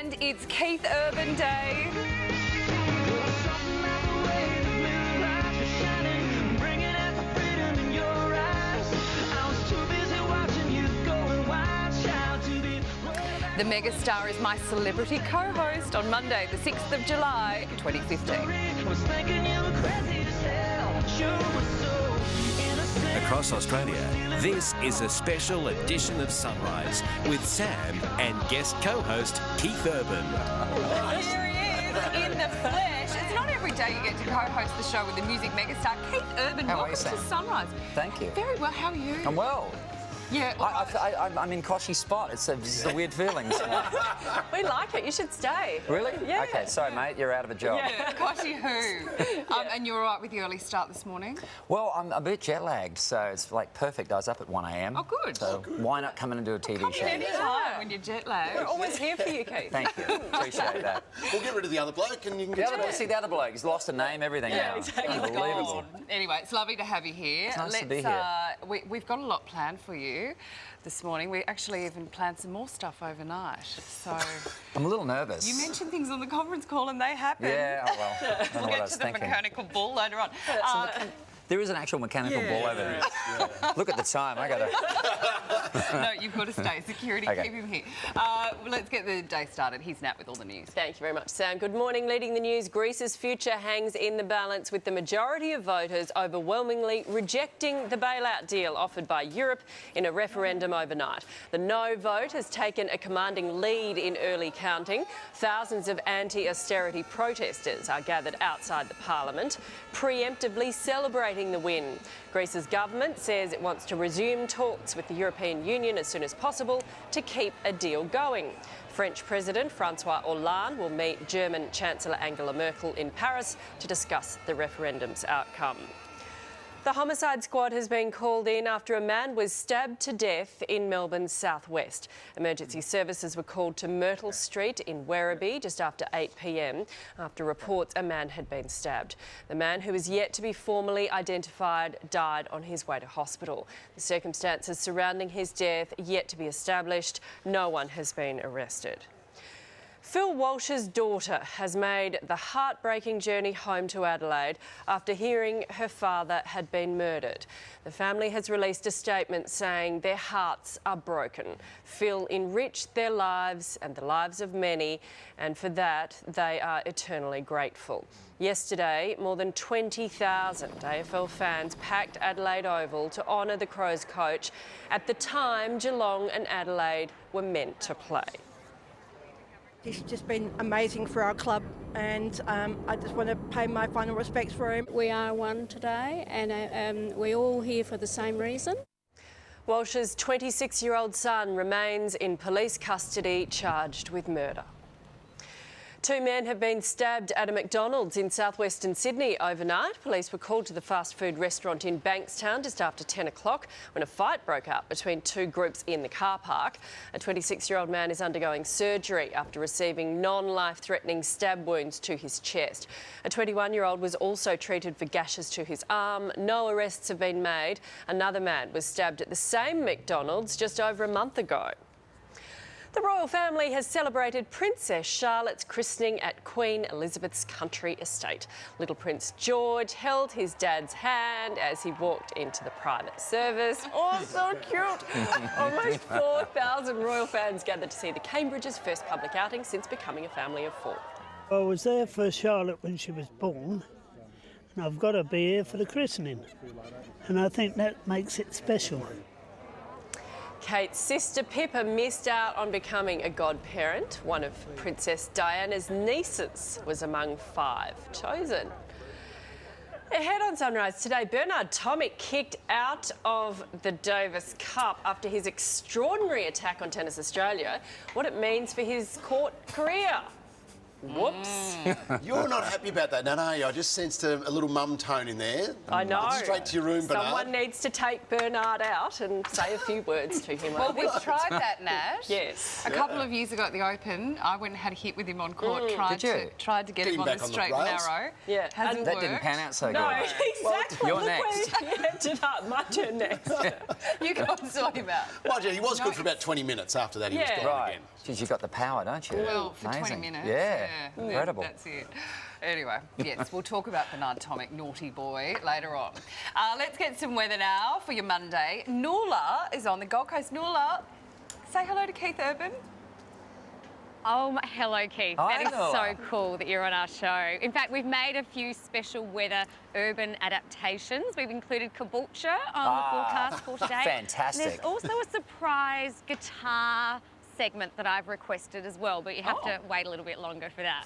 And it's Keith Urban Day. The megastar is my celebrity co-host on Monday, the 6th of July, 2015. Across Australia, this is a special edition of Sunrise with Sam and guest co-host Keith Urban. Here he is in the flesh. It's not every day you get to co-host the show with the music megastar Keith Urban. How are you, Welcome to Sam? Sunrise. Thank you. Very well. How are you? I'm well. Yeah. I'm in Koshy spot. It's a weird feeling. We like it. You should stay. Really? Yeah. Okay, sorry, mate. You're out of a job. Yeah. Koshy who? And you're all right with the early start this morning? Well, I'm a bit jet lagged, so it's like perfect. I was up at 1 a.m. Oh, good. So why not come in and do a TV Come show? in any time when you're jet lagged. We're always here for you, Keith. Thank you. Appreciate that. We'll get rid of the other bloke and you can get See, the other bloke, he's lost a name, everything now. exactly. Unbelievable. Anyway, it's lovely to have you here. It's nice to be here. We've got a lot planned for you this morning. We actually even planned some more stuff overnight. So I'm a little nervous. you mentioned things on the conference call and they happened. Yeah, oh well. I don't know We'll what I get was to the thinking. mechanical bull later on. There is an actual mechanical ball over there. Look at the time. I gotta. No, you've got to stay. Security, Okay. keep him here. Let's get the day started. Here's Nat with all the news. Thank you very much, Sam. Good morning. Leading the news, Greece's future hangs in the balance with the majority of voters overwhelmingly rejecting the bailout deal offered by Europe in a referendum overnight. The no vote has taken a commanding lead in early counting. Thousands of anti-austerity protesters are gathered outside the parliament, preemptively celebrating the win. Greece's government says it wants to resume talks with the European Union as soon as possible to keep a deal going. French President Francois Hollande will meet German Chancellor Angela Merkel in Paris to discuss the referendum's outcome. The homicide squad has been called in after a man was stabbed to death in Melbourne's southwest. Emergency services were called to Myrtle Street in Werribee just after 8 p.m. after reports a man had been stabbed. The man, who is yet to be formally identified, died on his way to hospital. The circumstances surrounding his death yet to be established. No one has been arrested. Phil Walsh's daughter has made the heartbreaking journey home to Adelaide after hearing her father had been murdered. The family has released a statement saying their hearts are broken. Phil enriched their lives and the lives of many, and for that they are eternally grateful. Yesterday, more than 20,000 AFL fans packed Adelaide Oval to honour the Crows coach at the time Geelong and Adelaide were meant to play. He's just been amazing for our club, and I just want to pay my final respects for him. We are one today, and we're all here for the same reason. Walsh's 26-year-old son remains in police custody, charged with murder. Two men have been stabbed at a McDonald's in southwestern Sydney overnight. Police were called to the fast food restaurant in Bankstown just after 10 o'clock when a fight broke out between two groups in the car park. A 26-year-old man is undergoing surgery after receiving non-life-threatening stab wounds to his chest. A 21-year-old was also treated for gashes to his arm. No arrests have been made. Another man was stabbed at the same McDonald's just over a month ago. The royal family has celebrated Princess Charlotte's christening at Queen Elizabeth's country estate. Little Prince George held his dad's hand as he walked into the private service. Oh, so cute! Almost 4,000 royal fans gathered to see the Cambridges' first public outing since becoming a family of four. I was there for Charlotte when she was born, and I've got to be here for the christening, and I think that makes it special. Kate's sister Pippa missed out on becoming a godparent. One of Princess Diana's nieces was among 5 chosen. Ahead on Sunrise today, Bernard Tomic kicked out of the Davis Cup after his extraordinary attack on Tennis Australia. What it means for his court career. Whoops. You're not happy about that, no, are you? I just sensed a little mum tone in there. I know. Straight to your room, Bernard. Someone needs to take Bernard out and say a few words to him. Well, we've tried that, Nash. Yes. A couple of years ago at the Open, I went and had a hit with him on court. Tried to get him on the straight and narrow. Yeah. Hasn't That worked. didn't pan out so No, good. exactly. You're Look next. where you ended up. My turn next. You go and sort him out. Mind you, he was good for about 20 minutes. After that, he was Yeah. gone Right. again. Geez, you got the power, don't you? Well, for 20 Amazing. minutes. Yeah. Incredible. That's it. Anyway, yes, we'll talk about Bernard Tomic, naughty boy, later on. Let's get some weather now for your Monday. Nuala is on the Gold Coast. Nuala, say hello to Keith Urban. Oh, hello, Keith. Hi, That is Noah. so cool that you're on our show. In fact, we've made a few special weather urban adaptations. We've included kombucha on the forecast for today. Fantastic. There's also a surprise guitar segment that I've requested as well, but you have to wait a little bit longer for that.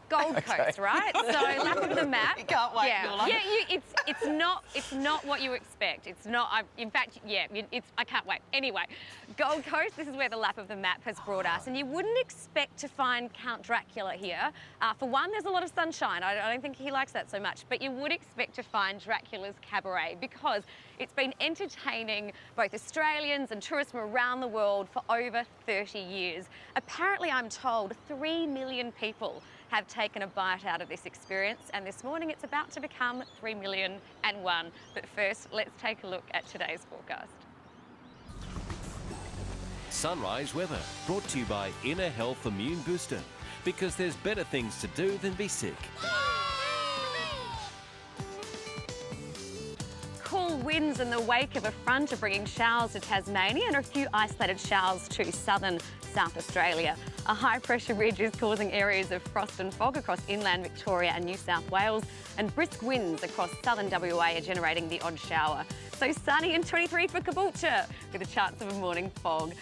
Gold Coast, right? So lap of the map. You can't wait, Yeah, Nuala. it's not what you expect. It's not. In fact, yeah, I can't wait. Anyway, Gold Coast. This is where the lap of the map has brought us, and you wouldn't expect to find Count Dracula here. For one, there's a lot of sunshine. I don't think he likes that so much, but you would expect to find Dracula's Cabaret because it's been entertaining both Australians and tourists from around the world for over 30 years. Apparently, I'm told 3 million people have taken a bite out of this experience, and this morning it's about to become 3,000,001. But first, let's take a look at today's forecast. Sunrise weather brought to you by Inner Health Immune Booster, because there's better things to do than be sick. Cool winds in the wake of a front are bringing showers to Tasmania and a few isolated showers to southern South Australia. A high-pressure ridge is causing areas of frost and fog across inland Victoria and New South Wales, and brisk winds across southern WA are generating the odd shower. So sunny and 23 for Caboolture, with a chance of a morning fog.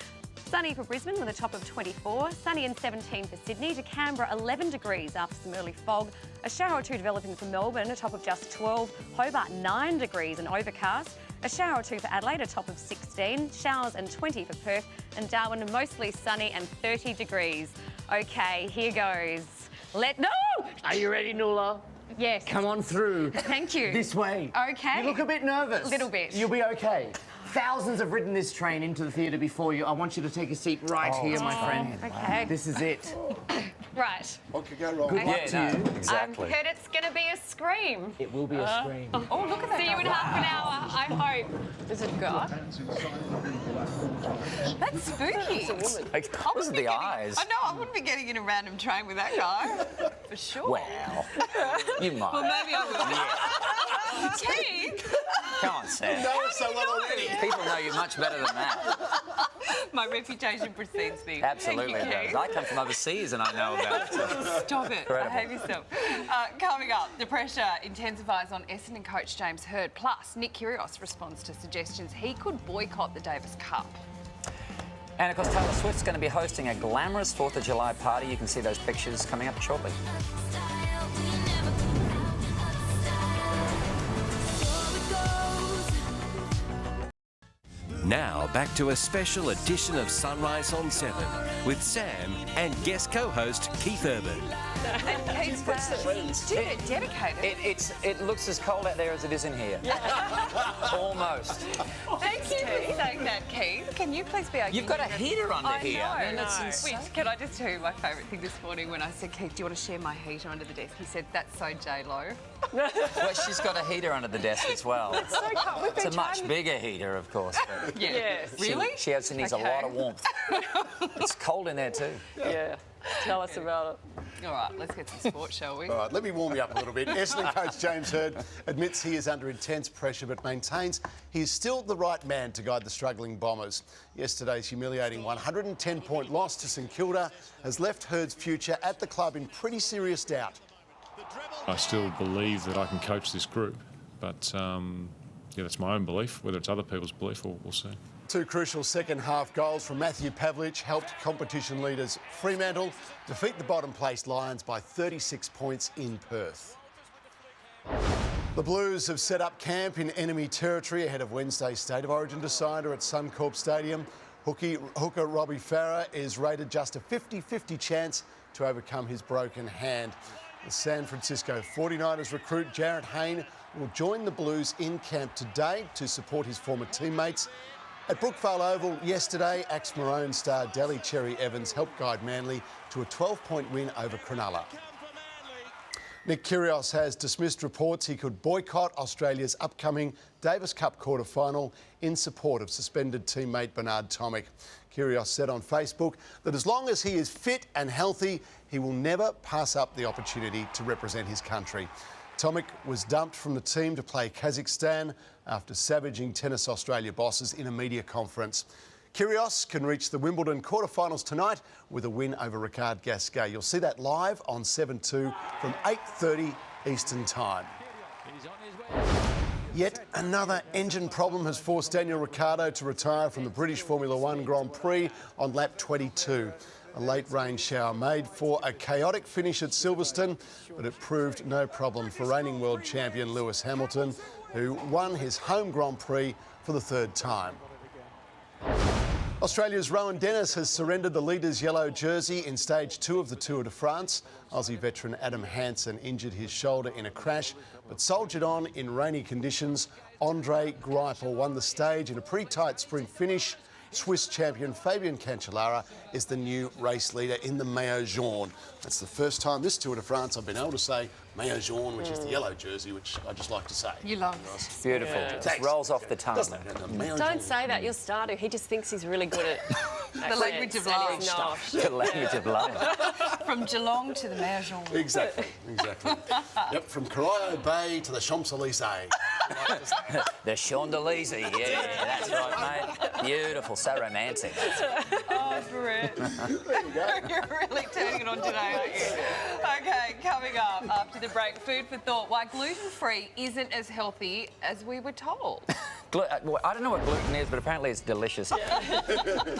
Sunny for Brisbane with a top of 24, sunny and 17 for Sydney, to Canberra 11 degrees after some early fog. A shower or two developing for Melbourne, a top of just 12, Hobart 9 degrees and overcast. A shower or two for Adelaide, a top of 16, showers and 20 for Perth, and Darwin mostly sunny and 30 degrees. Okay, here goes. No! Are you ready, Nuala? Yes. Come on through. Thank you. This way. Okay. You look a bit nervous. Little bit. You'll be okay. Thousands have ridden this train into the theatre before you. I want you to take a seat right here, my friend. Okay. This is it. Right. What could go wrong? Good luck to you. Exactly. I've heard it's going to be a scream. It will be a scream. Oh, look at that. See you in half an hour, I hope. Is it a guy? That's spooky. It's a woman. Like, those are the eyes. I know, I wouldn't be getting in a random train with that guy. For sure. Well, you might. Well, maybe I will. Keith! Come on, Sam. No, so well already. People know you much better than that. My reputation precedes me. Absolutely Thank you, does. Keith. I come from overseas and I know about it. Stop it. Incredible. Behave yourself. Coming up, the pressure intensifies on Essendon coach James Hird. Plus, Nick Kyrgios responds to suggestions he could boycott the Davis Cup. And of course, Taylor Swift's going to be hosting a glamorous 4th of July party. You can see those pictures coming up shortly. Now back to a special edition of Sunrise on 7 with Sam and guest co-host Keith Urban. And Keith's dedicated. It looks as cold out there as it is in here. Almost. Thank you for saying that, Keith. Can you please be our You've got a heater under here. I know. It's insane. Which, can I just tell you my favourite thing this morning when I said, Keith, do you want to share my heater under the desk? He said, that's so J-Lo. Well, she's got a heater under the desk as well. It's so cold. We've It's been a much trying bigger heater, of course. But Yeah. Yes. Really? She also needs a lot of warmth. It's cold in there too. Yeah. Tell us about it. All right, let's get some sport, shall we? All right, let me warm you up a little bit. Essendon coach James Hird admits he is under intense pressure but maintains he is still the right man to guide the struggling Bombers. Yesterday's humiliating 110-point loss to St Kilda has left Hird's future at the club in pretty serious doubt. I still believe that I can coach this group, but yeah, that's my own belief. Whether it's other people's belief, we'll see. Two crucial second-half goals from Matthew Pavlich helped competition leaders Fremantle defeat the bottom-placed Lions by 36 points in Perth. The Blues have set up camp in enemy territory ahead of Wednesday's State of Origin decider at Suncorp Stadium. Hooker Robbie Farah is rated just a 50-50 chance to overcome his broken hand. The San Francisco 49ers recruit Jarrett Hayne will join the Blues in camp today to support his former teammates. At Brookvale Oval yesterday, Axe Maroon star Dolly Evans helped guide Manly to a 12-point win over Cronulla. Nick Kyrgios has dismissed reports he could boycott Australia's upcoming Davis Cup quarter-final in support of suspended teammate Bernard Tomic. Kyrgios said on Facebook that as long as he is fit and healthy, he will never pass up the opportunity to represent his country. Tomic was dumped from the team to play Kazakhstan after savaging Tennis Australia bosses in a media conference. Kyrgios can reach the Wimbledon quarterfinals tonight with a win over Ricard Gasquet. You'll see that live on 7-2 from 8:30 Eastern Time. Yet another engine problem has forced Daniel Ricciardo to retire from the British Formula One Grand Prix on lap 22. A late rain shower made for a chaotic finish at Silverstone, but it proved no problem for reigning world champion Lewis Hamilton, who won his home Grand Prix for the third time. Australia's Rowan Dennis has surrendered the leader's yellow jersey in stage 2 of the Tour de France. Aussie veteran Adam Hansen injured his shoulder in a crash, but soldiered on in rainy conditions. Andre Greipel won the stage in a pretty tight sprint finish. Swiss champion Fabian Cancellara is the new race leader in the Maillot Jaune. That's the first time this Tour de France I've been able to say Maillot Jaune, which is the yellow jersey, which I just like to say. You love it. Beautiful. Yeah. Just rolls off the tongue. Doesn't it? Don't say that. You're starting. He just thinks he's really good at The language of love. The language of love. From Geelong to the Maillot Jaune. Exactly. Yep, from Corio Bay to the Champs-Elysees. The Champs-Elysees, yeah, that's right, mate. Beautiful, so romantic. Oh, Brett. There you go. You're really turning it on today, aren't you? Okay, coming up after the break, food for thought. Why gluten-free isn't as healthy as we were told. I don't know what gluten is, but apparently it's delicious.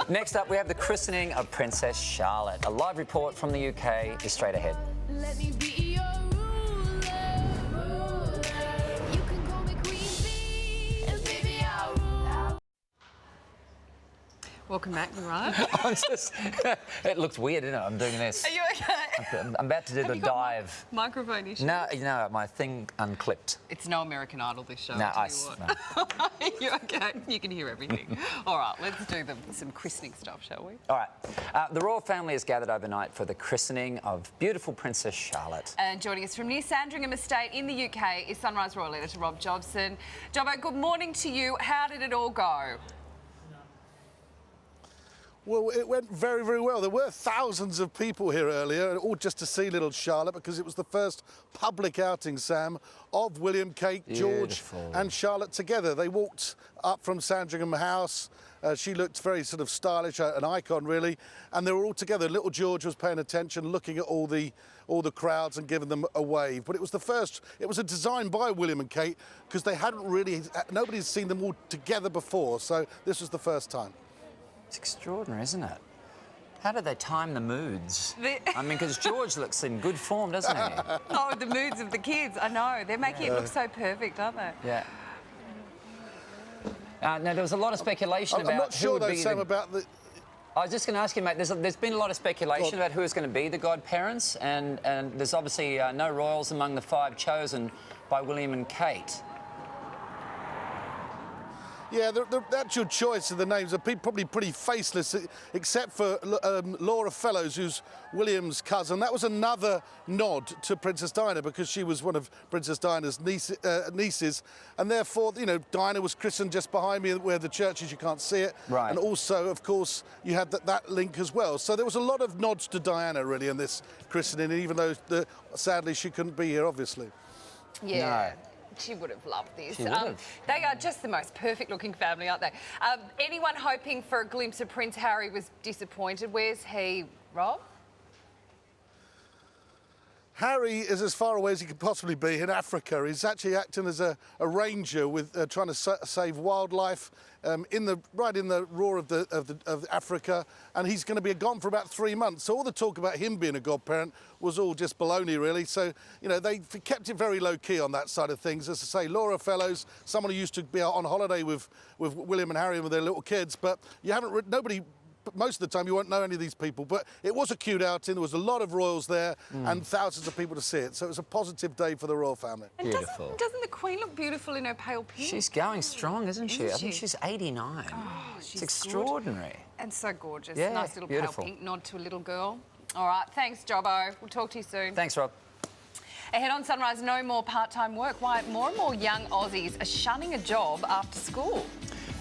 Next up, we have the christening of Princess Charlotte. A live report from the UK is straight ahead. Let me be your ruler. You can call me Queen Bee, and baby I'll rule. Welcome back, you right? It looks weird, isn't it? I'm doing this. Are you okay? I'm about to do the dive. Microphone issue? No, my thing unclipped. It's no American Idol, this show. No, I'll tell you what. You're okay. You can hear everything. All right, let's do some christening stuff, shall we? All right. The royal family has gathered overnight for the christening of beautiful Princess Charlotte. And joining us from near Sandringham Estate in the UK is Sunrise Royal Editor Rob Jobson. Jobbo, good morning to you. How did it all go? Well, it went very, very well. There were thousands of people here earlier, all just to see little Charlotte, because it was the first public outing, Sam, of William, Kate, George and Charlotte together. They walked up from Sandringham House. She looked very sort of stylish, an icon really, and they were all together. Little George was paying attention, looking at all the crowds and giving them a wave. But it was the first. It was a design by William and Kate, because they hadn't really, nobody's seen them all together before. So this was the first time. It's extraordinary, isn't it? How did they time the moods? I mean, because George looks in good form, doesn't he? Oh, the moods of the kids. I know. They're making it look so perfect, aren't they? Yeah. Now, there was a lot of speculation about I'm not sure, who would though, be Sam, about the... I was just going to ask you, mate, there's been a lot of speculation about who is going to be the godparents, and there's obviously no royals among the 5 chosen by William and Kate. Yeah, the actual choice of the names are probably pretty faceless, except for Laura Fellows, who's William's cousin. That was another nod to Princess Diana, because she was one of Princess Diana's nieces, and therefore, you know, Diana was christened just behind me where the church is. You can't see it. Right. And also, of course, you had that link as well. So there was a lot of nods to Diana, really, in this christening, even though, sadly, she couldn't be here, obviously. Yeah. No. She would have loved this. She would have. They are just the most perfect-looking family, aren't they? Anyone hoping for a glimpse of Prince Harry was disappointed. Where's he, Rob? Harry is as far away as he could possibly be in Africa. He's actually acting as a ranger with trying to save wildlife right in the roar of Africa, and he's going to be gone for about 3 months. So all the talk about him being a godparent was all just baloney, really. So, you know, they kept it very low-key on that side of things. As I say, Laura Fellows, someone who used to be out on holiday with William and Harry and with their little kids, but you haven't nobody most of the time you won't know any of these people, but it was a cute outing. There was a lot of royals there and thousands of people to see it. So it was a positive day for the royal family. And doesn't the Queen look beautiful in her pale pink? She's going strong, isn't she? I think she's 89. Oh, she's it's extraordinary. And so gorgeous. Yeah, nice little beautiful. pale pink nod to a little girl. All right, thanks, Jobbo. We'll talk to you soon. Thanks, Rob. Ahead on Sunrise, no more part-time work. Why more and more young Aussies are shunning a job after school.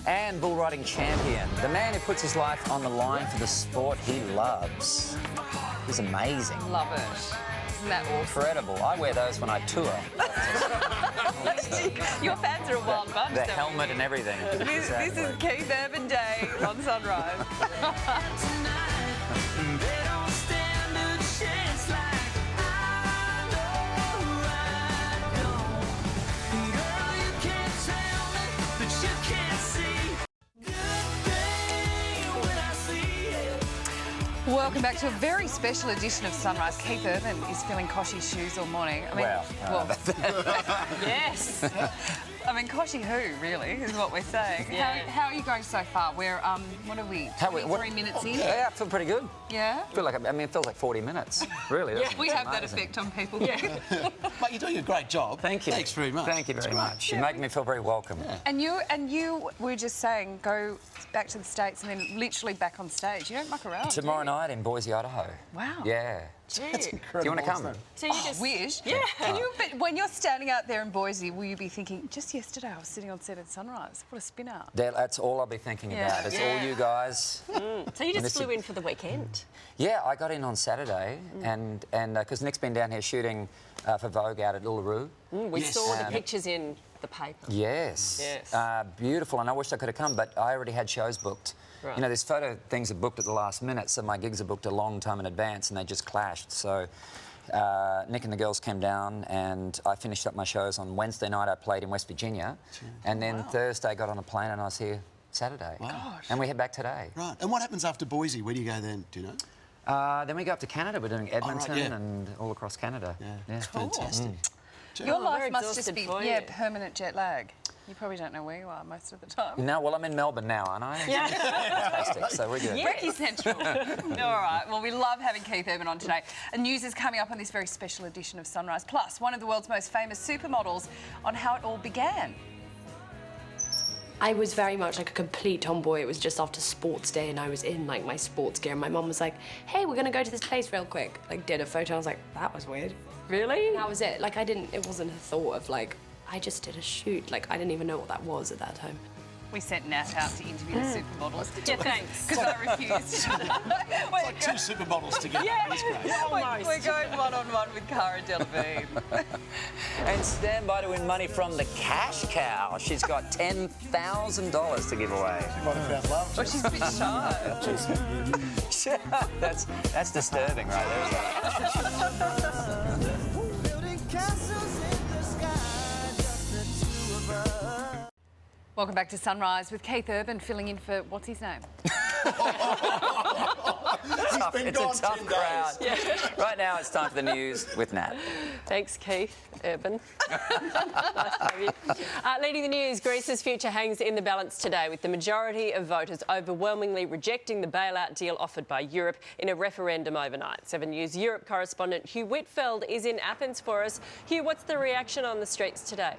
And bull riding champion, the man who puts his life on the line for the sport he loves. He's amazing. Love it. Isn't that awesome? Incredible. I wear those when I tour. Your fans are a wild bunch. The helmet and everything. This is Keith Urban Day on Sunrise. Welcome back to a very special edition of Sunrise. Keith Urban is filling Koshy's shoes all morning. I mean, yes. I mean, Koshy who, really, is what we're saying. Yeah. How are you going so far? We're, what are we, 23 minutes in? Yeah, I feel pretty good. Yeah? I feel like, I mean, it feels like 40 minutes, really. Yeah, we have that effect on people. Yeah. Mate, you're doing a great job. Thank you. Thanks very much. Thank you very much. You make me feel very welcome. Yeah. And you were just saying, go back to the States and then literally back on stage. You don't muck around. Tomorrow night in Boise, Idaho. Wow. Yeah. That's incredible. Do you want to come? So you just wish. Yeah. Can you? But when you're standing out there in Boise, will you be thinking, just yesterday I was sitting on set at Sunrise. What a spin out. That's all I'll be thinking about. It's all you guys. So you just flew in for the weekend? Yeah, I got in on Saturday, and because Nick's been down here shooting for Vogue out at Uluru. We saw the pictures in the paper. Yes. Yes. Beautiful, and I wish I could have come, but I already had shows booked. Right. You know, there's photo things are booked at the last minute, so my gigs are booked a long time in advance, and they just clashed. So Nick and the girls came down, and I finished up my shows on Wednesday night. I played in West Virginia, and then Thursday I got on a plane and I was here Saturday. Wow. And we head back today. Right. And what happens after Boise? Where do you go then? Do you know? Then we go up to Canada. We're doing Edmonton and all across Canada. Yeah. Fantastic. Your life very must just be exhausted for you. permanent jet lag. You probably don't know where you are most of the time. No, well, I'm in Melbourne now, aren't I? Yeah. Fantastic, so we're good. Pretty central. All right, well, we love having Keith Urban on today. And news is coming up on this very special edition of Sunrise. Plus, one of the world's most famous supermodels on how it all began. I was very much like a complete tomboy. It was just after sports day and I was in like my sports gear and my mum was like, hey, we're gonna go to this place real quick. Like did a photo, I was like, that was weird. Really? That was it. Like it wasn't a thought of like, I just did a shoot. Like I didn't even know what that was at that time. We sent Nat out to interview the supermodels. Yeah, thanks. Because I refused. It's like two supermodels together. Yeah, That's great. we're going one-on-one with Cara Delevingne. And stand by to win money from the cash cow. She's got $10,000 to give away. She might have found love. Well, she's a bit shy. That's disturbing right there, isn't it? Welcome back to Sunrise with Keith Urban filling in for, what's his name? It's a tough crowd. Yeah. Right now it's time for the news with Nat. Thanks, Keith Urban. Nice to have you. Leading the news, Greece's future hangs in the balance today with the majority of voters overwhelmingly rejecting the bailout deal offered by Europe in a referendum overnight. 7 News Europe correspondent Hugh Whitfeld is in Athens for us. Hugh, what's the reaction on the streets today?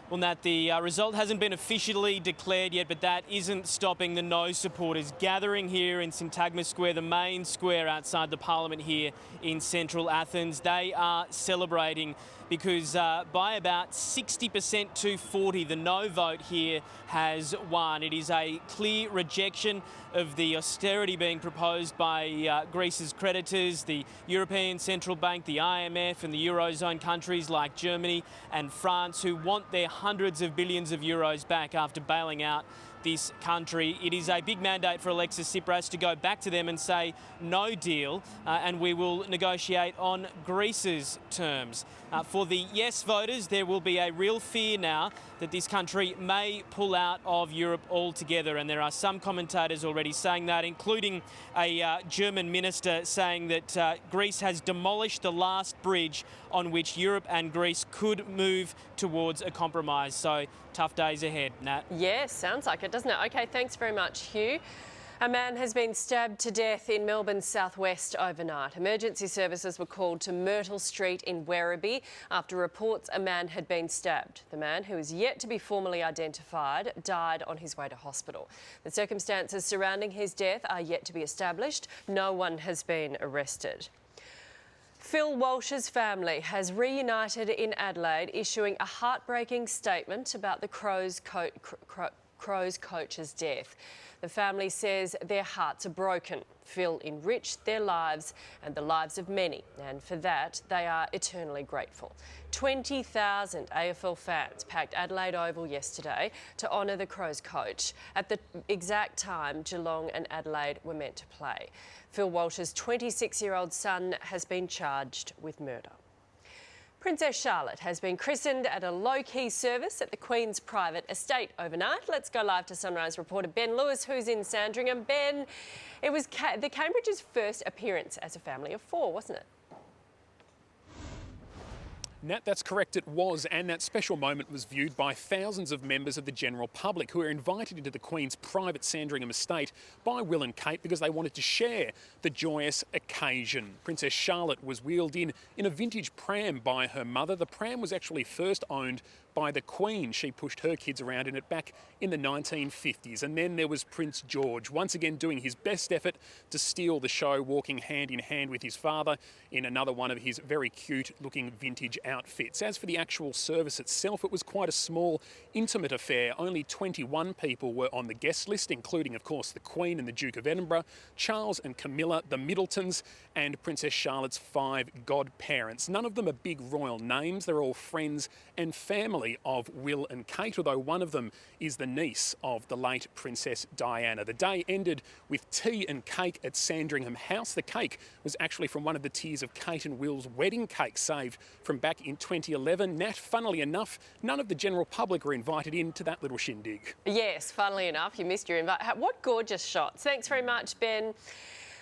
Well, Nat, the result hasn't been officially declared yet, but that isn't stopping the no supporters gathering here in Syntagma Square, the main square outside the Parliament here in central Athens. They are celebrating because by about 60% to 40%, the no vote here has won. It is a clear rejection of the austerity being proposed by Greece's creditors, the European Central Bank, the IMF and the Eurozone countries like Germany and France, who want their hundreds of billions of euros back after bailing out this country. It is a big mandate for Alexis Tsipras to go back to them and say no deal, and we will negotiate on Greece's terms. For the yes voters, there will be a real fear now that this country may pull out of Europe altogether, and there are some commentators already saying that, including a German minister saying that Greece has demolished the last bridge on which Europe and Greece could move towards a compromise. So tough days ahead, Nat. Yes, sounds like it, doesn't it? OK, thanks very much, Hugh. A man has been stabbed to death in Melbourne's southwest overnight. Emergency services were called to Myrtle Street in Werribee after reports a man had been stabbed. The man, who is yet to be formally identified, died on his way to hospital. The circumstances surrounding his death are yet to be established. No one has been arrested. Phil Walsh's family has reunited in Adelaide, issuing a heartbreaking statement about the Crows coach's death. The family says their hearts are broken. Phil enriched their lives and the lives of many, and for that they are eternally grateful. 20,000 AFL fans packed Adelaide Oval yesterday to honour the Crows coach at the exact time Geelong and Adelaide were meant to play. Phil Walsh's 26-year-old son has been charged with murder. Princess Charlotte has been christened at a low-key service at the Queen's private estate overnight. Let's go live to Sunrise reporter Ben Lewis, who's in Sandringham. Ben, it was the Cambridge's first appearance as a family of four, wasn't it? Nat, that's correct, it was, and that special moment was viewed by thousands of members of the general public who were invited into the Queen's private Sandringham estate by Will and Kate because they wanted to share the joyous occasion. Princess Charlotte was wheeled in a vintage pram by her mother. The pram was actually first owned by the Queen. She pushed her kids around in it back in the 1950s. And then there was Prince George, once again doing his best effort to steal the show, walking hand in hand with his father in another one of his very cute-looking vintage outfits. As for the actual service itself, it was quite a small, intimate affair. Only 21 people were on the guest list, including, of course, the Queen and the Duke of Edinburgh, Charles and Camilla, the Middletons, and Princess Charlotte's 5 godparents. None of them are big royal names. They're all friends and family of Will and Kate, although one of them is the niece of the late Princess Diana. The day ended with tea and cake at Sandringham House. The cake was actually from one of the tiers of Kate and Will's wedding cake saved from back in 2011. Nat, funnily enough, none of the general public were invited into that little shindig. Yes, funnily enough, you missed your invite. What gorgeous shots. Thanks very much, Ben.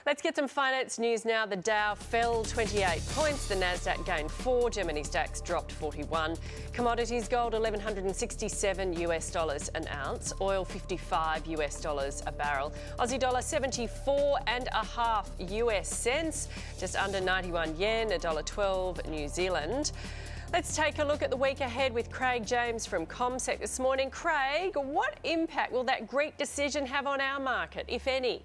Let's get some finance news now. The Dow fell 28 points, the Nasdaq gained 4, Germany's DAX dropped 41. Commodities, gold $1,167 an ounce, oil $55 a barrel, Aussie dollar 74.5 US cents, just under 91 yen, $1.12 New Zealand. Let's take a look at the week ahead with Craig James from CommSec this morning. Craig, what impact will that Greek decision have on our market, if any?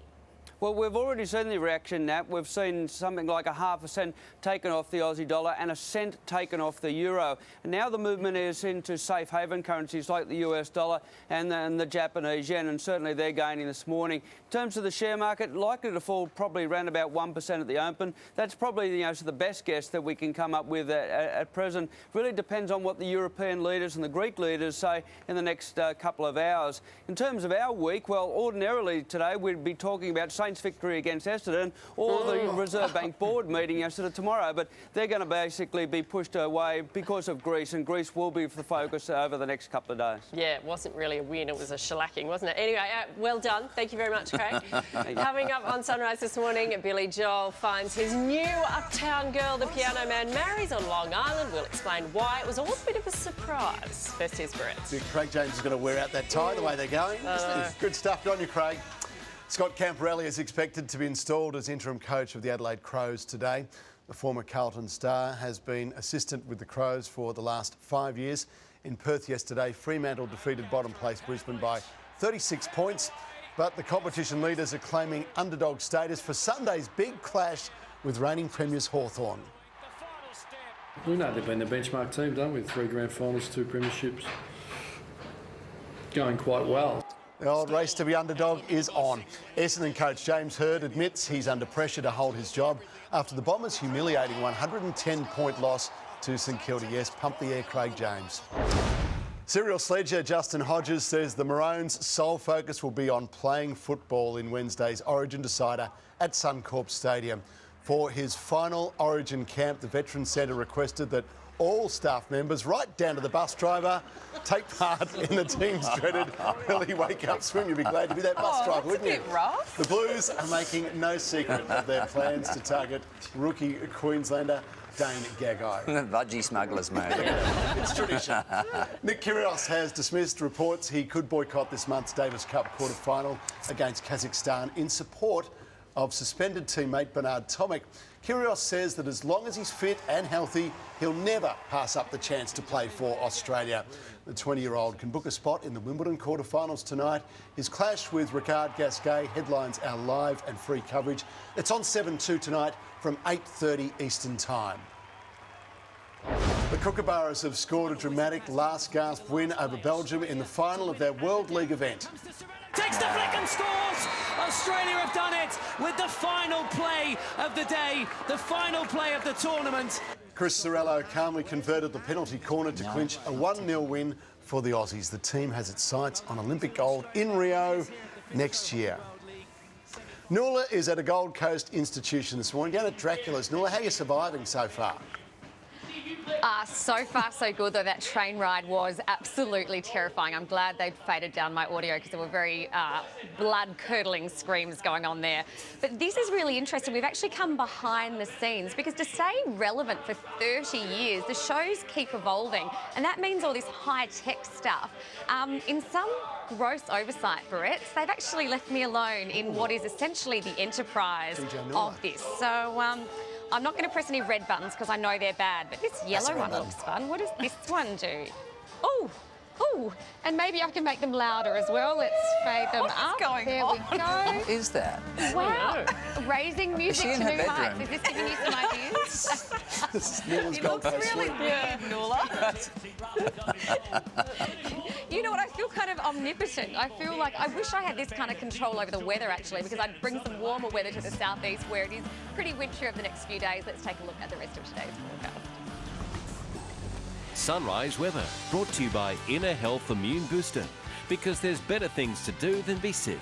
Well, we've already seen the reaction, Nat. We've seen something like a ½ a cent taken off the Aussie dollar and a cent taken off the euro. And now the movement is into safe haven currencies like the US dollar and the Japanese yen, and certainly they're gaining this morning. In terms of the share market, likely to fall probably around about 1% at the open. That's probably the best guess that we can come up with at present. Really depends on what the European leaders and the Greek leaders say in the next couple of hours. In terms of our week, well, ordinarily today we'd be talking about Saints victory against Essendon or the Reserve Bank board meeting Essendon tomorrow, but they're going to basically be pushed away because of Greece, and Greece will be the focus over the next couple of days. Yeah, it wasn't really a win, it was a shellacking, wasn't it? Anyway, well done. Thank you very much, Craig. Coming up on Sunrise this morning, Billy Joel finds his new uptown girl, the Piano Man, marries on Long Island. We'll explain why it was all a bit of a surprise. First, here's Brett. Craig James is going to wear out that tie the way they're going. Good stuff. Good on you, Craig. Scott Camporelli is expected to be installed as interim coach of the Adelaide Crows today. The former Carlton star has been assistant with the Crows for the last 5 years. In Perth yesterday, Fremantle defeated bottom place Brisbane by 36 points, but the competition leaders are claiming underdog status for Sunday's big clash with reigning premiers Hawthorn. We know they've been the benchmark team, don't we? 3 grand finals, 2 premierships. Going quite well. The old race to be underdog is on. Essendon coach James Hird admits he's under pressure to hold his job after the Bombers' humiliating 110-point loss to St Kilda. Yes, pump the air, Craig James. Serial sledger Justin Hodges says the Maroons' sole focus will be on playing football in Wednesday's Origin decider at Suncorp Stadium. For his final Origin camp, the Veterans Centre requested that all staff members, right down to the bus driver, take part in the team's dreaded early wake-up swim. You'd be glad to be that bus driver, wouldn't you? That's a bit rough. The Blues are making no secret of their plans to target rookie Queenslander Dane Gagai. Budgie smugglers, mate. It's tradition. Nick Kyrgios has dismissed reports he could boycott this month's Davis Cup quarter-final against Kazakhstan in support of suspended teammate Bernard Tomic. Kyrgios says that as long as he's fit and healthy, he'll never pass up the chance to play for Australia. The 20-year-old can book a spot in the Wimbledon quarterfinals tonight. His clash with Ricard Gasquet headlines our live and free coverage. It's on 7-2 tonight from 8:30 Eastern Time. The Kookaburras have scored a dramatic last-gasp win over Belgium in the final of their World League event. Takes the flick and scores! Australia have done it with the final play of the day, the final play of the tournament. Chris Sorrello calmly converted the penalty corner to clinch a 1-0 win for the Aussies. The team has its sights on Olympic gold in Rio next year. Nuala is at a Gold Coast institution this morning, down at Dracula's. Nuala, how are you surviving so far? So far, so good, though that train ride was absolutely terrifying. I'm glad they'd faded down my audio because there were very blood-curdling screams going on there. But this is really interesting. We've actually come behind the scenes because to stay relevant for 30 years, the shows keep evolving, and that means all this high-tech stuff. In some gross oversight, Barrett, they've actually left me alone in what is essentially the enterprise of this. So, I'm not going to press any red buttons because I know they're bad, but this yellow one looks fun. What does this one do? Oh, oh, and maybe I can make them louder as well. Let's fade them up. There we go. What is that? Wow, raising music to new heights. Is this giving you some ideas? This is Nuala's Gold Coast really swim. weird, Nuala. You know what, I feel kind of omnipotent. I feel like I wish I had this kind of control over the weather, actually, because I'd bring some warmer weather to the southeast where it is pretty wintry over the next few days. Let's take a look at the rest of today's forecast. Sunrise weather brought to you by Inner Health Immune Booster, because there's better things to do than be sick.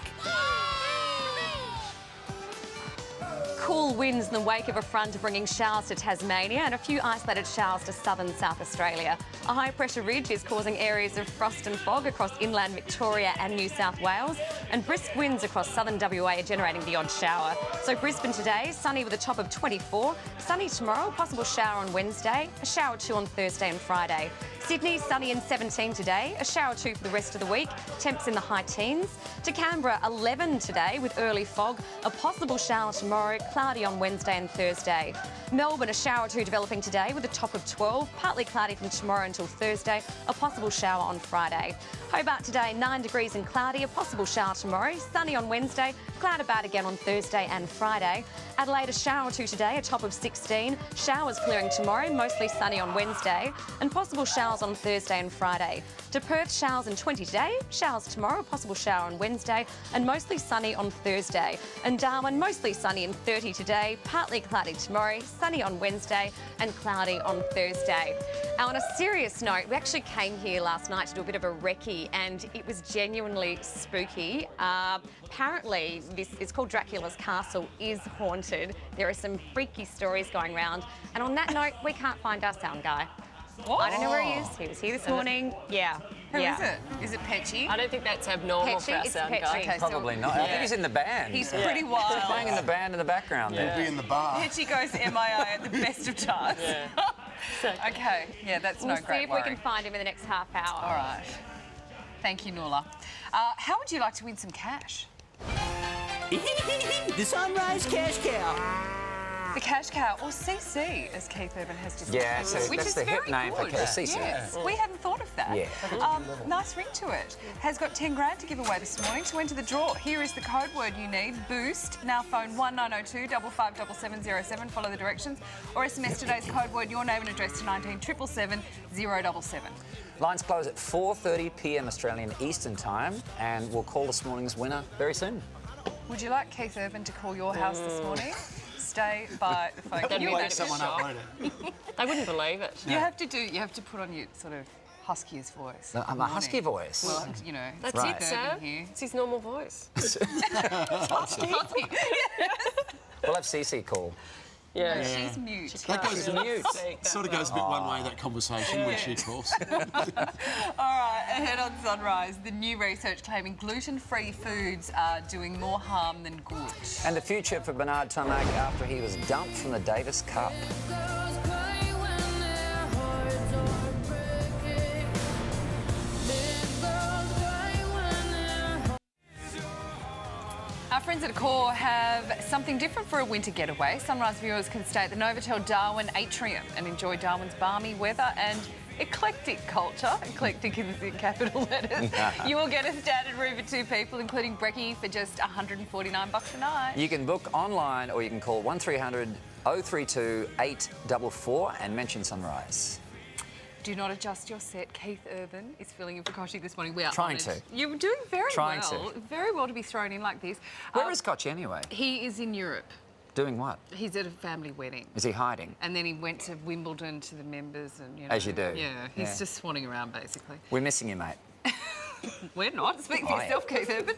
Cool winds in the wake of a front are bringing showers to Tasmania and a few isolated showers to southern South Australia. A high-pressure ridge is causing areas of frost and fog across inland Victoria and New South Wales, and brisk winds across southern WA are generating the odd shower. So Brisbane today, sunny with a top of 24, sunny tomorrow, possible shower on Wednesday, a shower or two on Thursday and Friday. Sydney, sunny and 17 today, a shower or two for the rest of the week, temps in the high teens. To Canberra, 11 today with early fog, a possible shower tomorrow, cloudy on Wednesday and Thursday. Melbourne, a shower or two developing today with a top of 12, partly cloudy from tomorrow until Thursday, a possible shower on Friday. Hobart today, 9 degrees and cloudy, a possible shower tomorrow, sunny on Wednesday, cloud about again on Thursday and Friday. Adelaide, a shower or two today, a top of 16, showers clearing tomorrow, mostly sunny on Wednesday, and possible showers on Thursday and Friday. To Perth, showers and 20 today, showers tomorrow, possible shower on Wednesday, and mostly sunny on Thursday. And Darwin, mostly sunny and 30 today, partly cloudy tomorrow, sunny on Wednesday, and cloudy on Thursday. Now, on a serious note, we actually came here last night to do a bit of a recce, and it was genuinely spooky. Apparently, this is called Dracula's Castle, is haunted. There are some freaky stories going around. And on that note, we can't find our sound guy. What? I don't know where he is. He was here this morning. Yeah. Who is it? Is it Petchy? I don't think that's abnormal for our It's sound Petchy. guy. Okay, Probably not. I think he's in the band. He's pretty wild. He's playing in the band in the background there. He'll be in the bar. Petchy goes MIA at the best of times. Okay, yeah, that's We'll no see great if worry. we can find him in the next half hour. All right. Thank you, Nuala. How would you like to win some cash? The Sunrise Cash Cow. The Cash Cow, or CC, as Keith Urban has just Yeah, so which that's is the hip very name for good. CC. Yes, we hadn't thought of that. Yeah. Nice ring to it. Has got 10 grand to give away this morning. To enter the draw, here is the code word you need, BOOST. Now phone 1902 557707, follow the directions, or SMS today's code word, your name and address to 19777 077. Lines close at 4:30 p.m. Australian Eastern Time, and we'll call this morning's winner very soon. Would you like Keith Urban to call your house this morning? Stay by the phone. That'd Can you be wake someone up, won't it? They wouldn't believe it. You have to put on your sort of huskiest voice. I'm a husky voice. Well, you know, That's Right. it, Sam. Here. It's his normal voice. Husky. We'll have Cece call. Yeah. She's mute. That goes mute. sort of goes a bit one way, that conversation, when she calls. All right, ahead on Sunrise, the new research claiming gluten-free foods are doing more harm than good. And the future for Bernard Tomac after he was dumped from the Davis Cup. Our friends at Accor have something different for a winter getaway. Sunrise viewers can stay at the Novotel Darwin Atrium and enjoy Darwin's balmy weather and eclectic culture. Eclectic in capital letters. You will get a standard room for 2 people, including brekkie, for just $149 a night. You can book online or you can call 1300 032 844 and mention Sunrise. Do not adjust your set. Keith Urban is filling in for Kochie this morning. We are Trying honoured. to. You're doing very Trying well. to. Very well to be thrown in like this. Where is Kochie anyway? He is in Europe. Doing what? He's at a family wedding. Is he hiding? And then he went to Wimbledon to the members and, you know. As you do. Yeah, he's just swanning around basically. We're missing you, mate. We're not. Speak for yourself, Keith Urban.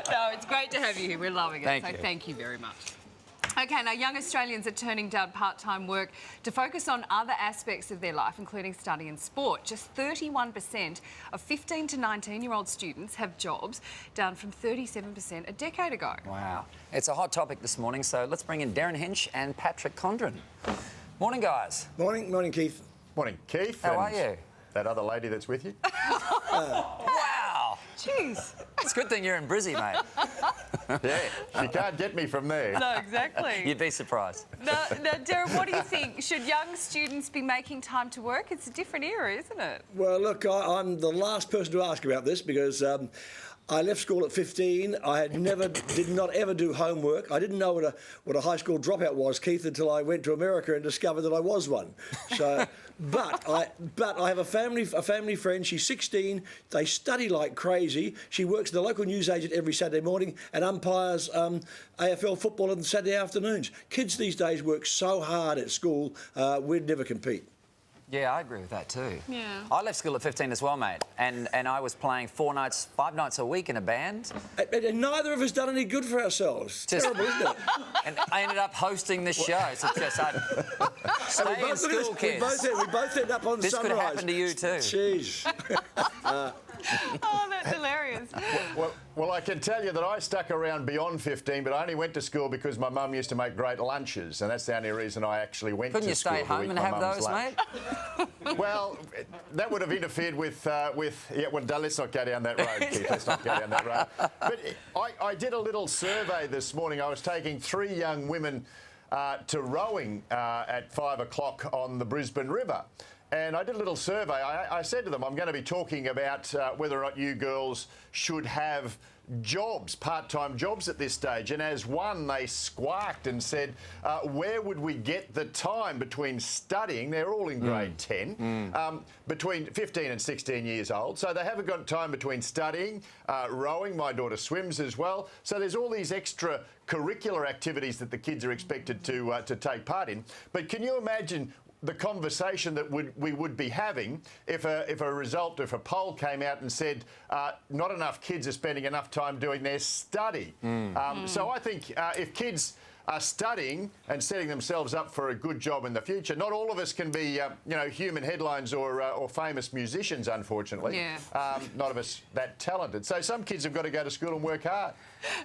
No, it's great to have you here. We're loving it. Thank you very much. Okay, now young Australians are turning down part-time work to focus on other aspects of their life, including study and sport. Just 31% of 15 to 19-year-old students have jobs, down from 37% a decade ago. Wow. It's a hot topic this morning, so let's bring in Darren Hinch and Patrick Condren. Morning, guys. Morning, Keith. Morning, Keith. How are you? That other lady that's with you? Wow. Jeez. It's a good thing you're in Brizzy, mate. Yeah, she can't get me from there. No, exactly. You'd be surprised. Now, Darren, what do you think? Should young students be making time to work? It's a different era, isn't it? Well, look, I'm the last person to ask about this because I left school at 15. I did not ever do homework. I didn't know what a high school dropout was, Keith, until I went to America and discovered that I was one. So, but I have a family friend. She's 16. They study like crazy. She works at the local newsagent every Saturday morning and umpires AFL football on Saturday afternoons. Kids these days work so hard at school, we'd never compete. Yeah, I agree with that too. Yeah. I left school at 15 as well, mate, and I was playing 5 nights a week in a band. And neither of us done any good for ourselves. It's terrible, isn't it? And I ended up hosting this show, so just stay in school, kids. We both end up on This Sunrise. could happen to you too. Jeez. Oh, that's hilarious. Well, I can tell you that I stuck around beyond 15, but I only went to school because my mum used to make great lunches, and that's the only reason I actually went Couldn't to you school. stay home and have those, mate? Well, that would have interfered with yeah, well, let's not go down that road, Keith. Let's not go down that road. But I did a little survey this morning. I was taking 3 young women to rowing at 5 o'clock on the Brisbane River. And I did a little survey. I said to them, I'm going to be talking about whether or not you girls should have jobs, part-time jobs at this stage. And as one, they squawked and said, where would we get the time between studying, they're all in grade 10, between 15 and 16 years old. So they haven't got time between studying, rowing. My daughter swims as well. So there's all these extra curricular activities that the kids are expected to take part in. But can you imagine the conversation that we would be having if a poll came out and said not enough kids are spending enough time doing their study. So I think if kids are studying and setting themselves up for a good job in the future, not all of us can be human headlines or famous musicians, unfortunately. Yeah. Not of us that talented. So some kids have got to go to school and work hard.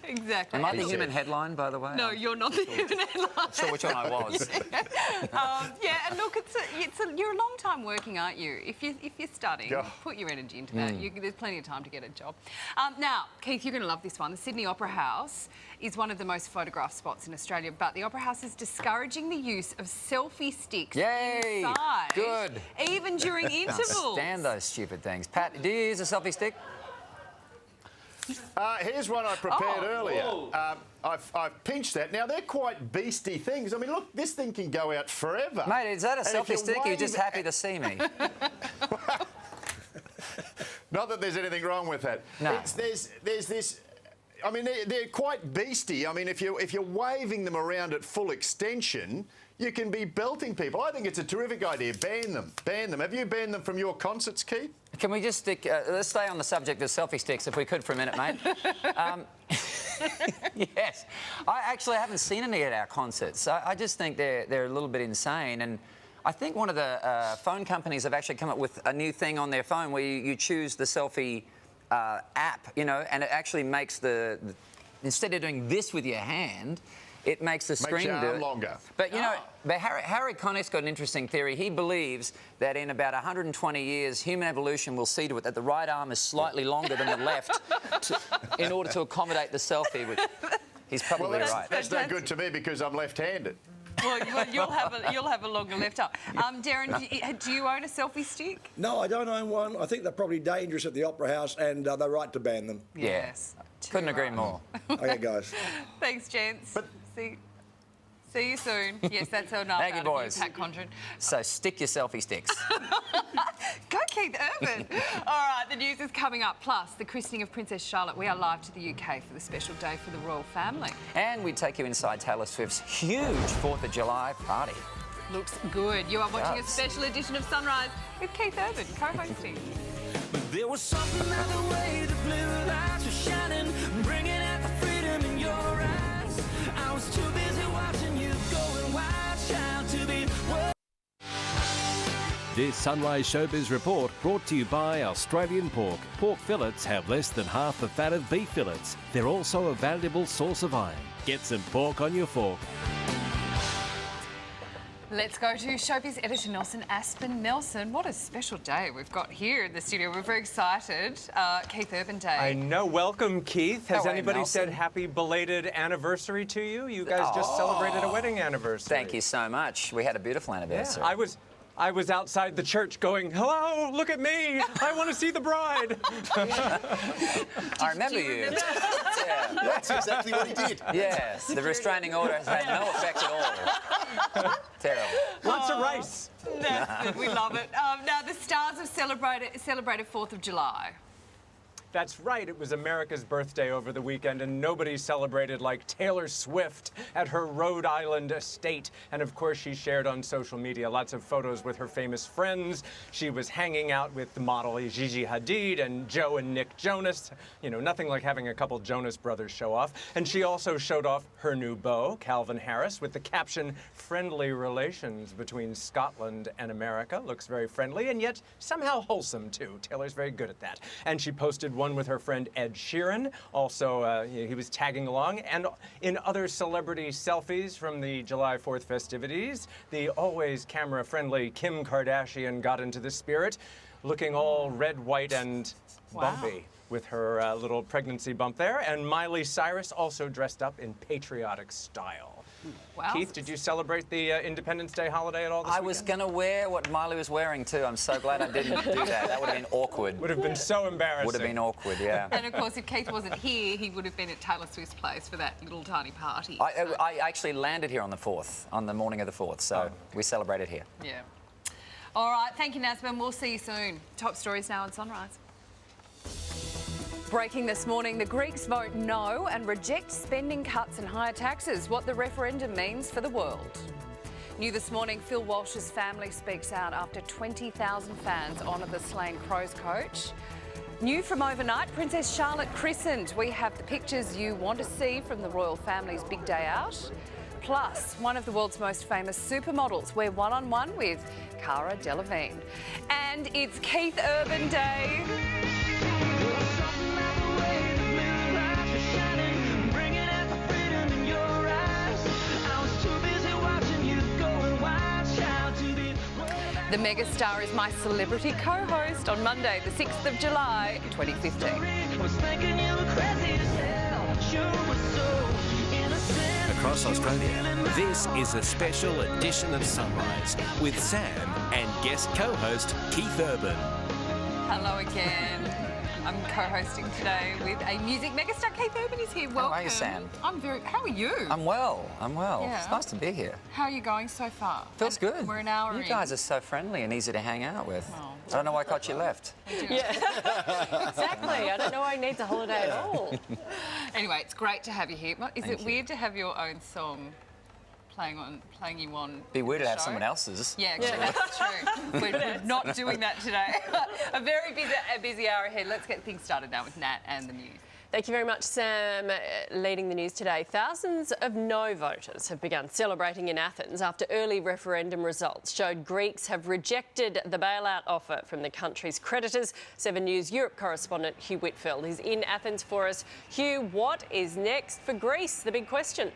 Exactly. Am I the human headline, by the way? No, you're not the human headline. Not sure which one I was. Yeah, and look, you're a long time working, aren't you? If you're studying, put your energy into that. There's plenty of time to get a job. Now, Keith, you're going to love this one. The Sydney Opera House is one of the most photographed spots in Australia, but the Opera House is discouraging the use of selfie sticks inside. Good. Even during intervals. Can't stand those stupid things. Pat, do you use a selfie stick? Here's one I prepared earlier. I've pinched that. Now, they're quite beastie things. I mean, look, this thing can go out forever. Mate, is that a selfie stick or you're just happy to see me? Not that there's anything wrong with that. No. There's this... I mean, they're quite beastie. I mean, if you're waving them around at full extension, you can be belting people. I think it's a terrific idea. Ban them. Ban them. Have you banned them from your concerts, Keith? Can we just stick... let's stay on the subject of selfie sticks, if we could, for a minute, mate. Yes. I actually haven't seen any at our concerts. I just think they're a little bit insane. And I think one of the phone companies have actually come up with a new thing on their phone where you choose the selfie app, you know, and it actually makes instead of doing this with your hand, it makes the screen do it longer. But, you know, but Harry Connick's got an interesting theory. He believes that in about 120 years, human evolution will see to it that the right arm is slightly longer than the left in order to accommodate the selfie. Which he's probably right. That's no good to me because I'm left-handed. Well, you'll have a longer left arm. Darren, do you own a selfie stick? No, I don't own one. I think they're probably dangerous at the Opera House, and they're right to ban them. Yes. Couldn't agree more. Okay, guys. Thanks, gents. See you soon. Yes, that's enough. Thank you, boys. Pat Condren. So stick your selfie sticks. Go Keith Urban. All right, the news is coming up. Plus, the christening of Princess Charlotte. We are live to the UK for the special day for the royal family. And we take you inside Taylor Swift's huge 4th of July party. Looks good. You are watching a special edition of Sunrise with Keith Urban co-hosting. There was something about the way the blue lights were shining, bringing out the freedom in your eyes. I was too busy watching you going wild, child, to be. This Sunrise Showbiz report brought to you by Australian Pork. Pork fillets have less than half the fat of beef fillets. They're also a valuable source of iron. Get some pork on your fork. Let's go to Showbiz editor Nelson Aspen. Nelson, what a special day we've got here in the studio. We're very excited. Keith Urban Day. I know. Welcome, Keith. Has anybody Nelson. said happy belated anniversary to you? You guys just celebrated a wedding anniversary. Thank you so much. We had a beautiful anniversary. Yeah, I was outside the church going, hello, look at me. I want to see the bride. I remember you. Yeah. That's exactly what he did. Yes, the restraining order has had no effect at all. Terrible. Lots of rice. That's good. We love it. Now, the stars have celebrated 4th of July. That's right. It was America's birthday over the weekend, and nobody celebrated like Taylor Swift at her Rhode Island estate. And of course, she shared on social media lots of photos with her famous friends. She was hanging out with the model Gigi Hadid and Joe and Nick Jonas. You know, nothing like having a couple Jonas brothers show off. And she also showed off her new beau, Calvin Harris, with the caption, "Friendly relations between Scotland and America." Looks very friendly and yet somehow wholesome, too. Taylor's very good at that. And she posted one with her friend Ed Sheeran. Also, he was tagging along. And in other celebrity selfies from the July 4th festivities, the always camera-friendly Kim Kardashian got into the spirit, looking all red, white, and bumpy with her little pregnancy bump there. And Miley Cyrus also dressed up in patriotic style. Wow. Keith, did you celebrate the Independence Day holiday at all this I was going to wear what Miley was wearing too. I'm so glad I didn't do that. That would have been awkward. Would have been so embarrassing. Would have been awkward, yeah. And of course, if Keith wasn't here, he would have been at Taylor Swift's place for that little tiny party. I actually landed here on the 4th, on the morning of the 4th, so we celebrated here. Yeah. All right, thank you, Nasman. We'll see you soon. Top stories now on Sunrise. Breaking this morning, the Greeks vote no and reject spending cuts and higher taxes, what the referendum means for the world. New this morning, Phil Walsh's family speaks out after 20,000 fans honour the slain Crows coach. New from overnight, Princess Charlotte christened. We have the pictures you want to see from the royal family's big day out. Plus, one of the world's most famous supermodels. We're one-on-one with Cara Delevingne. And it's Keith Urban Day. The megastar is my celebrity co-host on Monday, the 6th of July, 2015. Across Australia, this is a special edition of Sunrise with Sam and guest co-host Keith Urban. Hello again. I'm co-hosting today with a music megastar. Keith Urban is here. Welcome. How are you, Sam? How are you? I'm well. Yeah. It's nice to be here. How are you going so far? Feels good. We're an hour in. You guys are so friendly and easy to hang out with. Oh. I don't know why I got you left. Yeah, exactly. I don't know why he needs a holiday at all. Anyway, it's great to have you here. Is it weird to have your own song playing you on. Be weird the to have show. someone else's. Yeah, actually, that's true. We're not doing that today. A very busy hour ahead. Let's get things started now with Nat and the news. Thank you very much, Sam, leading the news today. Thousands of no voters have begun celebrating in Athens after early referendum results showed Greeks have rejected the bailout offer from the country's creditors. 7 News Europe correspondent Hugh Whitfield is in Athens for us. Hugh, what is next for Greece? The big question.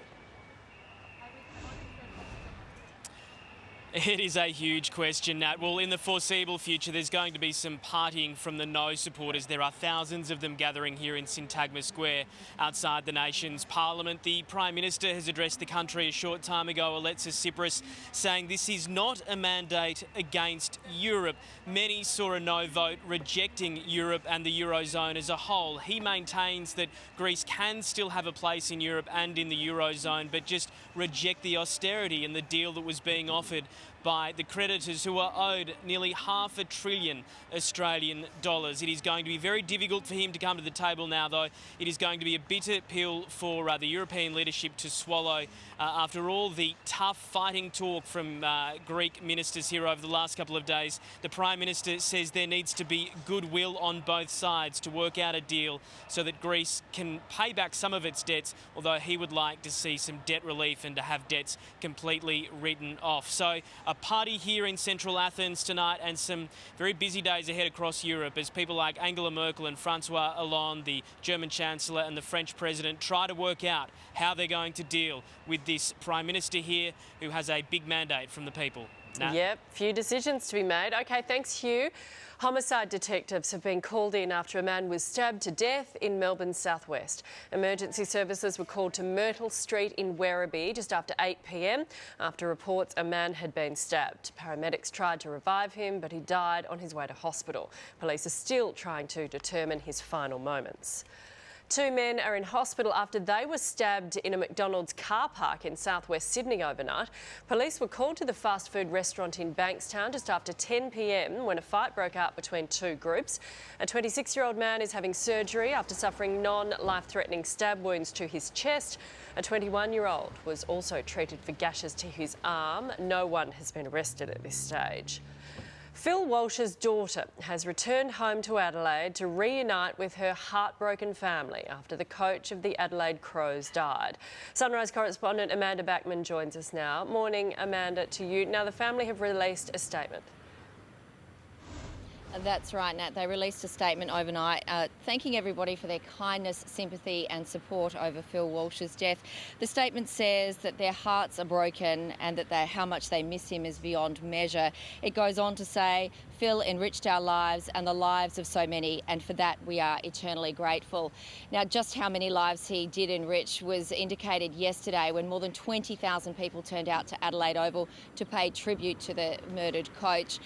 It is a huge question, Nat. Well, in the foreseeable future, there's going to be some partying from the no supporters. There are thousands of them gathering here in Syntagma Square outside the nation's parliament. The Prime Minister has addressed the country a short time ago, Alexis Tsipras, saying this is not a mandate against Europe. Many saw a no vote rejecting Europe and the Eurozone as a whole. He maintains that Greece can still have a place in Europe and in the Eurozone, but just reject the austerity and the deal that was being offered by the creditors who are owed nearly $500 billion Australian dollars. It is going to be very difficult for him to come to the table now, though. It is going to be a bitter pill for the European leadership to swallow after all the tough fighting talk from Greek ministers here over the last couple of days. The Prime Minister says there needs to be goodwill on both sides to work out a deal so that Greece can pay back some of its debts, although he would like to see some debt relief and to have debts completely written off. So a party here in central Athens tonight and some very busy days ahead across Europe as people like Angela Merkel and Francois Hollande, the German Chancellor, and the French President try to work out how they're going to deal with this Prime Minister here who has a big mandate from the people. Nat? Yep, few decisions to be made. OK, thanks, Hugh. Homicide detectives have been called in after a man was stabbed to death in Melbourne's southwest. Emergency services were called to Myrtle Street in Werribee just after 8 p.m. after reports a man had been stabbed. Paramedics tried to revive him, but he died on his way to hospital. Police are still trying to determine his final moments. 2 men are in hospital after they were stabbed in a McDonald's car park in southwest Sydney overnight. Police were called to the fast food restaurant in Bankstown just after 10 p.m. when a fight broke out between 2 groups. A 26-year-old man is having surgery after suffering non-life-threatening stab wounds to his chest. A 21-year-old was also treated for gashes to his arm. No one has been arrested at this stage. Phil Walsh's daughter has returned home to Adelaide to reunite with her heartbroken family after the coach of the Adelaide Crows died. Sunrise correspondent Amanda Backman joins us now. Morning, Amanda, to you. Now, the family have released a statement. That's right, Nat. They released a statement overnight thanking everybody for their kindness, sympathy and support over Phil Walsh's death. The statement says that their hearts are broken and that how much they miss him is beyond measure. It goes on to say, Phil enriched our lives and the lives of so many, and for that we are eternally grateful. Now, just how many lives he did enrich was indicated yesterday when more than 20,000 people turned out to Adelaide Oval to pay tribute to the murdered coach.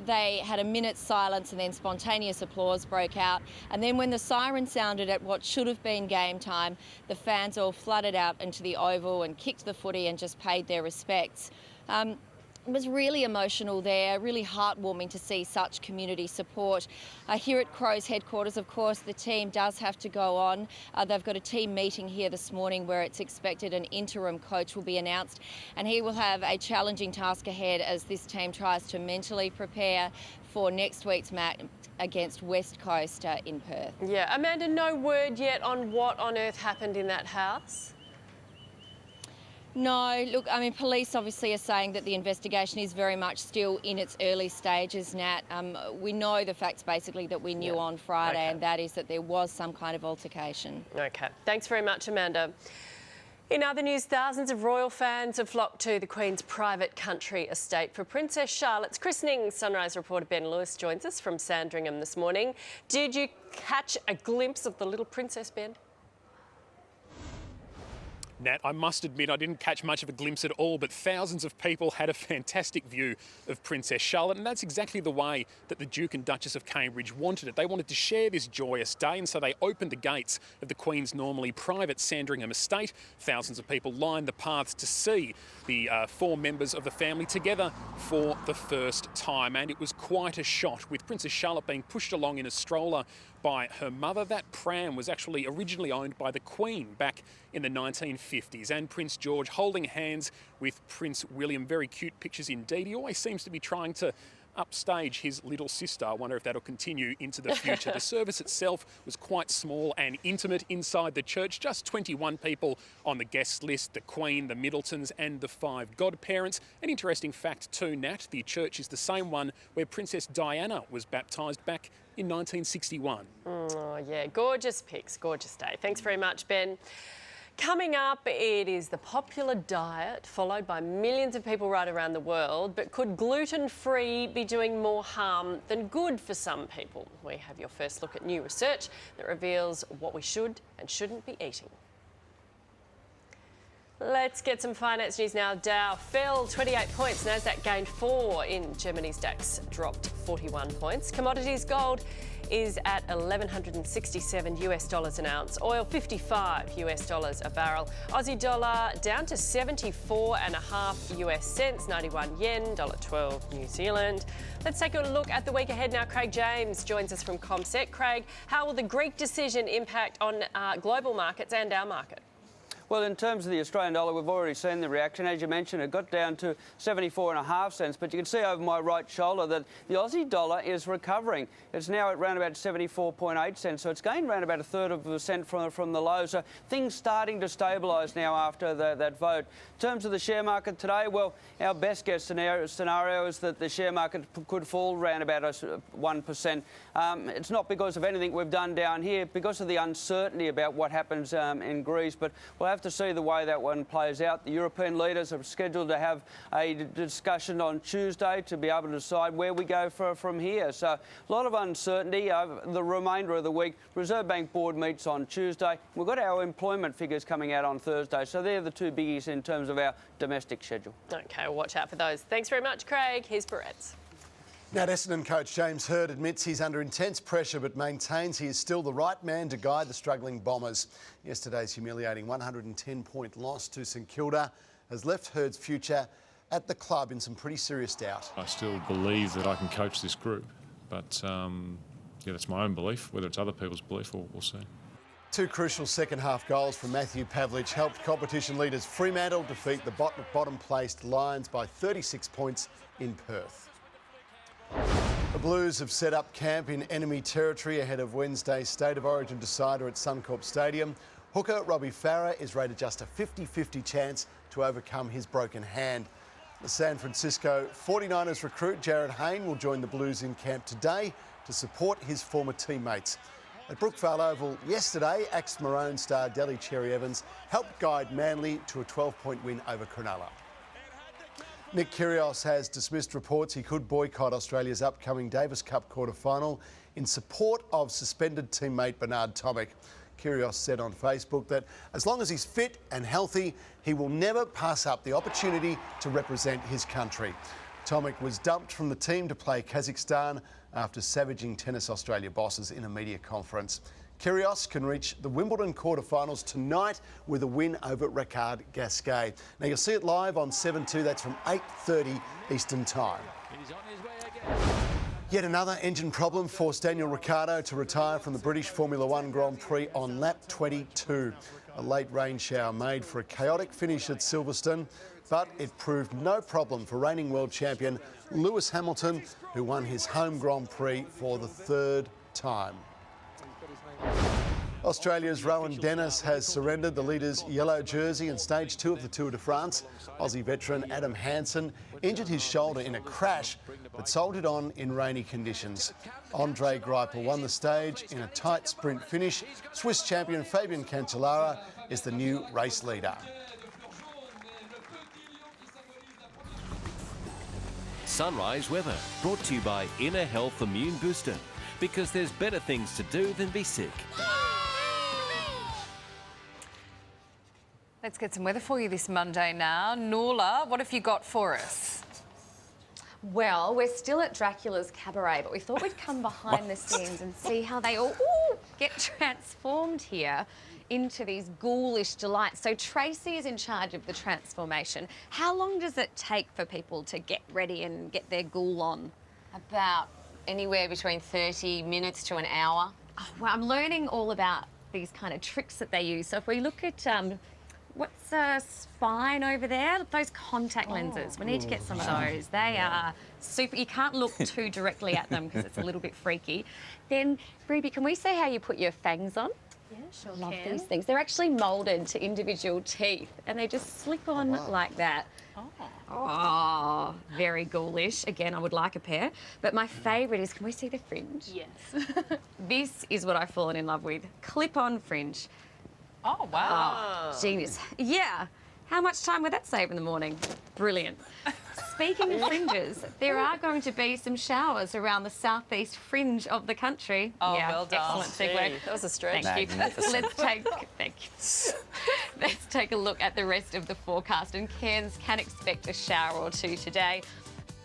They had a minute's silence and then spontaneous applause broke out. And then when the siren sounded at what should have been game time, the fans all flooded out into the Oval and kicked the footy and just paid their respects. It was really emotional there, really heartwarming to see such community support. Here at Crows headquarters, of course, the team does have to go on. They've got a team meeting here this morning where it's expected an interim coach will be announced, and he will have a challenging task ahead as this team tries to mentally prepare for next week's match against West Coast in Perth. Yeah, Amanda, no word yet on what on earth happened in that house? No, look, I mean, police obviously are saying that the investigation is very much still in its early stages, Nat. We know the facts basically that we knew on Friday, and that is that there was some kind of altercation. OK. Thanks very much, Amanda. In other news, thousands of royal fans have flocked to the Queen's private country estate for Princess Charlotte's christening. Sunrise reporter Ben Lewis joins us from Sandringham this morning. Did you catch a glimpse of the little princess, Ben? Nat, I must admit I didn't catch much of a glimpse at all, but thousands of people had a fantastic view of Princess Charlotte, and that's exactly the way that the Duke and Duchess of Cambridge wanted it. They wanted to share this joyous day, and so they opened the gates of the Queen's normally private Sandringham estate. Thousands of people lined the paths to see the 4 members of the family together for the first time, and it was quite a shot, with Princess Charlotte being pushed along in a stroller by her mother. That pram was actually originally owned by the Queen back in the 1950s, and Prince George holding hands with Prince William. Very cute pictures indeed. He always seems to be trying to upstage his little sister. I wonder if that'll continue into the future. The service itself was quite small and intimate inside the church. Just 21 people on the guest list, the Queen, the Middletons and the 5 godparents. An interesting fact too, Nat, the church is the same one where Princess Diana was baptised back in 1961. Oh, yeah, gorgeous pics, gorgeous day. Thanks very much, Ben. Coming up, it is the popular diet followed by millions of people right around the world. But could gluten-free be doing more harm than good for some people? We have your first look at new research that reveals what we should and shouldn't be eating. Let's get some finance news now. Dow fell 28 points. Nasdaq gained 4 in Germany's DAX, dropped 41 points. Commodities, gold is at $1,167 an ounce. Oil $55 a barrel. Aussie dollar down to 74.5 US cents, 91 yen, $1.12 New Zealand. Let's take a look at the week ahead now. Craig James joins us from ComSec. Craig, how will the Greek decision impact on global markets and our market? Well, in terms of the Australian dollar, we've already seen the reaction. As you mentioned, it got down to 74.5 cents, but you can see over my right shoulder that the Aussie dollar is recovering. It's now at around about 74.8 cents, so it's gained around about 1/3% from the low. So things starting to stabilise now after that vote. In terms of the share market today, well, our best guess scenario is that the share market could fall around about 1%. It's not because of anything we've done down here, because of the uncertainty about what happens in Greece, but we'll have to see the way that one plays out. The European leaders are scheduled to have a discussion on Tuesday to be able to decide where we go from here. So a lot of uncertainty over the remainder of the week. Reserve Bank Board meets on Tuesday. We've got our employment figures coming out on Thursday. So they're the two biggies in terms of our domestic schedule. OK, we'll watch out for those. Thanks very much, Craig. Here's Barrett's. Now, Essendon coach James Hird admits he's under intense pressure but maintains he is still the right man to guide the struggling Bombers. Yesterday's humiliating 110-point loss to St Kilda has left Hird's future at the club in some pretty serious doubt. I still believe that I can coach this group, but yeah, that's my own belief. Whether it's other people's belief, we'll see. 2 crucial second-half goals from Matthew Pavlich helped competition leaders Fremantle defeat the bottom-placed Lions by 36 points in Perth. The Blues have set up camp in enemy territory ahead of Wednesday's State of Origin decider at Suncorp Stadium. Hooker Robbie Farah is rated just a 50-50 chance to overcome his broken hand. The San Francisco 49ers recruit Jared Hayne will join the Blues in camp today to support his former teammates. At Brookvale Oval yesterday, Axe-Maroon star Dolly Cherry-Evans helped guide Manly to a 12-point win over Cronulla. Nick Kyrgios has dismissed reports he could boycott Australia's upcoming Davis Cup quarter-final in support of suspended teammate Bernard Tomic. Kyrgios said on Facebook that as long as he's fit and healthy, he will never pass up the opportunity to represent his country. Tomic was dumped from the team to play Kazakhstan after savaging Tennis Australia bosses in a media conference. Kyrgios can reach the Wimbledon quarterfinals tonight with a win over Ricard Gasquet. Now you'll see it live on 7-2, that's from 8:30 Eastern Time. Yet another engine problem forced Daniel Ricciardo to retire from the British Formula One Grand Prix on lap 22. A late rain shower made for a chaotic finish at Silverstone, but it proved no problem for reigning world champion Lewis Hamilton, who won his home Grand Prix for the 3rd time. Australia's Rowan Dennis has surrendered the leader's yellow jersey in stage 2 of the Tour de France. Aussie veteran Adam Hansen injured his shoulder in a crash but soldiered on in rainy conditions. Andre Greipel won the stage in a tight sprint finish. Swiss champion Fabian Cancellara is the new race leader. Sunrise weather, brought to you by Inner Health Immune Booster. Because there's better things to do than be sick. Let's get some weather for you this Monday now. Norla, what have you got for us? Well, we're still at Dracula's Cabaret, but we thought we'd come behind the scenes and see how they all get transformed here into these ghoulish delights. So Tracy is in charge of the transformation. How long does it take for people to get ready and get their ghoul on? About anywhere between 30 minutes to an hour. Oh, well, I'm learning all about these kind of tricks that they use. So if we look at what's spine over there, those contact lenses. We need to get some of those. They are super. You can't look too directly at them because it's a little bit freaky. Then, Ruby, can we see how you put your fangs on? Yeah, sure. Love these things. They're actually moulded to individual teeth and they just slip on like that. Oh, very ghoulish. Again, I would like a pair. But my favourite is, can we see the fringe? Yes. This is what I've fallen in love with. Clip-on fringe. Oh, wow. Oh, genius. Yeah. How much time would that save in the morning? Brilliant. Speaking of fringes, there are going to be some showers around the southeast fringe of the country. Oh, well done. Excellent segue. That was a stretch. Thank you. Let's take a look at the rest of the forecast, and Cairns can expect a shower or two today.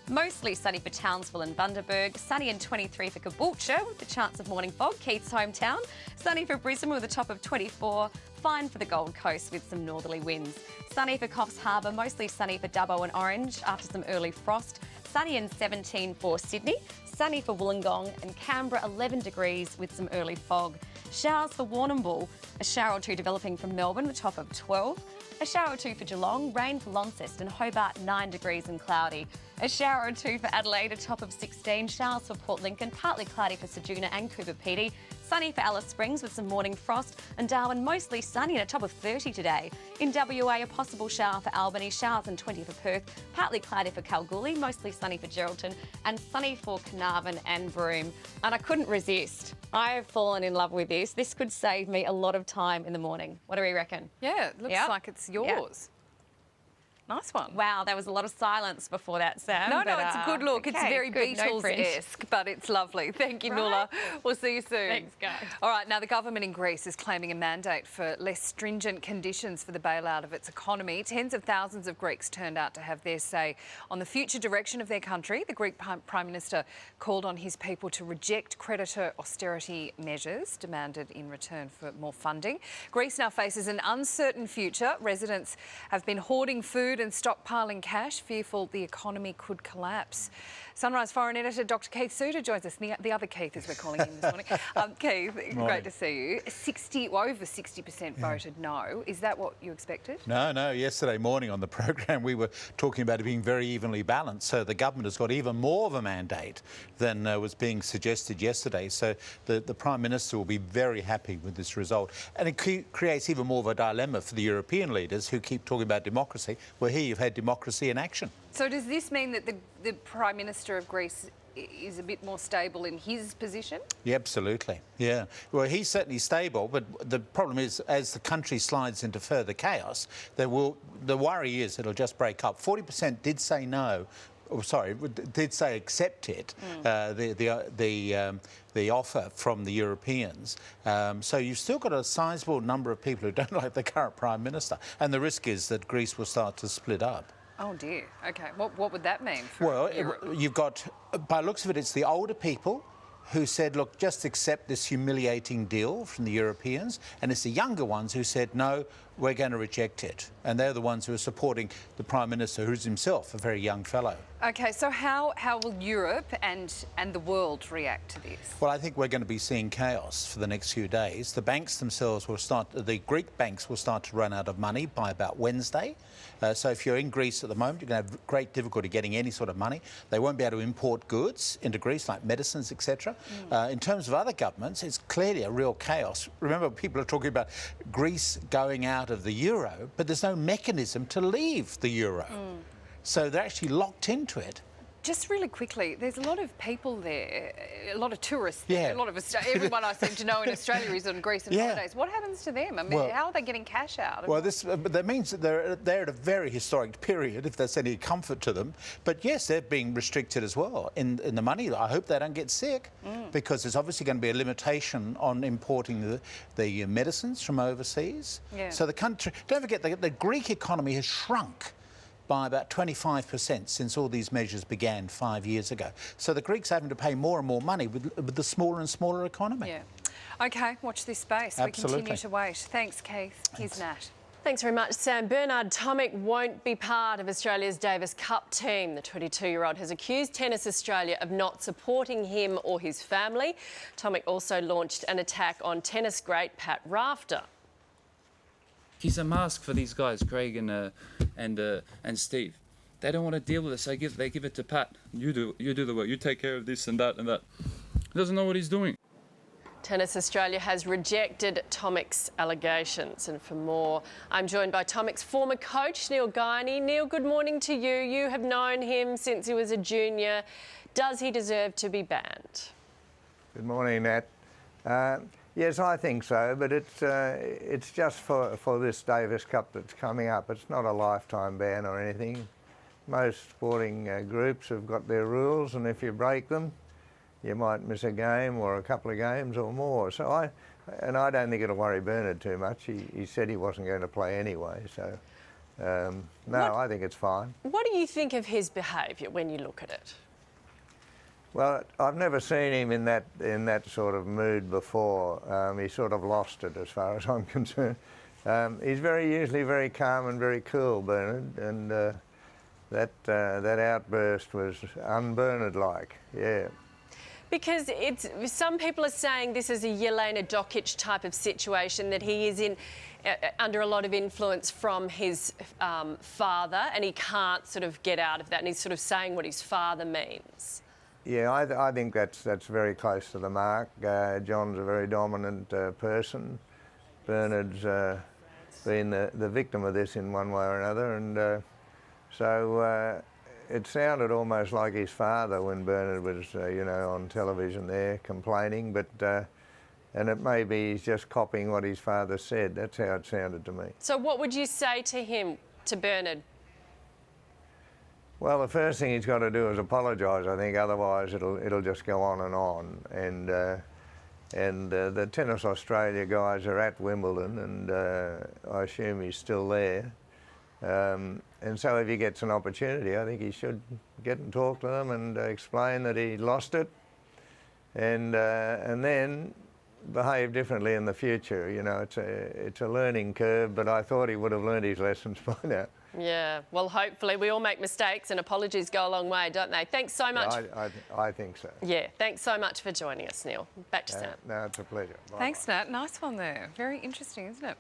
Mostly sunny for Townsville and Bundaberg, sunny and 23 for Caboolture with the chance of morning fog, Keith's hometown. Sunny for Brisbane with a top of 24, fine for the Gold Coast with some northerly winds. Sunny for Coffs Harbour, mostly sunny for Dubbo and Orange after some early frost. Sunny and 17 for Sydney, sunny for Wollongong and Canberra 11 degrees with some early fog. Showers for Warrnambool, a shower or two developing from Melbourne, the top of 12. A shower or two for Geelong, rain for Launceston, Hobart 9 degrees and cloudy. A shower or two for Adelaide, a top of 16. Showers for Port Lincoln, partly cloudy for Ceduna and Cooper Pedy. Sunny for Alice Springs with some morning frost, and Darwin mostly sunny and a top of 30 today. In WA, a possible shower for Albany, showers and 20 for Perth, partly cloudy for Kalgoorlie, mostly sunny for Geraldton, and sunny for Carnarvon and Broome. And I couldn't resist. I have fallen in love with this. This could save me a lot of time in the morning. What do we reckon? Yeah, it looks like it's yours. Nice one. Wow, there was a lot of silence before that, Sam. No, but, it's a good look. It's very good. No Beatles-esque, but it's lovely. Thank you, Nuala. We'll see you soon. Thanks, guys. All right, now the government in Greece is claiming a mandate for less stringent conditions for the bailout of its economy. Tens of thousands of Greeks turned out to have their say on the future direction of their country. The Greek Prime Minister called on his people to reject creditor austerity measures demanded in return for more funding. Greece now faces an uncertain future. Residents have been hoarding food and stockpiling cash, fearful the economy could collapse. Sunrise Foreign Editor Dr Keith Suter joins us, the other Keith as we're calling him this morning. Keith, great to see you. Over 60% voted no. Is that what you expected? No. Yesterday morning on the program we were talking about it being very evenly balanced, so the government has got even more of a mandate than was being suggested yesterday. So the Prime Minister will be very happy with this result. And it creates even more of a dilemma for the European leaders who keep talking about democracy, where here you've had democracy in action. So does this mean that the Prime Minister of Greece is a bit more stable in his position? Yeah, absolutely. Yeah. Well, he's certainly stable, but the problem is, as the country slides into further chaos, the worry is it'll just break up. 40% did say no. Did say accept it, the offer from the Europeans. So you've still got a sizable number of people who don't like the current Prime Minister, and the risk is that Greece will start to split up. Oh dear. Okay. What would that mean for Europe? You've got, by the looks of it, it's the older people who said, look, just accept this humiliating deal from the Europeans, and it's the younger ones who said, no, we're going to reject it. And they're the ones who are supporting the Prime Minister, who's himself a very young fellow. OK, so how will Europe and the world react to this? Well, I think we're going to be seeing chaos for the next few days. The banks themselves the Greek banks will start to run out of money by about Wednesday. So if you're in Greece at the moment, you're going to have great difficulty getting any sort of money. They won't be able to import goods into Greece, like medicines, etc. In terms of other governments, it's clearly a real chaos. Remember, people are talking about Greece going out of the euro, but there's no mechanism to leave the euro. So they're actually locked into it. Just really quickly, there's a lot of people there, a lot of tourists, yeah. A lot of everyone I seem to know in Australia is on Greece on holidays. What happens to them? I mean, how are they getting cash out? Well, that means that they're at a very historic period, if there's any comfort to them. But yes, they're being restricted as well in the money. I hope they don't get sick, because there's obviously going to be a limitation on importing the medicines from overseas. Yeah. So the country, don't forget, the Greek economy has shrunk by about 25% since all these measures began 5 years ago. So the Greeks are having to pay more and more money with the smaller and smaller economy. Yeah. OK, watch this space. Absolutely. We continue to wait. Thanks, Keith. Here's Nat. Thanks very much, Sam. Bernard Tomic won't be part of Australia's Davis Cup team. The 22-year-old has accused Tennis Australia of not supporting him or his family. Tomic also launched an attack on tennis great Pat Rafter. He's a mask for these guys, Craig and Steve. They don't want to deal with this. They give it to Pat. You do the work. You take care of this and that and that. He doesn't know what he's doing. Tennis Australia has rejected Tomic's allegations. And for more, I'm joined by Tomic's former coach, Neil Guiney. Neil, good morning to you. You have known him since he was a junior. Does he deserve to be banned? Good morning, Nat. Yes, I think so, but it's just for this Davis Cup that's coming up. It's not a lifetime ban or anything. Most sporting groups have got their rules, and if you break them, you might miss a game or a couple of games or more. So I don't think it'll worry Bernard too much. He said he wasn't going to play anyway. So I think it's fine. What do you think of his behaviour when you look at it? Well, I've never seen him in that sort of mood before. He sort of lost it, as far as I'm concerned. He's usually very calm and very cool, Bernard, and that outburst was un-Bernard-like. Yeah. Because some people are saying this is a Jelena Dokic type of situation, that he is under a lot of influence from his father, and he can't sort of get out of that, and he's sort of saying what his father means. Yeah, I think that's very close to the mark. John's a very dominant person. Bernard's been the victim of this in one way or another, and so it sounded almost like his father when Bernard was, on television there complaining, but and it may be he's just copying what his father said. That's how it sounded to me. So what would you say to him, to Bernard? Well, the first thing he's got to do is apologise, I think, otherwise it'll just go on and on. And the Tennis Australia guys are at Wimbledon, and I assume he's still there. And so if he gets an opportunity, I think he should get and talk to them and explain that he lost it, and then behave differently in the future. You know, it's a learning curve, but I thought he would have learned his lessons by now. Yeah, well, hopefully we all make mistakes and apologies go a long way, don't they? Thanks so much. I think so. Yeah, thanks so much for joining us, Neil. Back to Sam. No, it's a pleasure. Bye. Thanks, Nat. Nice one there. Very interesting, isn't it?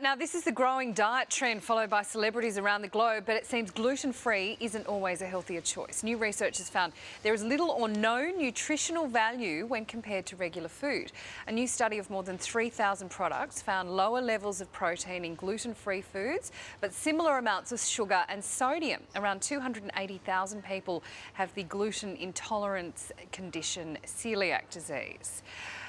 Now, this is the growing diet trend followed by celebrities around the globe, but it seems gluten-free isn't always a healthier choice. New research has found there is little or no nutritional value when compared to regular food. A new study of more than 3,000 products found lower levels of protein in gluten-free foods, but similar amounts of sugar and sodium. Around 280,000 people have the gluten intolerance condition celiac disease.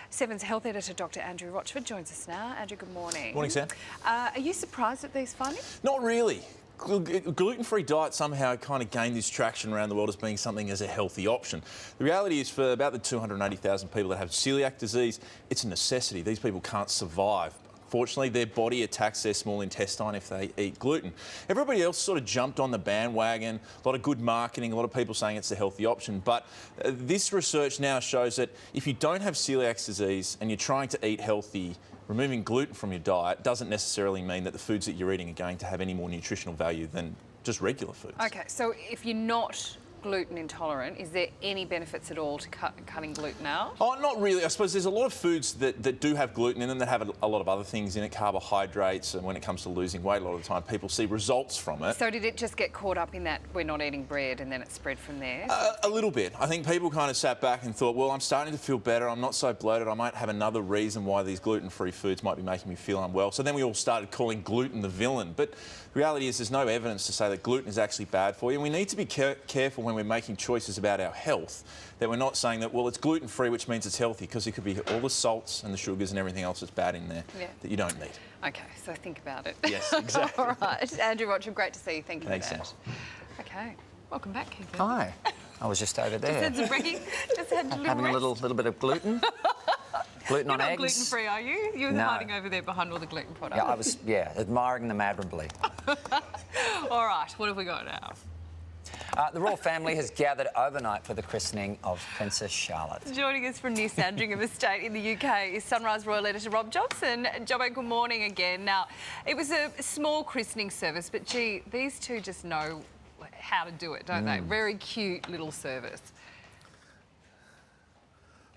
Seven's health editor Dr. Andrew Rochford joins us now. Andrew, good morning. Morning, Sam. Are you surprised at these findings? Not really. Gluten-free diet somehow kind of gained this traction around the world as being something as a healthy option. The reality is, for about the 280,000 people that have celiac disease, it's a necessity. These people can't survive. Fortunately, their body attacks their small intestine if they eat gluten. Everybody else sort of jumped on the bandwagon, a lot of good marketing, a lot of people saying it's a healthy option. But this research now shows that if you don't have celiac disease and you're trying to eat healthy, removing gluten from your diet doesn't necessarily mean that the foods that you're eating are going to have any more nutritional value than just regular foods. OK, so if you're not gluten intolerant, is there any benefits at all to cutting gluten out? Oh, not really. I suppose there's a lot of foods that do have gluten in them that have a lot of other things in it, carbohydrates, and when it comes to losing weight, a lot of the time people see results from it. So did it just get caught up in that we're not eating bread and then it spread from there? A little bit. I think people kind of sat back and thought, well, I'm starting to feel better, I'm not so bloated, I might have another reason why these gluten-free foods might be making me feel unwell. So then we all started calling gluten the villain. But the reality is there's no evidence to say that gluten is actually bad for you. And we need to be careful when we're making choices about our health, that we're not saying that, well, it's gluten-free, which means it's healthy, because it could be all the salts and the sugars and everything else that's bad in there that you don't need. OK, so think about it. Yes, exactly. All right. Andrew Rochford, great to see you. Thank you Thanks, for that. Sam. OK. Welcome back, Keith. Hi. I was just over there. Just had some brekkie. Just had a little having rest. a little bit of gluten. Gluten You're on not eggs. gluten-free, are you? You're No. hiding over there behind all the gluten products. Yeah, I was, admiring them admirably. All right, what have we got now? The royal family has gathered overnight for the christening of Princess Charlotte. Joining us from New Sandringham Estate in the UK is Sunrise Royal Editor Rob Johnson. Jobbo, good morning again. Now, it was a small christening service, but gee, these two just know how to do it, don't they? Very cute little service.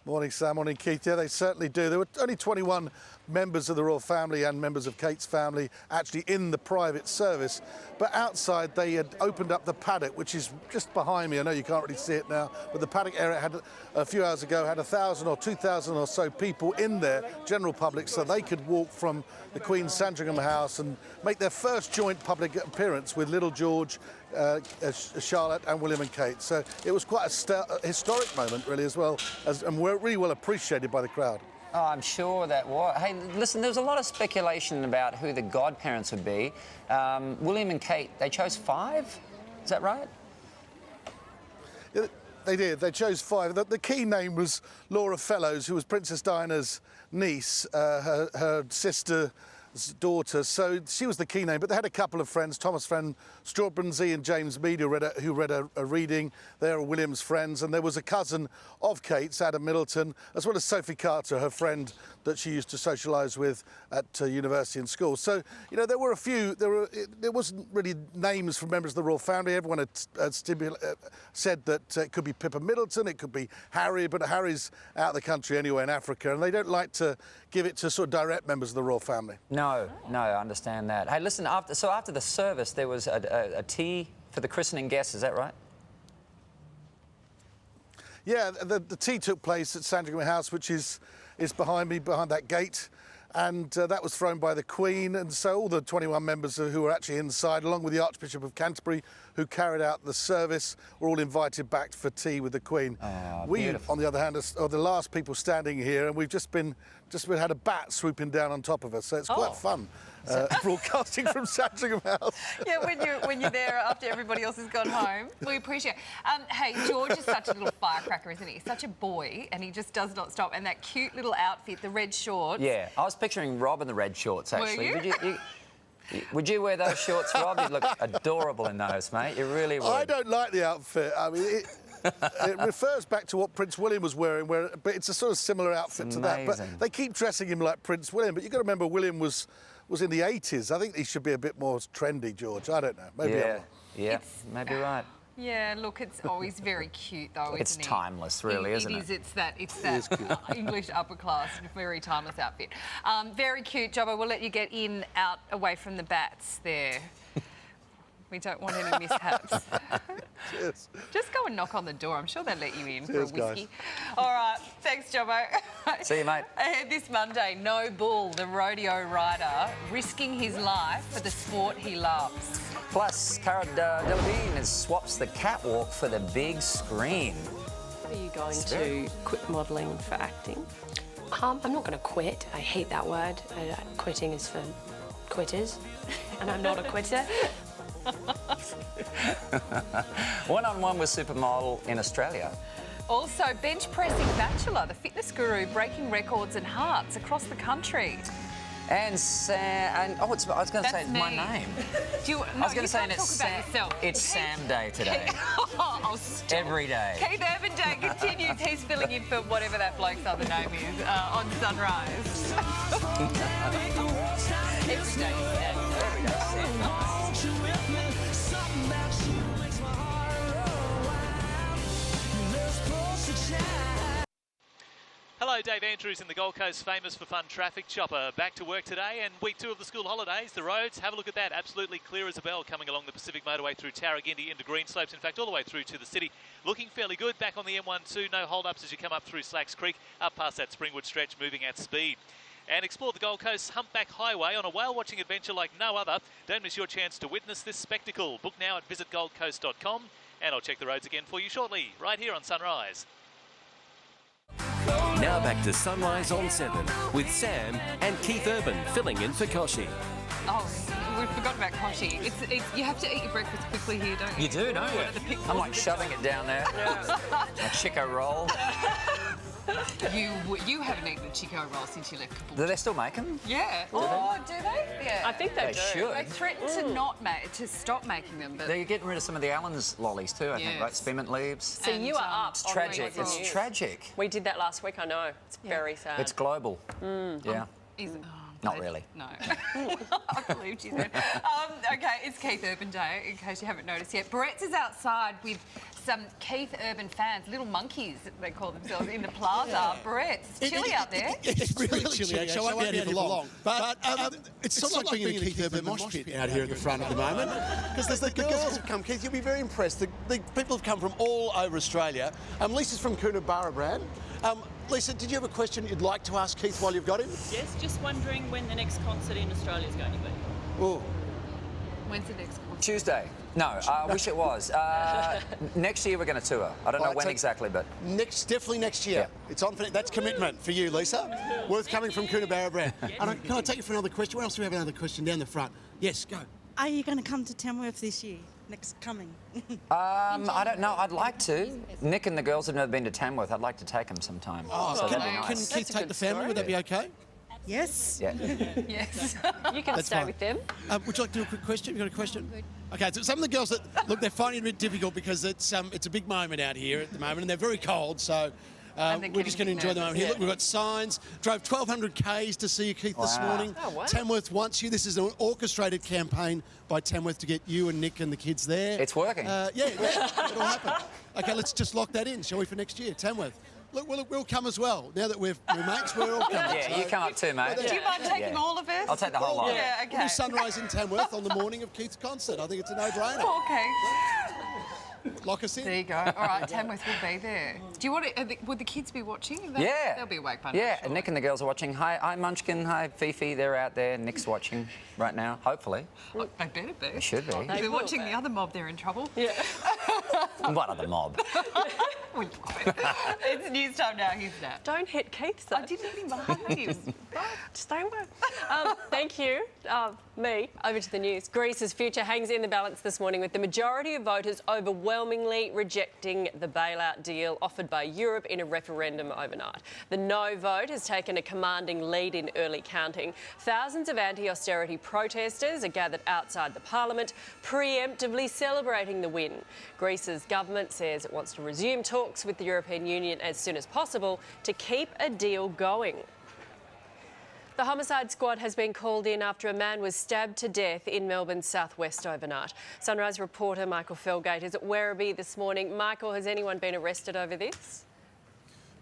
Morning, Sam. Morning, Keith. Yeah, they certainly do. There were only 21 members of the royal family and members of Kate's family actually in the private service. But outside, they had opened up the paddock, which is just behind me. I know you can't really see it now, but the paddock area had, a few hours ago, had 1,000 or 2,000 or so people in there, general public, so they could walk from the Queen's Sandringham House and make their first joint public appearance with little George, Charlotte and William and Kate. So it was quite a historic moment, really, as well, and we're really well appreciated by the crowd. Oh, I'm sure that was. Hey, listen, there was a lot of speculation about who the godparents would be. William and Kate, they chose 5? Is that right? Yeah, they did. They chose 5. The key name was Laura Fellows, who was Princess Diana's niece, her sister's daughter. So she was the key name. But they had a couple of friends, Thomas Friend Strawbrandsey and James Mead, who read a reading. They are William's friends. And there was a cousin of Kate's, Adam Middleton, as well as Sophie Carter, her friend that she used to socialise with at university and school. So, you know, there were a few, there wasn't really names from members of the royal family. Everyone had said that it could be Pippa Middleton, it could be Harry, but Harry's out of the country anyway in Africa, and they don't like to give it to sort of direct members of the royal family. No, I understand that. Hey, listen, after the service, there was a tea for the christening guests, is that right? Yeah, the tea took place at Sandringham House, which is behind me, behind that gate, and that was thrown by the Queen, and so all the 21 members who were actually inside, along with the Archbishop of Canterbury, who carried out the service, were all invited back for tea with the Queen. We, on the other hand, are the last people standing here, and we've just had a bat swooping down on top of us, so it's quite fun. Broadcasting from Sandringham House. Yeah, when you're there after everybody else has gone home. We appreciate it. Hey, George is such a little firecracker, isn't he? Such a boy, and he just does not stop. And that cute little outfit, the red shorts. Yeah, I was picturing Rob in the red shorts, actually. Were you? Would you wear those shorts, Rob? You'd look adorable in those, mate. You really would. I don't like the outfit. I mean, it refers back to what Prince William was wearing, but it's a sort of similar outfit to that. But they keep dressing him like Prince William. But you've got to remember, William was in the 80s. I think he should be a bit more trendy, George. I don't know. Maybe I'm wrong. Yeah, maybe right. Yeah, look, it's always very cute, though, it's isn't it? Timeless, really, isn't it? It's that English upper class, very timeless outfit. Very cute, Jobbo. We'll let you get out, away from the bats there. We don't want any mishaps. Cheers. Just go and knock on the door. I'm sure they'll let you in Cheers, for a whiskey. guys. All right, thanks, Jobbo. See you, mate. Ahead this Monday, No Bull, the rodeo rider, risking his life for the sport he loves. Plus, Cara Delevingne swaps the catwalk for the big screen. Are you going to quit modelling for acting? I'm not going to quit. I hate that word. Quitting is for quitters, and I'm not a quitter. One-on-one with supermodel in Australia. Also, bench pressing bachelor, the fitness guru breaking records and hearts across the country. And Sam, I was going to say it's my name. I was going to say it's Sam Day today. Oh, stop. Every day. Keith Urban Day continues. He's filling in for whatever that bloke's other name is on Sunrise. Every day, Sam. Hello, Dave Andrews in the Gold Coast, famous for fun traffic chopper. Back to work today and week 2 of the school holidays. The roads, have a look at that, absolutely clear as a bell coming along the Pacific Motorway through Tarragindi into Greenslopes, in fact all the way through to the city. Looking fairly good. Back on the M12, no hold-ups as you come up through Slacks Creek, up past that Springwood stretch, moving at speed. And explore the Gold Coast Humpback Highway on a whale-watching adventure like no other. Don't miss your chance to witness this spectacle. Book now at visitgoldcoast.com, and I'll check the roads again for you shortly, right here on Sunrise. Now back to Sunrise on 7 with Sam and Keith Urban filling in for Koshi. Oh, we forgot about Koshi. You have to eat your breakfast quickly here, don't you? You do, don't you? I'm like shoving it down there. A Chico roll. You haven't eaten a Chico roll since you left Kabul. Do they still make them? Yeah. Do they? Do they? Yeah. I think they do. should. They threatened to stop making them, but They're getting rid of some of the Allen's lollies too, I think, right? Spearmint leaves. So you are up. It's on tragic. the It's news. tragic. We did that last week, I know. It's very sad. It's global. Yeah. Not really. No. I believed you then. Okay, it's Keith Urban Day, in case you haven't noticed yet. Brett's is outside with some Keith Urban fans, little monkeys, they call themselves, in the plaza. Brett, it's chilly out there. It's really chilly, actually. I won't be out here for long. But it's sort of like being in a Keith Urban mosh pit out here at the front at the moment. Because the girls have come. Keith, you'll be very impressed. The people have come from all over Australia. Lisa's from Coonabarra, Brad. Lisa, did you have a question you'd like to ask Keith while you've got him? Yes, just wondering when the next concert in Australia is going to be. Oh. When's the next concert? Tuesday. No, I wish it was. Next year we're going to tour. I don't know when exactly, but... Definitely next year. Yeah. It's on for... That's commitment for you, Lisa. Worth coming from Coonabarra, Brad. Can I take you for another question? Where else do we have another question down the front? Yes, go. Are you going to come to Tamworth this year? Next coming? I don't know. I'd like to. Nick and the girls have never been to Tamworth. I'd like to take them sometime. Oh, so can nice. Keith take the family? Would that be okay? Yes. Yeah. Yes. You can That's stay fine. with them. Would you like to do a quick question? You got a question? Okay, so some of the girls that look, they're finding it a bit difficult because it's a big moment out here at the moment, and they're very cold. So we're just going to enjoy the moment here. Look, we've got signs. Drove 1,200 Ks to see you, Keith, this morning. Oh, wow. Tamworth wants you. This is an orchestrated campaign by Tamworth to get you and Nick and the kids there. It's working. Yeah, it'll happen. Okay, let's just lock that in, shall we, for next year? Tamworth. Look, we'll come as well. Now that we're mates, we're all coming. Yeah, you come up too, mate. Do you mind taking all of us? I'll take the whole lot. Yeah, okay. We'll do sunrise in Tamworth on the morning of Keith's concert. I think it's a no-brainer. Okay. Lock us in. There you go. All right, Tamworth will be there. Do you want to? Would the kids be watching? Yeah. They'll be awake by now. Yeah, sure. Nick and the girls are watching. Hi, Munchkin. Hi, Fifi. They're out there. Nick's watching right now, hopefully. They better be. They should be. If they're watching the other mob, they're in trouble. Yeah. What other mob? It's news time now. Here's Nat. Don't hit Keith, though. I didn't hit him behind him. Stay away. Thank you. Me. Over to the news. Greece's future hangs in the balance this morning with the majority of voters overwhelmingly rejecting the bailout deal offered by Europe in a referendum overnight. The no vote has taken a commanding lead in early counting. Thousands of anti-austerity protesters are gathered outside the parliament, preemptively celebrating the win. Greece's government says it wants to resume talks with the European Union as soon as possible to keep a deal going. The homicide squad has been called in after a man was stabbed to death in Melbourne's southwest overnight. Sunrise reporter Michael Felgate is at Werribee this morning. Michael, has anyone been arrested over this?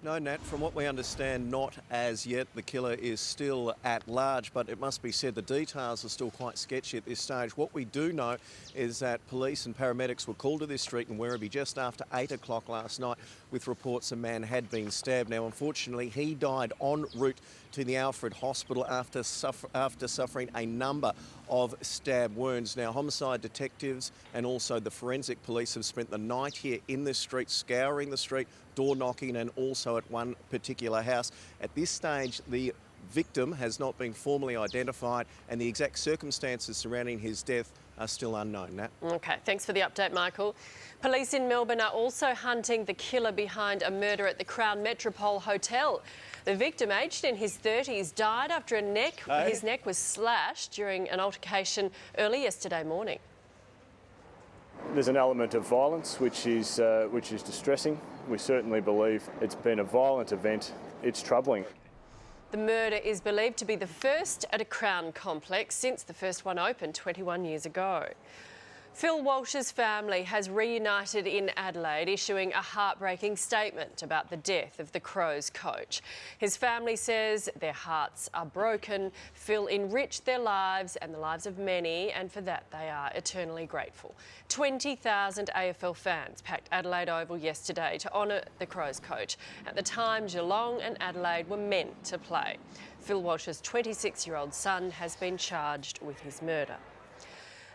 No, Nat, from what we understand, not as yet. The killer is still at large, but it must be said the details are still quite sketchy at this stage. What we do know is that police and paramedics were called to this street in Werribee just after 8 o'clock last night with reports a man had been stabbed. Now, unfortunately, he died en route to the Alfred Hospital after suffering a number of stab wounds. Now, homicide detectives and also the forensic police have spent the night here in this street, scouring the street, door knocking, and also at one particular house. At this stage, the victim has not been formally identified and the exact circumstances surrounding his death are still unknown, Nat. OK, thanks for the update, Michael. Police in Melbourne are also hunting the killer behind a murder at the Crown Metropole Hotel. The victim, aged in his 30s, died after his neck was slashed during an altercation early yesterday morning. There's an element of violence which is distressing. We certainly believe it's been a violent event. It's troubling. The murder is believed to be the first at a Crown complex since the first one opened 21 years ago. Phil Walsh's family has reunited in Adelaide, issuing a heartbreaking statement about the death of the Crows coach. His family says their hearts are broken. Phil enriched their lives and the lives of many, and for that they are eternally grateful. 20,000 AFL fans packed Adelaide Oval yesterday to honour the Crows coach. At the time, Geelong and Adelaide were meant to play. Phil Walsh's 26-year-old son has been charged with his murder.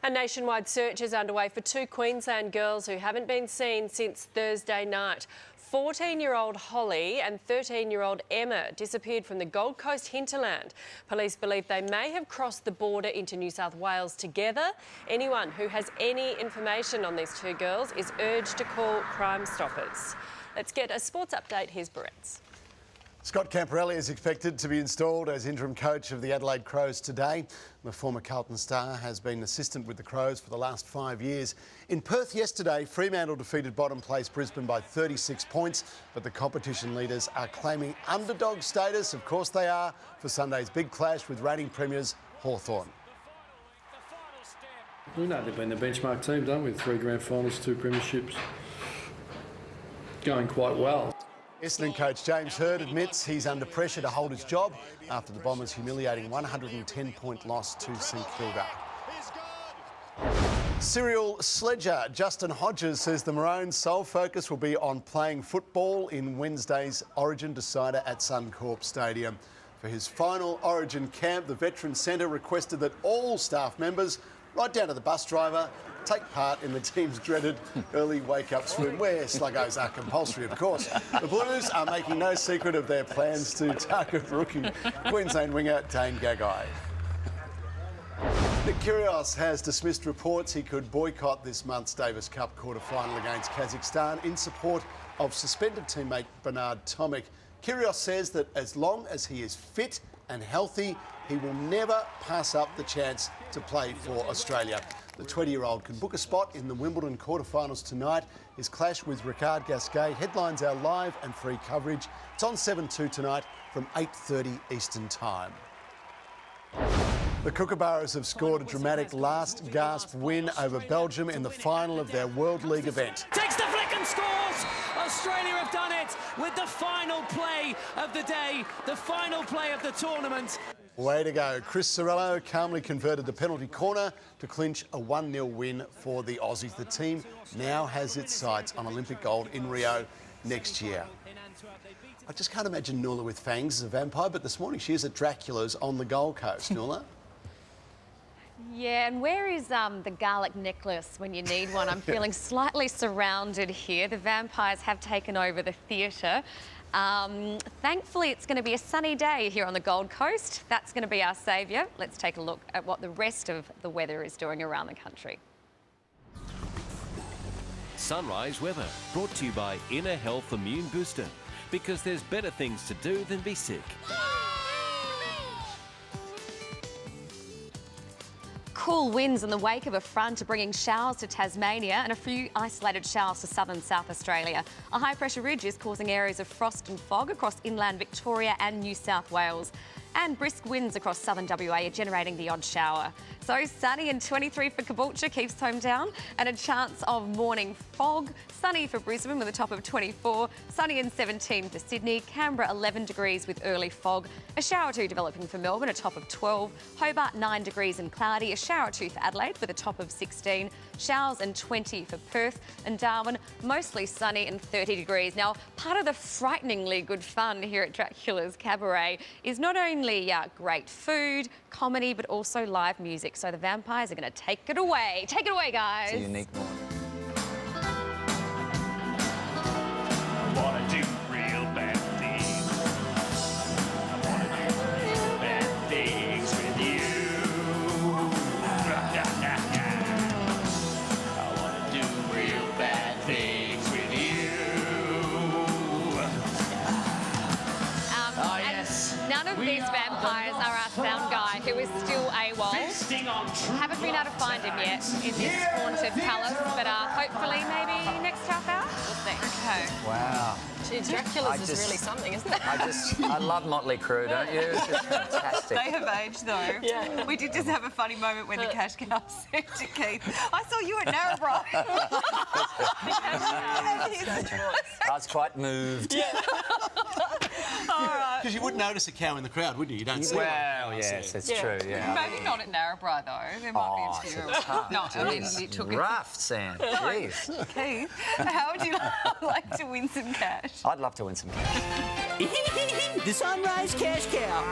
A nationwide search is underway for 2 Queensland girls who haven't been seen since Thursday night. 14-year-old Holly and 13-year-old Emma disappeared from the Gold Coast hinterland. Police believe they may have crossed the border into New South Wales together. Anyone who has any information on these two girls is urged to call Crime Stoppers. Let's get a sports update. Here's Barrett's. Scott Camporelli is expected to be installed as interim coach of the Adelaide Crows today. The former Carlton star has been assistant with the Crows for the last 5 years. In Perth yesterday, Fremantle defeated bottom place Brisbane by 36 points, but the competition leaders are claiming underdog status. Of course they are, for Sunday's big clash with reigning premiers Hawthorn. We know they've been the benchmark team, don't we? 3 grand finals, 2 premierships. Going quite well. Essendon coach James Hird admits he's under pressure to hold his job after the Bombers' humiliating 110-point loss to St Kilda. Serial sledger Justin Hodges says the Maroons' sole focus will be on playing football in Wednesday's Origin decider at Suncorp Stadium. For his final Origin camp, the veteran centre requested that all staff members, right down to the bus driver, take part in the team's dreaded early wake-up swim, where sluggos are compulsory, of course. The Blues are making no secret of their plans to target rookie Queensland winger Dane Gagai. Nick Kyrgios has dismissed reports he could boycott this month's Davis Cup quarter-final against Kazakhstan in support of suspended teammate Bernard Tomic. Kyrgios says that as long as he is fit and healthy, he will never pass up the chance to play for Australia. The 20-year-old can book a spot in the Wimbledon quarterfinals tonight. His clash with Ricard Gasquet headlines our live and free coverage. It's on 7-2 tonight from 8:30 Eastern Time. The Kookaburras have scored a dramatic last-gasp win over Belgium in the final of their World League event. Takes the flick and scores! Australia have done it with the final play of the day, the final play of the tournament. Way to go. Chris Sorrello calmly converted the penalty corner to clinch a 1-0 win for the Aussies. The team now has its sights on Olympic gold in Rio next year. I just can't imagine Nuala with fangs as a vampire, but this morning she is at Dracula's on the Gold Coast. Nuala? Yeah, and where is the garlic necklace when you need one? I'm feeling slightly surrounded here. The vampires have taken over the theatre. Thankfully, it's going to be a sunny day here on the Gold Coast. That's going to be our saviour. Let's take a look at what the rest of the weather is doing around the country. Sunrise weather, brought to you by Inner Health Immune Booster, because there's better things to do than be sick. Cool winds in the wake of a front are bringing showers to Tasmania and a few isolated showers to southern South Australia. A high-pressure ridge is causing areas of frost and fog across inland Victoria and New South Wales. And brisk winds across southern WA are generating the odd shower. So sunny and 23 for Caboolture, keeps hometown, and a chance of morning fog. Sunny for Brisbane with a top of 24, sunny and 17 for Sydney, Canberra 11 degrees with early fog, a shower or two developing for Melbourne, a top of 12, Hobart 9 degrees and cloudy, a shower or two for Adelaide with a top of 16, showers and 20 for Perth, and Darwin mostly sunny and 30 degrees. Now, part of the frighteningly good fun here at Dracula's Cabaret is not only great food, comedy, but also live music. So the vampires are going to take it away. Take it away, guys. It's a unique one. I wanna do real bad things. I wanna do real bad things with you. I wanna do real bad things with you. Oh, yes. None of these vampires are our sound guy, who is still AWOL. Haven't been able to find him yet in this haunted palace, but hopefully maybe next half hour. We'll see. Okay. Wow. Gee, Dracula's is really something, isn't it? I love Motley Crue, don't you? It's just fantastic. They have aged, though. Yeah. We did just have a funny moment when the cash cow said to Keith, I saw you at Narrabri. I was quite moved. Yeah. All right. Because you wouldn't notice a cow in the crowd, would you? You don't see one. Well, yes, it's true, yeah. Maybe not at Narrabri, though. There might be a few. No, I mean, you took it. Rough, Sam. Jeez. Keith, how would you like to win some cash? I'd love to win some cash. The Sunrise Cash Cow.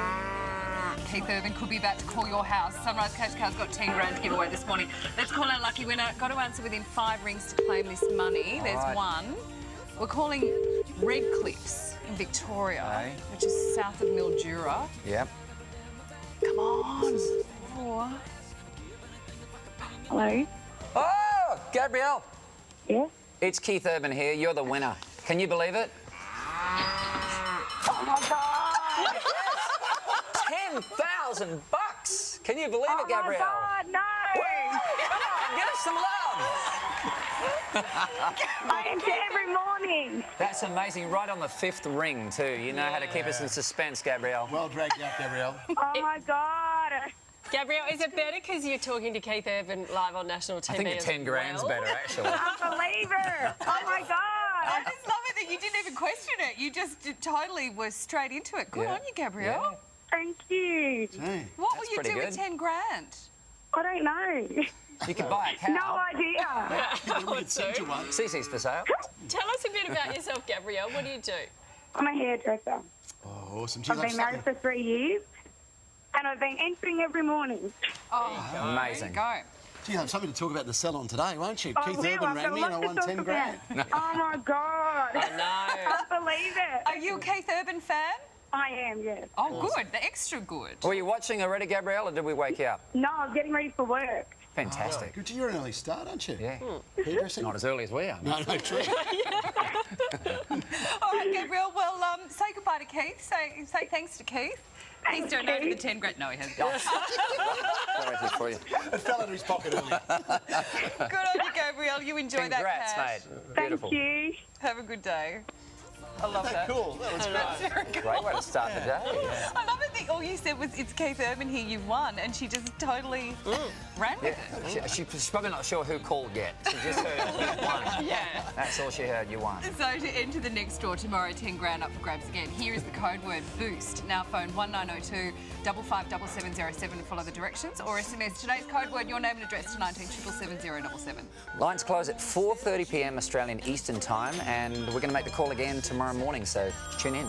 Keith Urban could be about to call your house. Sunrise Cash Cow's got 10 grand to give away this morning. Let's call our lucky winner. Got to answer within 5 rings to claim this money. There's one. We're calling Red Cliffs in Victoria, which is south of Mildura. Yep. Come on. Oh. Hello? Oh, Gabrielle. Yeah? It's Keith Urban here. You're the winner. Can you believe it? Oh my God! Yes! $10,000. Can you believe it, Gabrielle? Oh my God, no! Come on, give us some love. I enter every morning. That's amazing. Right on the 5th ring, too. You know how to keep us in suspense, Gabrielle. Well dragged out, Gabrielle. Oh my God! Gabrielle, is it better because you're talking to Keith Urban live on national TV? I think the 10 grand's better, actually. Unbeliever! Oh my God! I just love it that you didn't even question it. You just totally were straight into it. Good on you, Gabrielle. Yeah. Thank you. What will you pretty do with good. 10 grand? I don't know. You could buy a cow. No idea. We could send you one. Cece's for sale. Tell us a bit about yourself, Gabrielle. What do you do? I'm a hairdresser. Oh, awesome. Do you I've like been married for 3 years, and I've been entering every morning. Oh, Amazing. Go. Gee, you'll have something to talk about the salon today, won't you? I Keith will. Urban I've rang got me and I lots won to talk 10 grand. about. Oh my God! I know. I can't believe it. Are you a Keith Urban fan? I am, yes. Oh, good. The extra good. Were you watching already, Gabrielle, or did we wake you up? No, I'm getting ready for work. Fantastic. Good. You're an early start, aren't you? Yeah. Hairdressing? Not as early as we are. No, true. All right, Gabrielle. Well, say goodbye to Keith. Say thanks to Keith. He's donated the 10 grand. No, he hasn't. Sorry for you. It fell into his pocket earlier. Good on you, Gabrielle. You enjoy that Congrats, cash. mate. Beautiful. Thank you. Have a good day. I love that. Cool. That was great. Very cool. Great way to start the day. I love it that all you said was, it's Keith Urban here, you've won, and she just totally ran with it. She's probably not sure who called yet. She just heard you won. Yeah. That's all she heard, you won. So to enter the next draw tomorrow, 10 grand up for grabs again. Here is the code word BOOST. Now phone 1902 557707 and follow the directions, or SMS today's code word, your name and address to 19777 Lines close at 4:30 p.m. Australian Eastern Time, and we're going to make the call again tomorrow morning, so tune in.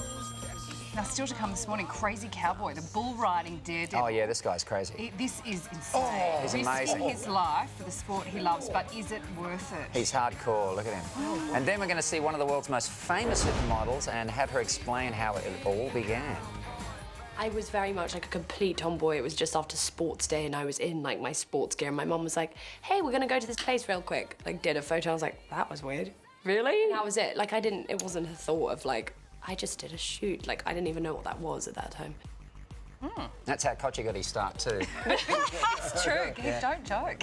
Now, still to come this morning, Crazy Cowboy, the bull riding daredevil. Oh, yeah, this guy's crazy. This is insane. He's Risking amazing. his life for the sport he loves, but is it worth it? He's hardcore, look at him. And then we're going to see one of the world's most famous supermodels and have her explain how it all began. I was very much like a complete tomboy. It was just after sports day and I was in like my sports gear and my mum was like, hey, we're gonna go to this place real quick. Like did a photo, I was like, that was weird. Really? And that was it. Like it wasn't a thought of like, I just did a shoot. Like I didn't even know what that was at that time. That's how Kochi got his start too. It's true, Keith, don't joke.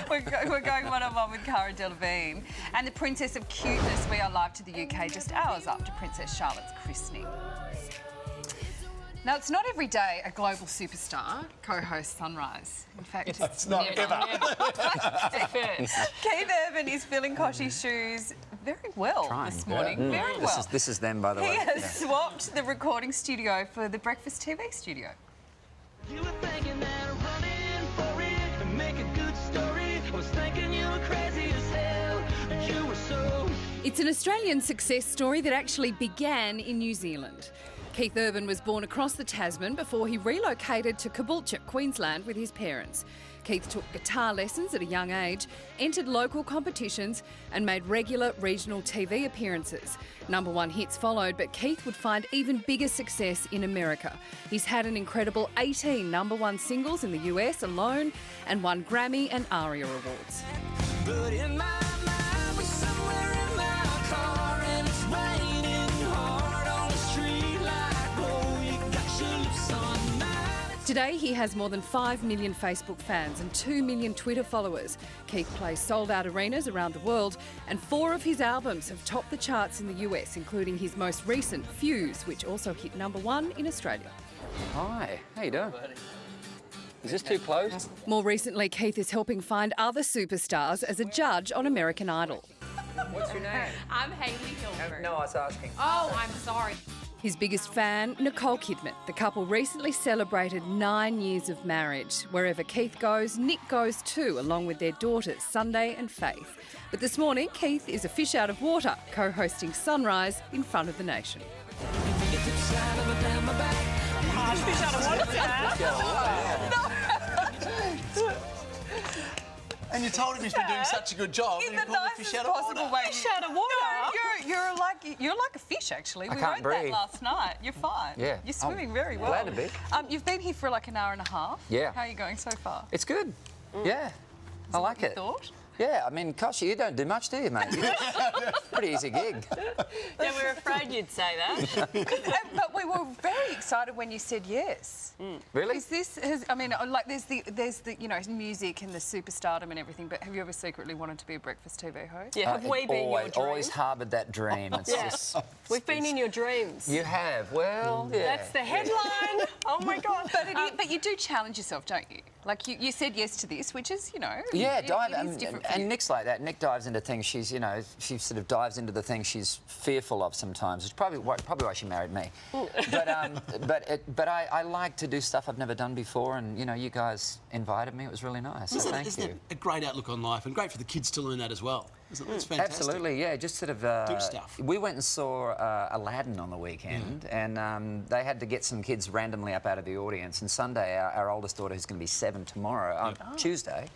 We're going one-on-one with Cara Delevingne. And the Princess of Cuteness, we are live to the UK just hours after Princess Charlotte's christening. Now, it's not every day a global superstar co-hosts Sunrise. In fact, It's not ever. Keith Urban is filling Koshi's shoes very well this morning. Very well. This is them, by the way. He has swapped the recording studio for the breakfast TV studio. You were thinking that running for it and make a good story. I was thinking you were crazy as hell. You were so. It's an Australian success story that actually began in New Zealand. Keith Urban was born across the Tasman before he relocated to Caboolture, Queensland with his parents. Keith took guitar lessons at a young age, entered local competitions and made regular regional TV appearances. Number one hits followed, but Keith would find even bigger success in America. He's had an incredible 18 number one singles in the US alone and won Grammy and ARIA awards. But in my mind, we're somewhere in my car and it's raining hard on the street like, oh, you got your lips on mine. Today, he has more than 5 million Facebook fans and 2 million Twitter followers. Keith plays sold-out arenas around the world, and 4 of his albums have topped the charts in the US, including his most recent, Fuse, which also hit number one in Australia. Hi, how you doing? Is this too close? More recently, Keith is helping find other superstars as a judge on American Idol. What's your name? I'm Hayley Hilbert. No, I was asking. Oh, I'm sorry. His biggest fan, Nicole Kidman. The couple recently celebrated 9 years of marriage. Wherever Keith goes, Nick goes too, along with their daughters, Sunday and Faith. But this morning, Keith is a fish out of water, co-hosting Sunrise in front of the nation. Fish out of water, Dad. And you told him he's been doing such a good job. In and the he pulled the fish nicest out of possible water. way. Fish out of water. No, you're like a fish, actually. I We can't wrote breathe. that last night. You're fine. Yeah. You're swimming I'm very well. glad to be. You've been here for like an hour and a half. Yeah. How are you going so far? It's good. Yeah. I like it. Thought? Yeah, I mean, gosh, you don't do much, do you, mate? Pretty easy gig. Yeah, we're afraid you'd say that. But we were very excited when you said yes. Really? Is this? I mean, like, there's the music and the superstardom and everything. But have you ever secretly wanted to be a breakfast TV host? Yeah, have we been your dream? Always harboured that dream. It's just. We've been in your dreams. You have. Well, yeah. That's the headline. Oh my God. But you do challenge yourself, don't you? Like you said yes to this, which is, Yeah, it is different for you. and Nick's like that. Nick dives into things she sort of dives into the things she's fearful of sometimes. It's probably why she married me. But I like to do stuff I've never done before, and you guys invited me. It was really nice. So thank you. Isn't it a great outlook on life and great for the kids to learn that as well? Isn't it? It's fantastic. Absolutely, yeah. Just sort of do stuff. We went and saw Aladdin on the weekend, and they had to get some kids randomly up out of the audience. And Sunday, our oldest daughter, who's going to be 7 tomorrow, Tuesday,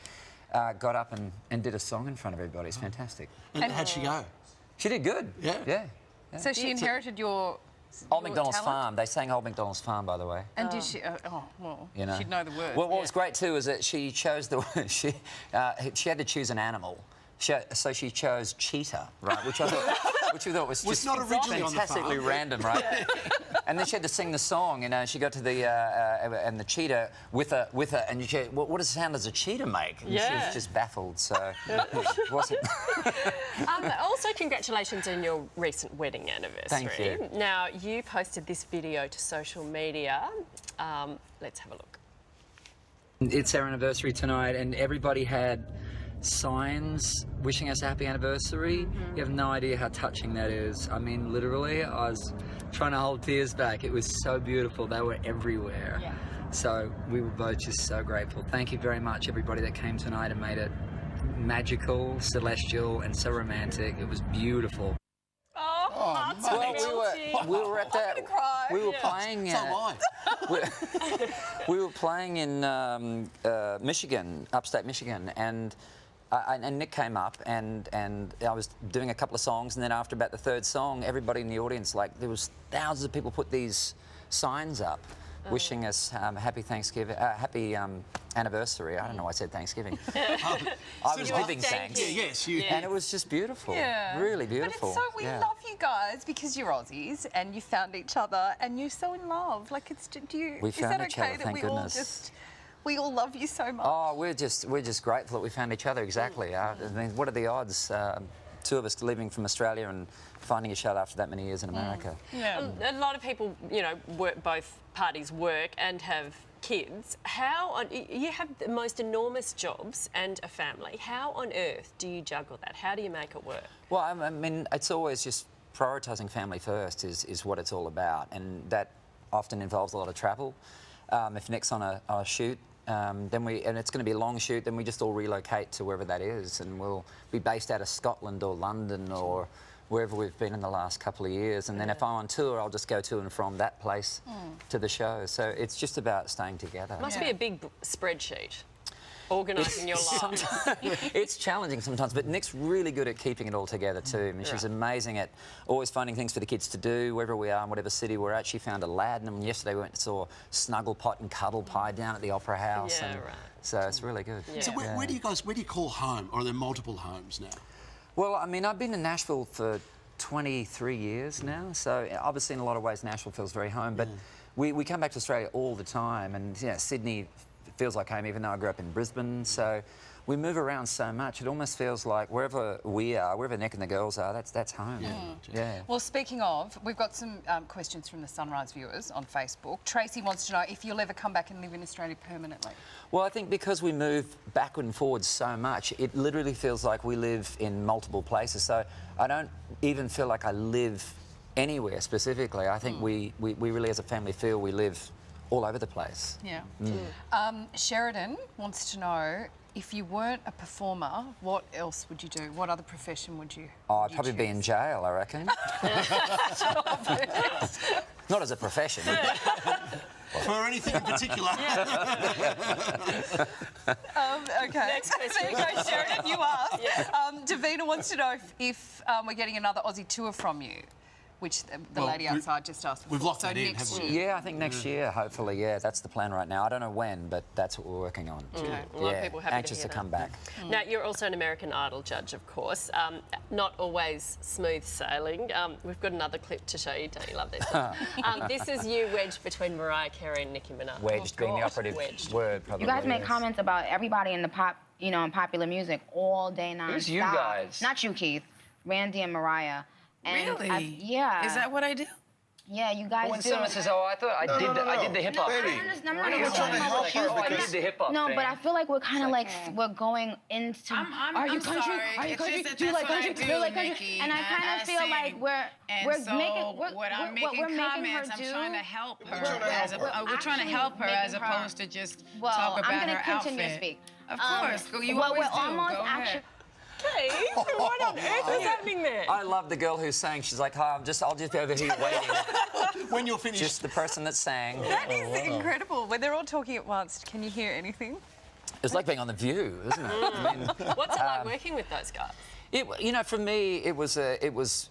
got up and did a song in front of everybody. It's fantastic. And how'd she go? She did good. Yeah. Yeah. So she inherited your Old MacDonald's talent? Farm. They sang Old MacDonald's Farm, by the way. And did she? She'd know the words. Well, what was great too is that she chose she had to choose an animal. So she chose cheetah, right? Which I thought was just not originally on the fantastically farm. random, right? And then she had to sing the song. She got to the and the cheetah with a and she, what does sound does a cheetah make? And she was just baffled. So it wasn't. Also, congratulations on your recent wedding anniversary. Thank you. Now, you posted this video to social media. Let's have a look. It's our anniversary tonight, and everybody had signs wishing us a happy anniversary. You have no idea how touching that is. I mean, literally, I was trying to hold tears back. It was so beautiful. They were everywhere. Yeah. So we were both just so grateful. Thank you very much, everybody that came tonight and made it magical, celestial, and so romantic. It was beautiful. We were at that. We were playing. So am I. We were playing in Michigan, upstate Michigan, and Nick came up, and I was doing a couple of songs, and then after about the third song, everybody in the audience, like there was thousands of people, put these signs up, wishing us happy Thanksgiving, happy anniversary. I don't know why I said Thanksgiving. I was giving thanks. Yes, And it was just beautiful. Yeah. Really beautiful. But it's we love you guys because you're Aussies and you found each other and you're so in love. Like We found each other, that thank we goodness. we all love you so much? Oh, we're just grateful that we found each other. Exactly. I mean, what are the odds? Two of us leaving from Australia and finding each other after that many years in America. Yeah. A lot of people, both parties work and have kids. You have the most enormous jobs and a family. How on earth do you juggle that? How do you make it work? Well, I mean, it's always just prioritising family first is what it's all about, and that often involves a lot of travel. If Nick's on a shoot, and it's going to be a long shoot, then we just all relocate to wherever that is, and we'll be based out of Scotland or London or wherever we've been in the last couple of years. And then if I'm on tour, I'll just go to and from that place to the show. So it's just about staying together. Must be a big spreadsheet, organising your life. It's challenging sometimes, but Nick's really good at keeping it all together too. I mean, she's amazing at always finding things for the kids to do, wherever we are, in whatever city we're at. She found Aladdin, and yesterday we went and saw Snuggle Pot and Cuddle Pie down at the Opera House. Yeah, and right. So it's really good. Yeah. So where do you call home, or are there multiple homes now? Well, I mean, I've been in Nashville for 23 years now, so obviously in a lot of ways Nashville feels very home, but we come back to Australia all the time, and Sydney feels like home, even though I grew up in Brisbane. So we move around so much, it almost feels like wherever we are, wherever Nick and the girls are, that's home. Yeah. Well, speaking of, we've got some questions from the Sunrise viewers on Facebook. Tracy wants to know if you'll ever come back and live in Australia permanently. Well, I think because we move backward and forward so much, it literally feels like we live in multiple places. So I don't even feel like I live anywhere specifically. I think we really, as a family, feel we live all over the place. Yeah. Sheridan wants to know, if you weren't a performer, what else would you do? What other profession would you I'd probably be in jail, I reckon. Not as a profession. For anything in particular? Okay. Next question. There you go, Sheridan. You asked. Yeah. Davina wants to know if we're getting another Aussie tour from you, which the lady outside just asked before. We've locked so that in, next haven't we? year. Yeah, I think next year, hopefully, yeah, that's the plan right now. I don't know when, but that's what we're working on. Okay. A lot of people happy anxious to hear to come that. back. Now, you're also an American Idol judge, of course. Not always smooth sailing. We've got another clip to show you. Don't you love this? This is you wedged between Mariah Carey and Nicki Minaj. Wedged being the operative word, probably. You guys make yes. comments about everybody in the pop, you know, in popular music all day non-stop. Who's you guys? Not you, Keith. Randy and Mariah. And Really? yeah. Is that what I do? Yeah, you guys When do. someone says, "Oh, I thought I did the hip hop I thing," understand. I know I'm we're trying to help you. I did the hip hop No, thing. but I feel like we're kind of like we're going into. Are you I'm country? sorry. Are you It's country? just that Do you like that's what I country? do, Do you like country? Nikki, And I and kind I of feel sing. like we're And so making when I'm making comments, I'm trying to help her. We're trying to help her as opposed to just talk about I'm her gonna continue outfit. to speak. Of course, you well, always we're do. almost Go ahead. actually. Hey, what on earth is happening there? I love the girl who's sang. She's like, "Hi, I'll just be over here waiting." When you're finished. Just the person that sang. That is incredible. When they're all talking at once, can you hear anything? It's like being on The View, isn't it? I mean, What's it like working with those guys? you know, for me, it was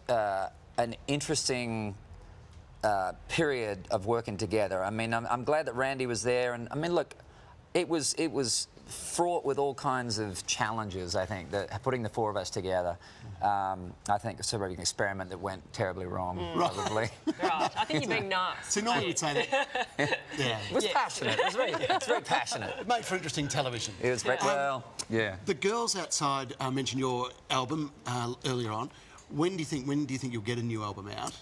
an interesting period of working together. I mean, I'm glad that Randy was there, and I mean, look, it was fraught with all kinds of challenges. I think that putting the four of us together, I think it's sort of an experiment that went terribly wrong, probably. Right. I think you're being nice. So normally we'd say that. Yeah. It was passionate. It's very passionate. It made for interesting television. It was very well. Yeah. The girls outside mentioned your album earlier on. When do you think you'll get a new album out?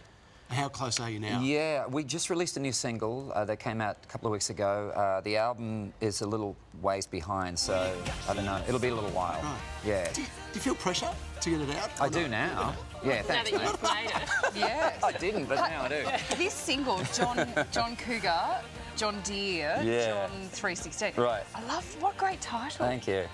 How close are you now? Yeah, we just released a new single that came out a couple of weeks ago. The album is a little ways behind, so I don't know. It'll be a little while. Right. Yeah. Do you feel pressure to get it out? I do now. Yeah, thanks, Now mate. that you've made it. Yes. I didn't, but now I do. This single, John Cougar, John Deere, Yeah. John 316. Right. I love, what great title. Thank you.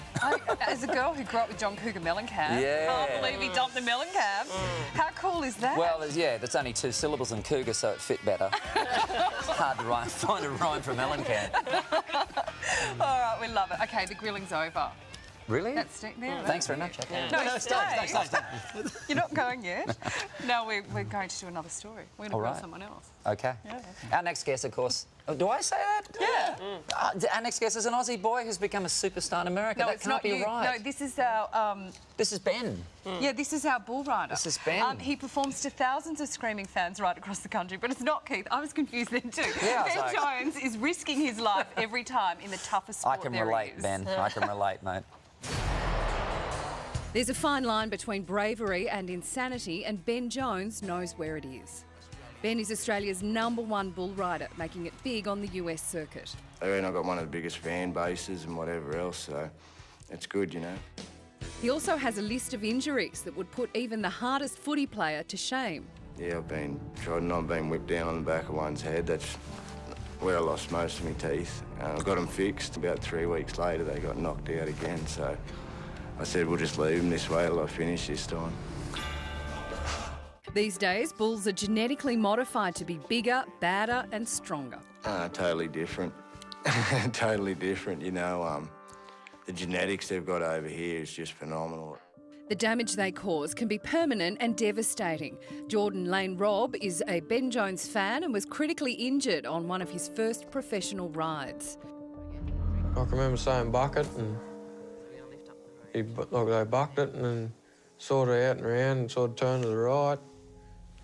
As a girl who grew up with John Cougar Mellencamp, Yeah. can't believe he dumped the Mellencamp. How cool is that? Well, that's only 2 syllables in cougar, so it fit better. It's hard to find a rhyme for Mellencamp. All right, we love it. Okay, the grilling's over. Really? That's there. Thanks very much. Okay. No, stay. Stay. You're not going yet. No, we're going to do another story. We're going to All grill right. someone else. Okay. Yeah. Our next guest, of course. Oh, do I say that? Yeah. Our next guest is an Aussie boy who's become a superstar in America. No, that it's cannot not be you. right. No, this is our... This is Ben. Yeah, this is our bull rider. This is Ben. He performs to thousands of screaming fans right across the country, but it's not Keith. I was confused then too. Yeah, I was Ben like- Jones is risking his life every time in the toughest sport I can there relate, is. Ben. I can relate, mate. There's a fine line between bravery and insanity, and Ben Jones knows where it is. Ben is Australia's #1 bull rider, making it big on the US circuit. I reckon I've got one of the biggest fan bases and whatever else, so it's good, you know. He also has a list of injuries that would put even the hardest footy player to shame. Yeah, I've been trodden on, been whipped down on the back of one's head. That's where I lost most of my teeth. I got them fixed. About 3 weeks later, they got knocked out again, so I said we'll just leave them this way till I finish this time. These days, bulls are genetically modified to be bigger, badder and stronger. Totally different. Totally different, you know. The genetics they've got over here is just phenomenal. The damage they cause can be permanent and devastating. Jordan Lane Robb is a Ben Jones fan and was critically injured on one of his first professional rides. I can remember saying bucket and they bucked it and then sort of out and around and sort of turned to the right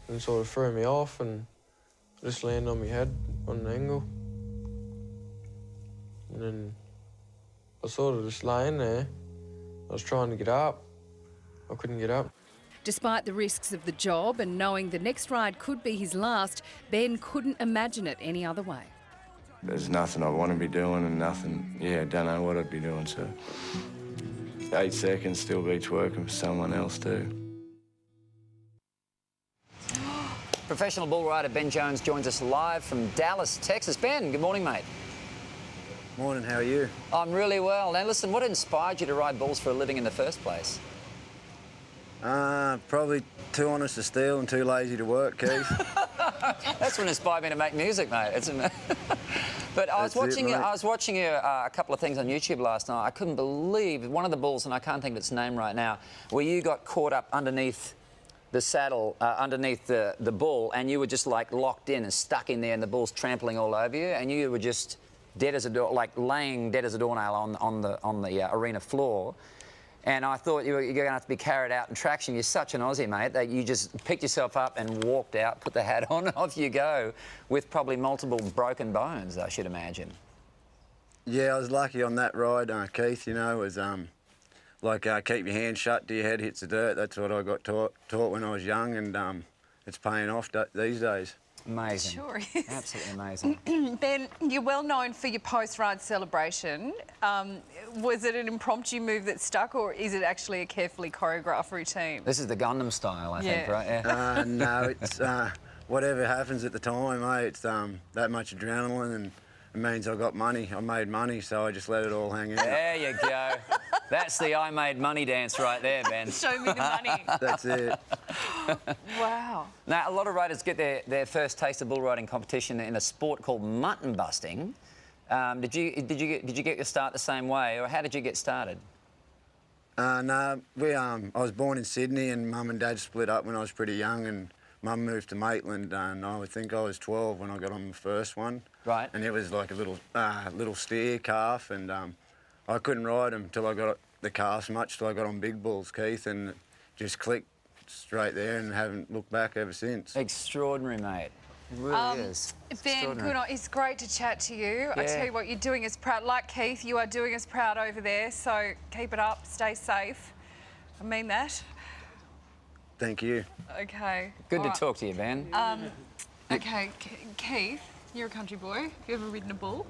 and sort of threw me off and just landed on my head on an angle. And then I was sort of just laying there. I was trying to get up. I couldn't get up. Despite the risks of the job and knowing the next ride could be his last, Ben couldn't imagine it any other way. There's nothing I want to be doing and nothing, I don't know what I'd be doing, so 8 seconds still beats working for someone else too. Professional bull rider Ben Jones joins us live from Dallas, Texas. Ben, good morning, mate. Morning, how are you? I'm really well. Now, listen, what inspired you to ride bulls for a living in the first place? Probably too honest to steal and too lazy to work, Keith. That's what inspired me to make music, mate. But I was That's it, watching mate. I was watching a couple of things on YouTube last night. I couldn't believe one of the bulls, and I can't think of its name right now, where you got caught up underneath the saddle, underneath the bull, and you were just like locked in and stuck in there, and the bull's trampling all over you, and you were just dead as a door, like laying dead as a doornail on the arena floor. And I thought you're going to have to be carried out in traction. You're such an Aussie, mate, that you just picked yourself up and walked out, put the hat on, and off you go, with probably multiple broken bones, I should imagine. Yeah, I was lucky on that ride, Keith. You know, it was keep your hands shut till your head hits the dirt. That's what I got taught when I was young, and it's paying off these days. Amazing. Sure is. Absolutely amazing. Ben, you're well known for your post-ride celebration. Was it an impromptu move that stuck, or is it actually a carefully choreographed routine? This is the Gundam style, I think, right? Yeah. No, it's whatever happens at the time, mate. It's that much adrenaline, and it means I got money. I made money, so I just let it all hang out. There you go. That's the I made money dance right there, Ben. Show me the money. That's it. Wow. Now, a lot of riders get their first taste of bull riding competition in a sport called mutton busting. Did you get your start the same way, or how did you get started? No, I was born in Sydney, and Mum and Dad split up when I was pretty young, and Mum moved to Maitland, and I think I was 12 when I got on the first one. Right. And it was like a little steer calf, and I couldn't ride them till I got the calves much till I got on big bulls, Keith, and it just clicked straight there and haven't looked back ever since. Extraordinary, mate. It really is. Ben, good on. It's great to chat to you. I Yeah. tell you what, you're doing us proud. Like Keith, you are doing us proud over there, so keep it up, stay safe. I mean that. Thank you. Okay. Good All to right. talk to you, Ben. Okay, Keith, you're a country boy. Have you ever ridden a bull?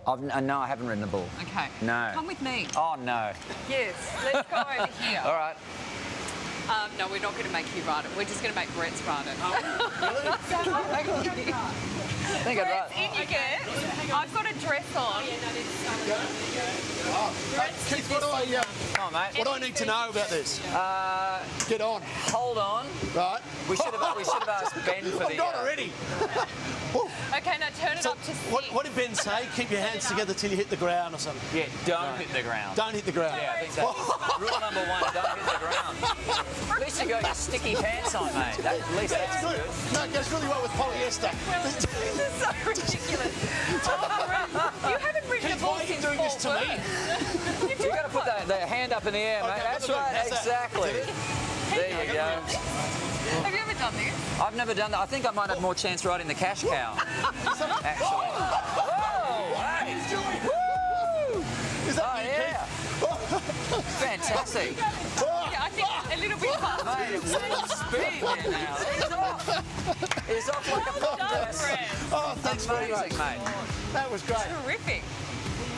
No, I haven't ridden a bull. Okay. No. Come with me. Oh, no. Yes, let's go over here. All right. No, we're not going to make you ride it. We're just going to make Brett's ride it. I think I'd Brett's in you get. I've got a dress on. Keith, what do I need to know about this? Get on. Hold on. Right. We should have asked Ben for the... I'm not already. Okay, now turn it up to 6. What did Ben say? Keep your hands together till you hit the ground or something? Yeah, don't hit the ground. Don't hit the ground. Yeah, I think that's rule number 1, don't hit the ground. At least you got your sticky pants on, mate. At least that's good. No, it goes really well with polyester. This is so ridiculous. You haven't ridden a bull Why are you since doing this to Fort me? Worth. You've got to put the hand up in the air, mate. Okay, That's look, right, how's that? exactly. There you go. Have you ever done this? I've never done that. I think I might have more chance riding the cash cow, actually. Whoa! Hey! Woo! Is that you, yeah. Fantastic. Yeah, I think a little bit faster. Mate, it's full speed there now. He's off. He's off like a pop test. Oh, thanks very much. Amazing, mate. That was great. Terrific.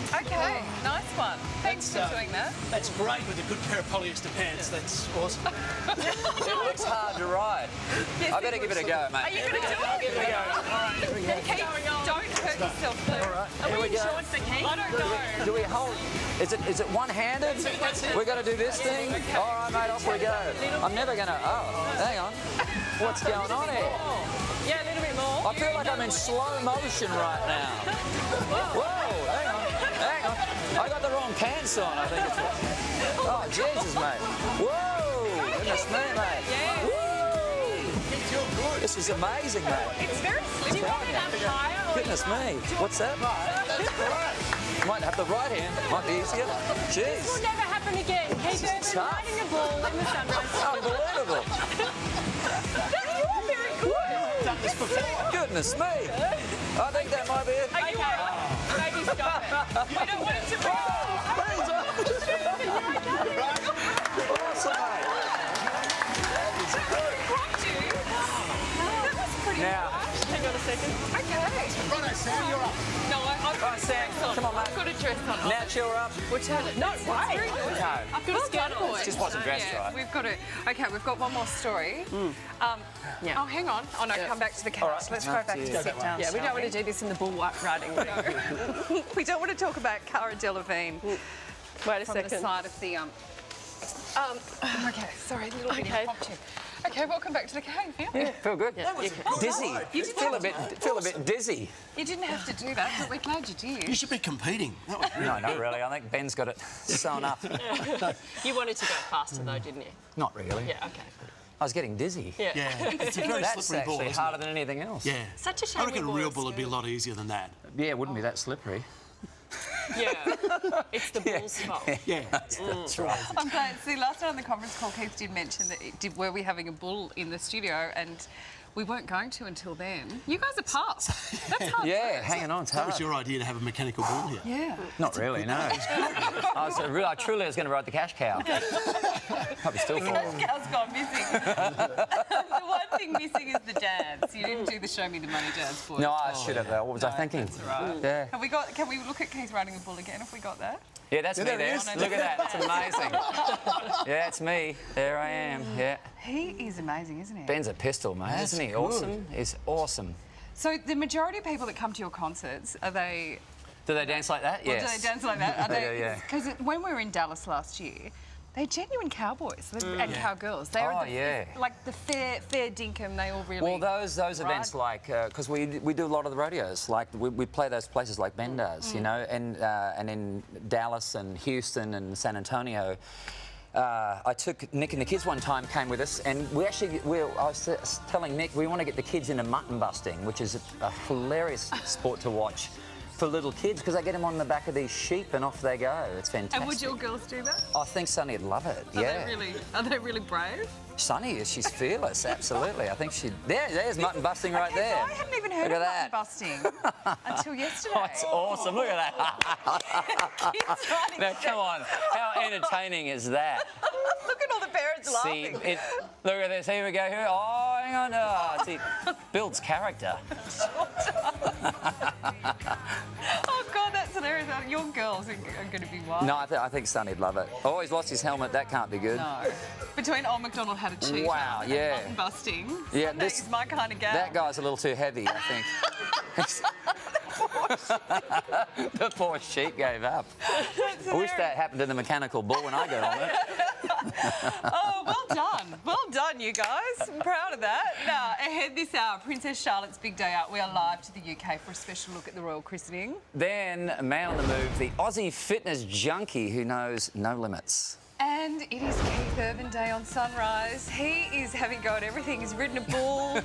Okay, nice one. Thanks for doing that. That's great with a good pair of polyester pants. That's awesome. It looks hard to ride. Yes, I better give it a go, mate. Are you going to do it? I'll give it a go. All right, here we go. Don't hurt yourself, please. All right, Are here we we go. insured for Keith? I don't know. Do we hold? Is it one-handed? That's it. We're going to do this thing? Okay. All right, mate, off we go. I'm never going to... Oh, hang on. What's going on here? Yeah, a little bit more. I feel like I'm in slow motion right now. Whoa, hang on. Hang on. I got the wrong pants on, I think it's what. Oh, Jesus, mate. Whoa, goodness me, mate. Yeah. Woo! This is amazing, mate. It's very slim. Do you want it up higher? Goodness me. What's that? That's great. Might have the right hand. Might be easier. This will Jeez. never happen again. Keith Urban tough. riding a bull in the sunrise. Unbelievable. You're very good. Done this before. Goodness me. I think that might be it. Okay, maybe stop it. We don't want it to break. Awesome, mate. That was pretty Now, hang on a second. Okay. Righto, Sam, you're up. No, I've got Right, Sam, a dress on. come on, mate. I've got a dress on. now chill up. We'll turn it. No, way. No. I've got a skirt on. It just wasn't dressed yeah, right. We've got to. Okay, we've got one more story. Yeah. Oh, hang on. Oh no, come back to the couch. All right. Let's go back to sit down. Yeah, we don't want to do this in the bull riding. We don't want to talk about Cara Delevingne. Wait a from second. the side of the okay, sorry, a little bit impromptu. Okay, welcome back to the cave. Yeah, feel good. Dizzy. You didn't Feel have a bit dizzy. You didn't have to do that, but we're glad you did. You should be competing. That was No, not really. I think Ben's got it sewn up. You wanted to go faster though, didn't you? Not really. Yeah, okay. I was getting dizzy. Yeah. It's a very That's slippery ball, actually isn't harder it? than anything else. Yeah. Such a shame. I reckon a we real wore bull would be a lot easier than that. Yeah, it wouldn't be that slippery. Yeah, it's the bull's fault. Yeah. That's right. I'm glad. See, last night on the conference call, Keith did mention that were we having a bull in the studio, and we weren't going to until then. You guys are pups. That's hard. Yeah, hanging on. That was your idea to have a mechanical bull here. Yeah. Not really, no. I truly was going to ride the cash cow. Probably still The for cash cow's gone missing. The one thing missing is the dance. You didn't do the show me the money dance for No, I should have. What was I thinking? That's right. Yeah. Have we got? Can we look at Keith riding a bull again? Have we got that? Yeah, that's me there there. it is. Look at that. It's amazing. Yeah, it's me. There I am. Yeah. He is amazing, isn't he? Ben's a pistol, mate, That's isn't he? good. Awesome. He's awesome. So the majority of people that come to your concerts, are they? Do they dance like that? Well, Yes. do they dance like that? Are They they? do, yeah. Because when we were in Dallas last year, they're genuine cowboys and cowgirls. They're Oh, yeah. like the fair dinkum. They all really. Well, those events, like, because we do a lot of the rodeos, like we play those places like Ben does, you know, and in Dallas and Houston and San Antonio. I took Nick and the kids one time, came with us, and I was telling Nick we want to get the kids into mutton busting, which is a hilarious sport to watch for little kids because they get them on the back of these sheep and off they go. It's fantastic. And would your girls do that? I think Sunny'd love it. Yeah. Are they really brave? Sunny is. She's fearless. Absolutely. I think she'd. There's mutton busting right there. I hadn't even heard Look of at mutton that. busting until yesterday. Oh, it's awesome. Look at that. Kids riding Now, come on. How entertaining is that? Look at all the parents See, laughing. look at this. Here we go. Here. Oh, hang on. Oh, see, builds character. Oh God, that's hilarious. Your girls are going to be wild. No, I think Sonny'd love it. Oh, he's lost his helmet. That can't be good. No. Between Old MacDonald had a cheetah Wow, and yeah. mutton busting. Yeah, that is my kind of gal. That guy's a little too heavy, I think. The poor sheep gave up. I wish that happened to the mechanical bull when I got on it. Oh, well done. Well done, you guys. I'm proud of that. Now, ahead this hour, Princess Charlotte's big day out. We are live to the UK for a special look at the royal christening. Then, a man on the move, the Aussie fitness junkie who knows no limits. And it is Keith Urban Day on Sunrise. He is having a go at everything. He's ridden a bull.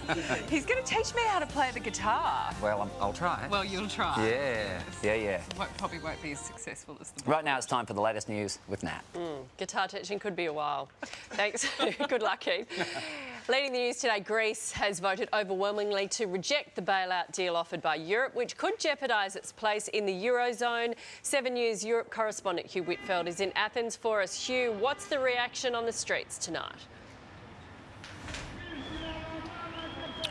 He's going to teach me how to play the guitar. Well, I'll try. Well, you'll try. Yeah. Probably won't be as successful as the Right now, it's time for the latest news with Nat. Guitar teaching could be a while. Thanks. Good luck, Keith. Leading the news today, Greece has voted overwhelmingly to reject the bailout deal offered by Europe, which could jeopardise its place in the Eurozone. 7 News Europe correspondent Hugh Whitfeld is in Athens for us. Hugh, what's the reaction on the streets tonight?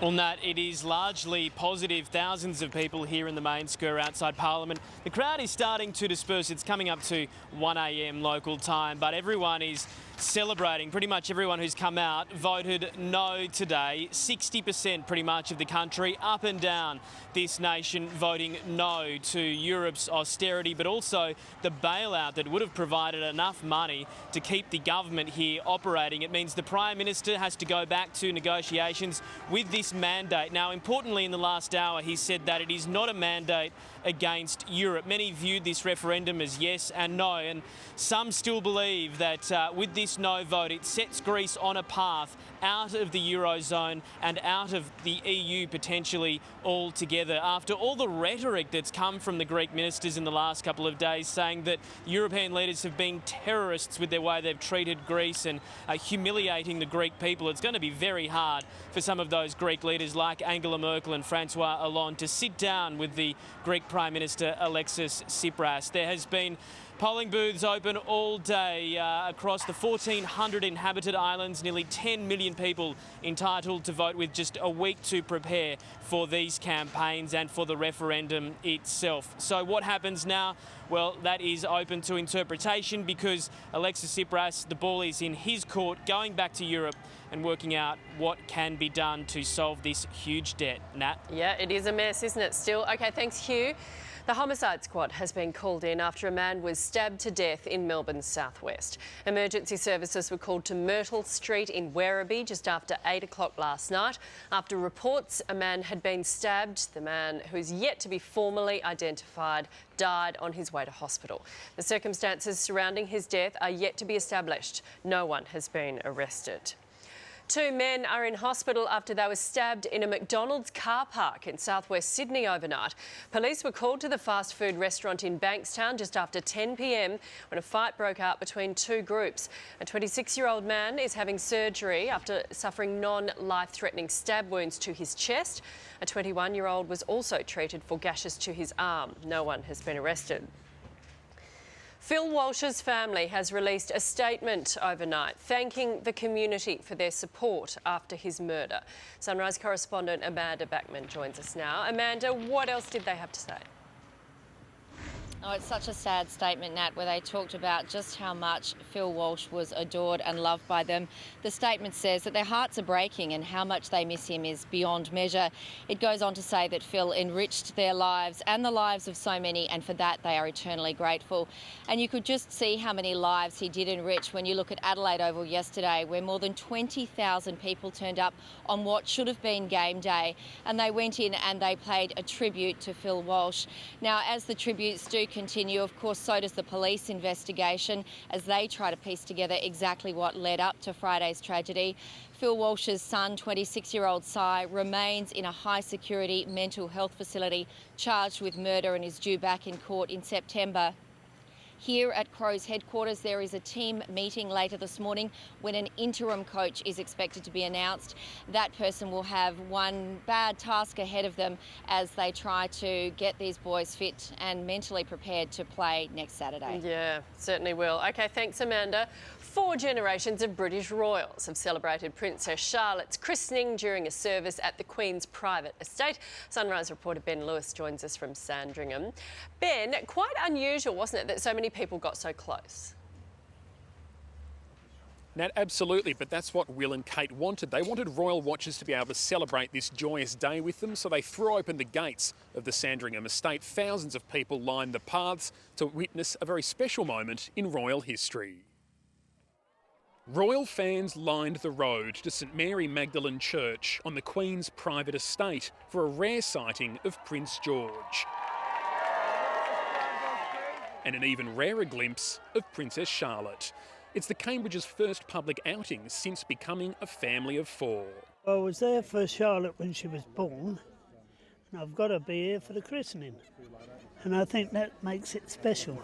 Well, Nat, it is largely positive. Thousands of people here in the main square outside Parliament. The crowd is starting to disperse. It's coming up to 1 a.m. local time, but everyone is celebrating. Pretty much everyone who's come out voted no today. 60% pretty much of the country up and down this nation voting no to Europe's austerity, but also the bailout that would have provided enough money to keep the government here operating. It means the Prime Minister has to go back to negotiations with this mandate. Now, importantly, in the last hour, he said that it is not a mandate against Europe. Many viewed this referendum as yes and no, and some still believe that with this no vote, it sets Greece on a path out of the Eurozone and out of the EU potentially altogether. After all the rhetoric that's come from the Greek ministers in the last couple of days saying that European leaders have been terrorists with their way they've treated Greece and humiliating the Greek people, it's going to be very hard for some of those Greek leaders like Angela Merkel and Francois Hollande to sit down with the Greek Prime Minister Alexis Tsipras. There has been polling booths open all day across the 1,400 inhabited islands, nearly 10 million people entitled to vote with just a week to prepare for these campaigns and for the referendum itself. So what happens now? Well, that is open to interpretation because Alexis Tsipras, the ball is in his court, going back to Europe and working out what can be done to solve this huge debt. Nat? Yeah, it is a mess, isn't it, still? OK, thanks, Hugh. The homicide squad has been called in after a man was stabbed to death in Melbourne's southwest. Emergency services were called to Myrtle Street in Werribee just after 8 o'clock last night. After reports a man had been stabbed, the man, who is yet to be formally identified, died on his way to hospital. The circumstances surrounding his death are yet to be established. No one has been arrested. 2 men are in hospital after they were stabbed in a McDonald's car park in southwest Sydney overnight. Police were called to the fast food restaurant in Bankstown just after 10 p.m. when a fight broke out between 2 groups. A 26-year-old man is having surgery after suffering non-life-threatening stab wounds to his chest. A 21-year-old was also treated for gashes to his arm. No one has been arrested. Phil Walsh's family has released a statement overnight thanking the community for their support after his murder. Sunrise correspondent Amanda Backman joins us now. Amanda, what else did they have to say? Oh, it's such a sad statement, Nat, where they talked about just how much Phil Walsh was adored and loved by them. The statement says that their hearts are breaking and how much they miss him is beyond measure. It goes on to say that Phil enriched their lives and the lives of so many, and for that they are eternally grateful. And you could just see how many lives he did enrich when you look at Adelaide Oval yesterday, where more than 20,000 people turned up on what should have been game day, and they went in and they played a tribute to Phil Walsh. Now, as the tributes do continue, of course, so does the police investigation as they try to piece together exactly what led up to Friday's tragedy. Phil Walsh's son, 26-year-old Si, remains in a high-security mental health facility charged with murder and is due back in court in September. Here at Crow's headquarters, there is a team meeting later this morning when an interim coach is expected to be announced. That person will have one bad task ahead of them as they try to get these boys fit and mentally prepared to play next Saturday. Yeah, certainly will. OK, thanks, Amanda. 4 generations of British royals have celebrated Princess Charlotte's christening during a service at the Queen's private estate. Sunrise reporter Ben Lewis joins us from Sandringham. Ben, quite unusual, wasn't it, that so many people got so close? Nat, absolutely, but that's what Will and Kate wanted. They wanted royal watchers to be able to celebrate this joyous day with them, so they threw open the gates of the Sandringham estate. Thousands of people lined the paths to witness a very special moment in royal history. Royal fans lined the road to St Mary Magdalene Church on the Queen's private estate for a rare sighting of Prince George. And an even rarer glimpse of Princess Charlotte. It's the Cambridge's first public outing since becoming a family of 4. I was there for Charlotte when she was born, and I've got to be here for the christening. And I think that makes it special.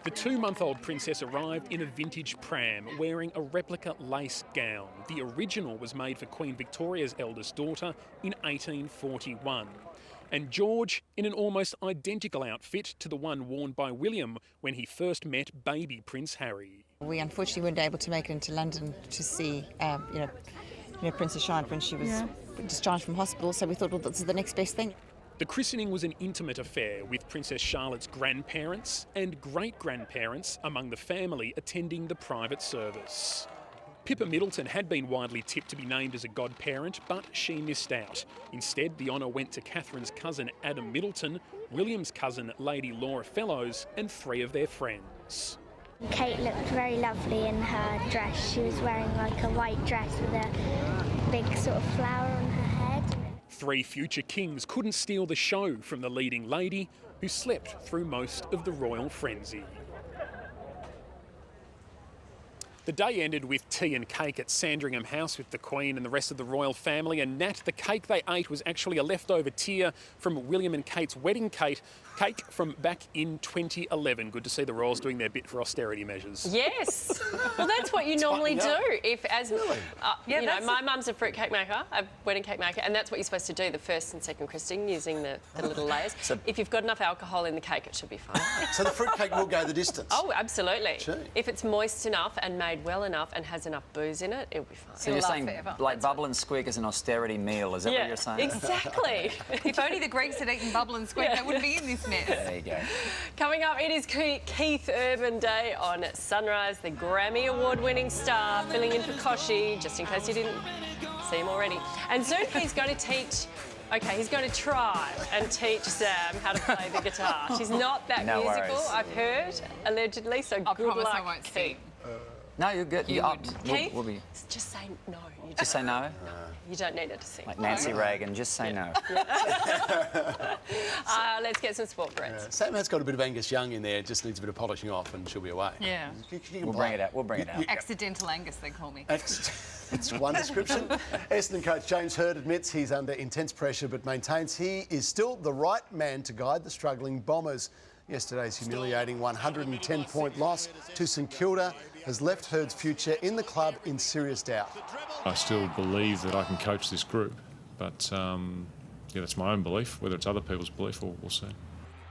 The 2-month-old princess arrived in a vintage pram, wearing a replica lace gown. The original was made for Queen Victoria's eldest daughter in 1841. And George in an almost identical outfit to the one worn by William when he first met baby Prince Harry. We unfortunately weren't able to make it into London to see, Princess Charlotte when she was discharged from hospital, so we thought, well, this is the next best thing. The christening was an intimate affair with Princess Charlotte's grandparents and great-grandparents among the family attending the private service. Pippa Middleton had been widely tipped to be named as a godparent, but she missed out. Instead, the honour went to Catherine's cousin Adam Middleton, William's cousin Lady Laura Fellows, and 3 of their friends. Kate looked very lovely in her dress. She was wearing like a white dress with a big sort of flower on her head. 3 future kings couldn't steal the show from the leading lady, who slept through most of the royal frenzy. The day ended with tea and cake at Sandringham House with the Queen and the rest of the royal family. And Nat, the cake they ate was actually a leftover tier from William and Kate's wedding cake from back in 2011. Good to see the royals doing their bit for austerity measures. Yes. Well, that's what you normally do. My mum's a fruitcake maker, a wedding cake maker, and that's what you're supposed to do, the first and second christening, using the little layers. So, if you've got enough alcohol in the cake, it should be fine. So the fruitcake will go the distance? Oh, absolutely. Gee. If it's moist enough and made well enough and has enough booze in it, it'll be fine. So you're saying like bubble and squig is an austerity meal, is that what you're saying? Exactly. If only the Greeks had eaten bubble and squig, they wouldn't be in this mess. There you go. Coming up, it is Keith Urban Day on Sunrise, the Grammy Award-winning star filling in for Koshi, just in case you didn't see him already. And soon he's going to teach Okay, he's going to try and teach Sam how to play the guitar. She's not that No musical, worries. I've heard, allegedly, so I good promise luck, I won't Keith. sing. No, you're good. Keith, We'll be... just say no. Just say no? You don't need her to sing. Like Nancy Reagan, just say no. Let's get some sport, Brett. Sam has got a bit of Angus Young in there, just needs a bit of polishing off and she'll be away. Yeah. We'll bring it out. We'll bring it out. Accidental Angus, they call me. It's one description. Essendon coach James Hird admits he's under intense pressure but maintains he is still the right man to guide the struggling Bombers. Yesterday's humiliating 110-point loss to St Kilda has left Hird's future in the club in serious doubt. I still believe that I can coach this group, but yeah, that's my own belief. Whether it's other people's belief, we'll see.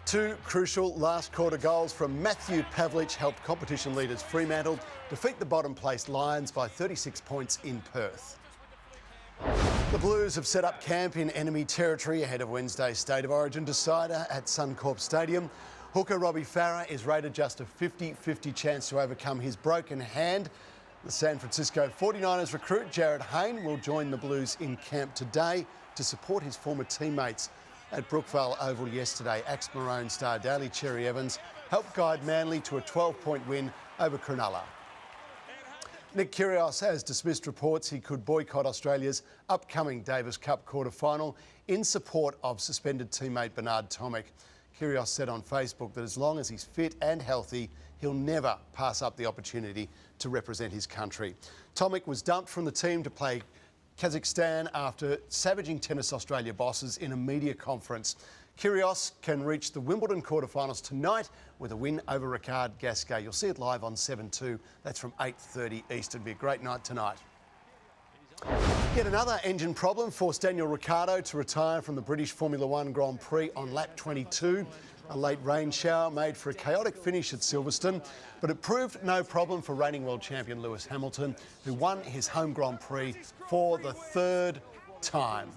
Two crucial last quarter goals from Matthew Pavlich helped competition leaders Fremantle defeat the bottom placed Lions by 36 points in Perth. The Blues have set up camp in enemy territory ahead of Wednesday's State of Origin decider at Suncorp Stadium. Hooker Robbie Farah is rated just a 50-50 chance to overcome his broken hand. The San Francisco 49ers recruit Jared Hayne will join the Blues in camp today to support his former teammates. At Brookvale Oval yesterday, Axe-Maroon star Daly Cherry Evans helped guide Manly to a 12-point win over Cronulla. Nick Kyrgios has dismissed reports he could boycott Australia's upcoming Davis Cup quarter-final in support of suspended teammate Bernard Tomic. Kyrgios said on Facebook that as long as he's fit and healthy, he'll never pass up the opportunity to represent his country. Tomic was dumped from the team to play Kazakhstan after savaging Tennis Australia bosses in a media conference. Kyrgios can reach the Wimbledon quarterfinals tonight with a win over Ricard Gasquet. You'll see it live on 7-2. That's from 8:30 Eastern. It'll be a great night tonight. Yet another engine problem forced Daniel Ricciardo to retire from the British Formula One Grand Prix on lap 22. A late rain shower made for a chaotic finish at Silverstone, but it proved no problem for reigning world champion Lewis Hamilton, who won his home Grand Prix for the third time.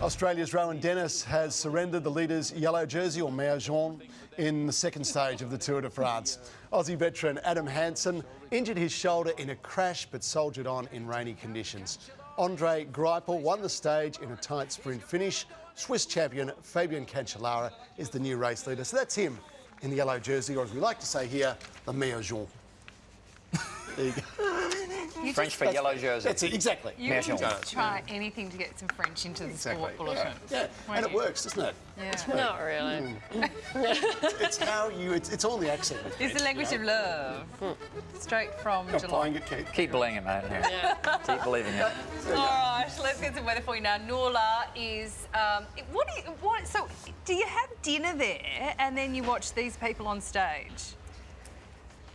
Australia's Rowan Dennis has surrendered the leader's yellow jersey, or maillot jaune, in the second stage of the Tour de France. Aussie veteran Adam Hansen injured his shoulder in a crash but soldiered on in rainy conditions. Andre Greipel won the stage in a tight sprint finish. Swiss champion Fabian Cancellara is the new race leader. So that's him in the yellow jersey, or as we like to say here, the maillot jaune. There you go. French for yellow jersey. That's it, exactly. You can just try anything to get some French into the sport bulletin. Yeah, and it works, doesn't it? Yeah. Not really. It's how you, it's all in the accent. It's the language of love. Straight from Geelong. Keep believing it, mate. Yeah. Keep believing it. All right, let's get some weather for you now. Nola is, so do you have dinner there and then you watch these people on stage?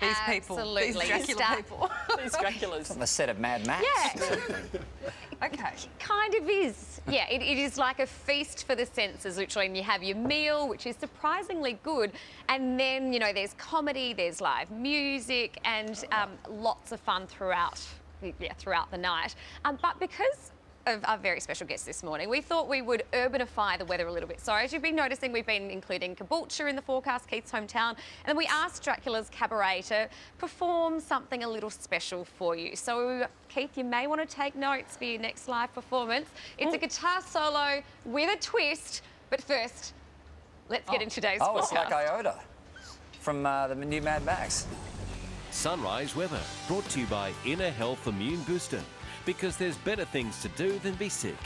These people. These Dracula people. These Draculas. On the set of Mad Max. Yeah. Okay. Kind of is. Yeah, it is like a feast for the senses, literally. And you have your meal, which is surprisingly good. And then, you know, there's comedy, there's live music, and lots of fun throughout the night. But because of our very special guest this morning, we thought we would urbanify the weather a little bit. So as you've been noticing, we've been including Caboolture in the forecast, Keith's hometown, and then we asked Dracula's Cabaret to perform something a little special for you. So Keith, you may want to take notes for your next live performance. It's a guitar solo with a twist, but first, let's get into today's forecast. It's like Iota from the new Mad Max. Sunrise weather, brought to you by Inner Health Immune Booster. Because there's better things to do than be sick.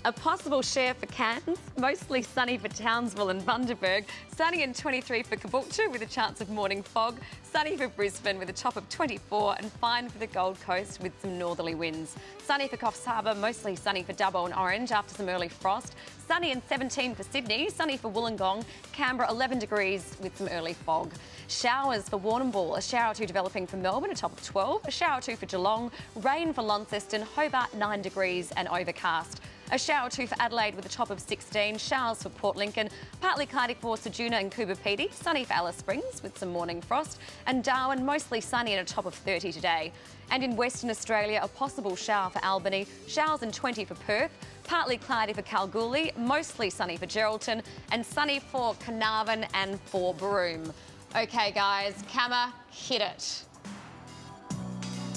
A possible share for Cairns, mostly sunny for Townsville and Bundaberg, sunny and 23 for Caboolture with a chance of morning fog, sunny for Brisbane with a top of 24 and fine for the Gold Coast with some northerly winds. Sunny for Coffs Harbour, mostly sunny for Dubbo and Orange after some early frost, sunny and 17 for Sydney, sunny for Wollongong, Canberra 11 degrees with some early fog. Showers for Warrnambool, a shower or two developing for Melbourne, a top of 12, a shower or two for Geelong, rain for Launceston, Hobart 9 degrees and overcast. A shower or two for Adelaide with a top of 16, showers for Port Lincoln, partly cloudy for Ceduna and Coober Pedy, sunny for Alice Springs with some morning frost, and Darwin mostly sunny and a top of 30 today. And in Western Australia, a possible shower for Albany, showers and 20 for Perth, partly cloudy for Kalgoorlie, mostly sunny for Geraldton, and sunny for Carnarvon and for Broome. Okay, guys, Camera, hit it.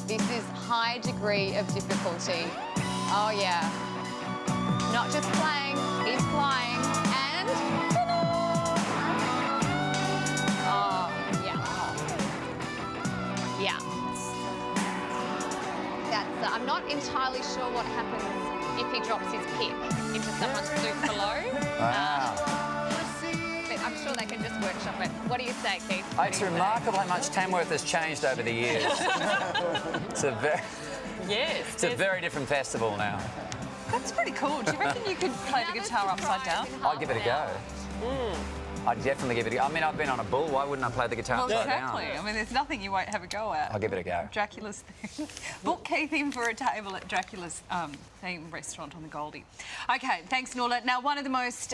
This is high degree of difficulty. Oh, yeah. Not just playing, he's flying. And... Oh, yeah. Yeah. That's... I'm not entirely sure what happens if he drops his pick into someone's soup below. Wow. But I'm sure they can just workshop it. What do you say, Keith? It's remarkable how much Tamworth has changed over the years. It's a very different festival now. That's pretty cool. Do you reckon you could play the guitar upside down? I'd give it a go. I'd definitely give it a go. I mean, I've been on a bull. Why wouldn't I play the guitar upside down? Exactly. I mean, there's nothing you won't have a go at. I'll give it a go. Dracula's thing. Book Keith in for a table at Dracula's theme restaurant on the Goldie. OK, thanks, Norla. Now, one of the most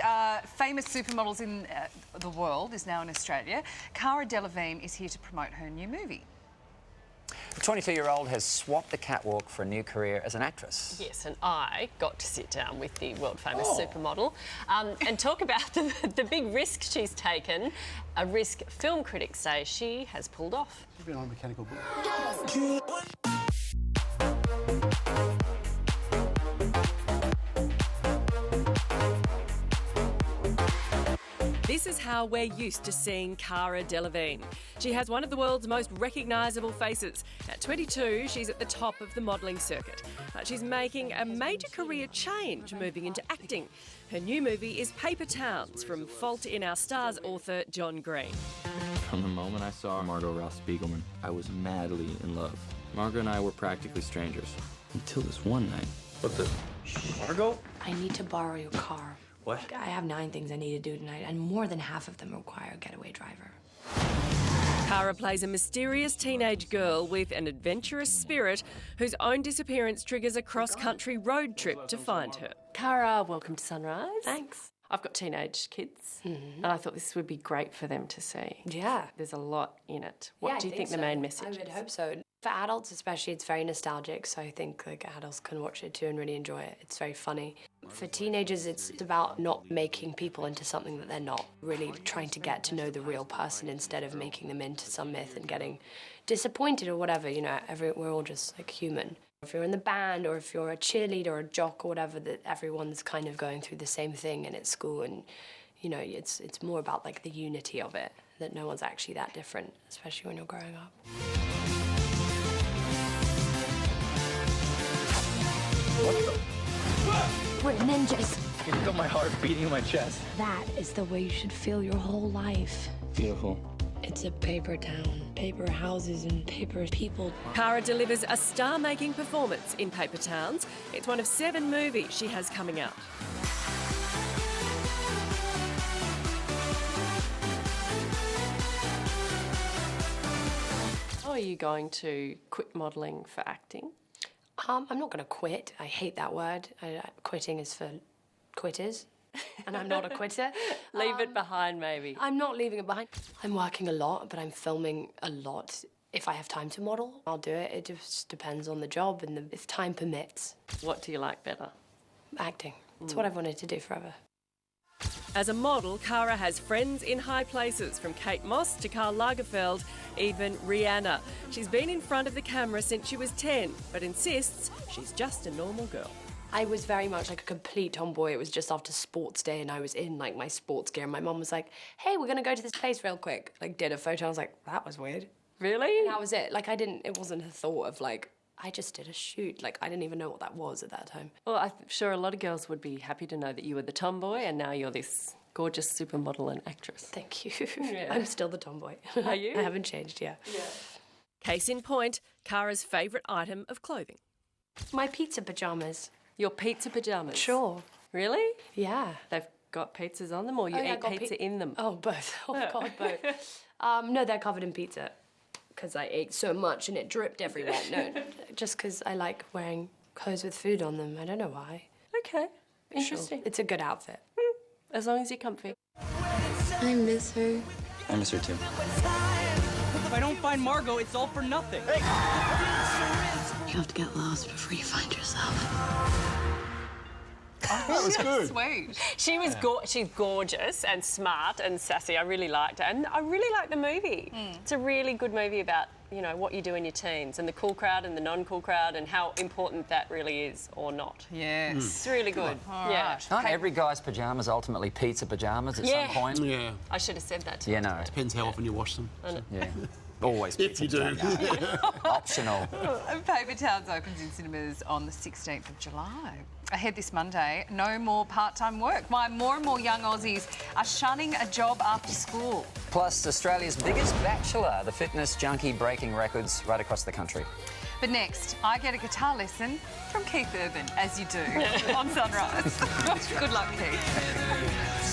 famous supermodels in the world is now in Australia. Cara Delevingne is here to promote her new movie. The 22-year-old has swapped the catwalk for a new career as an actress. Yes, and I got to sit down with the world-famous supermodel and talk about the big risk she's taken, a risk film critics say she has pulled off. You've been on a mechanical bull. This is how we're used to seeing Cara Delevingne. She has one of the world's most recognisable faces. At 22, she's at the top of the modelling circuit. But she's making a major career change, moving into acting. Her new movie is Paper Towns, from Fault in Our Stars author John Green. From the moment I saw Margot Ross Spiegelman, I was madly in love. Margot and I were practically strangers. Until this one night. What the? Margot? I need to borrow your car. What? I have 9 things I need to do tonight, and more than half of them require a getaway driver. Cara plays a mysterious teenage girl with an adventurous spirit whose own disappearance triggers a cross-country road trip to find her. Cara, welcome to Sunrise. Thanks. I've got teenage kids, and I thought this would be great for them to see. Yeah. There's a lot in it. What do you think the main message is? I would hope so. For adults especially, it's very nostalgic, so I think adults can watch it too and really enjoy it. It's very funny. For teenagers, it's about not making people into something that they're not, really trying to get to know the real person instead of making them into some myth and getting disappointed or whatever. You know, we're all just human. If you're in the band or if you're a cheerleader or a jock or whatever, that everyone's kind of going through the same thing and at school, and you know, it's more about the unity of it, that no one's actually that different, especially when you're growing up. We're ninjas. You feel my heart beating in my chest. That is the way you should feel your whole life. Beautiful. It's a paper town, paper houses and paper people. Cara delivers a star-making performance in Paper Towns. It's one of 7 movies she has coming out. How are you going to quit modelling for acting? I'm not going to quit. I hate that word. Quitting is for quitters, and I'm not a quitter. Leave it behind, maybe. I'm not leaving it behind. I'm working a lot, but I'm filming a lot. If I have time to model, I'll do it. It just depends on the job and if time permits. What do you like better? Acting. It's what I've wanted to do forever. As a model, Cara has friends in high places, from Kate Moss to Karl Lagerfeld, even Rihanna. She's been in front of the camera since she was 10, but insists she's just a normal girl. I was very much like a complete tomboy. It was just after sports day and I was in my sports gear and my mum was like, hey, we're gonna go to this place real quick. Did a photo, I was like, that was weird. Really? And that was it. It wasn't a thought of I just did a shoot. I didn't even know what that was at that time. Well, I'm sure a lot of girls would be happy to know that you were the tomboy and now you're this gorgeous supermodel and actress. Thank you. Yeah. I'm still the tomboy. Are you? I haven't changed, yeah. Case in point, Cara's favourite item of clothing. My pizza pyjamas. Your pizza pyjamas? Sure. Really? Yeah. They've got pizzas on them or you eat pizza in them? Oh, both. Oh, God, both. No, they're covered in pizza because I ate so much and it dripped everywhere. No, just because I like wearing clothes with food on them. I don't know why. Okay, interesting. Sure. It's a good outfit. As long as you're comfy. I miss her. I miss her too. If I don't find Margot, it's all for nothing. Hey. You have to get lost before you find yourself. That was good. Sweet. She's gorgeous and smart and sassy. I really liked her, and I really like the movie. It's a really good movie about, you know, what you do in your teens and the cool crowd and the non-cool crowd and how important that really is or not. Yes. It's really good. Yeah. Aren't every guy's pyjamas ultimately pizza pyjamas at some point? Yeah. I should have said that to Yeah, no. Depends how often you wash them. Yeah. Always If you do. Optional. And Paper Towns opens in cinemas on the 16th of July. Ahead this Monday, no more part-time work. Why more and more young Aussies are shunning a job after school. Plus, Australia's biggest bachelor, the fitness junkie breaking records right across the country. But next, I get a guitar lesson from Keith Urban, as you do, on Sunrise. Good luck, Keith.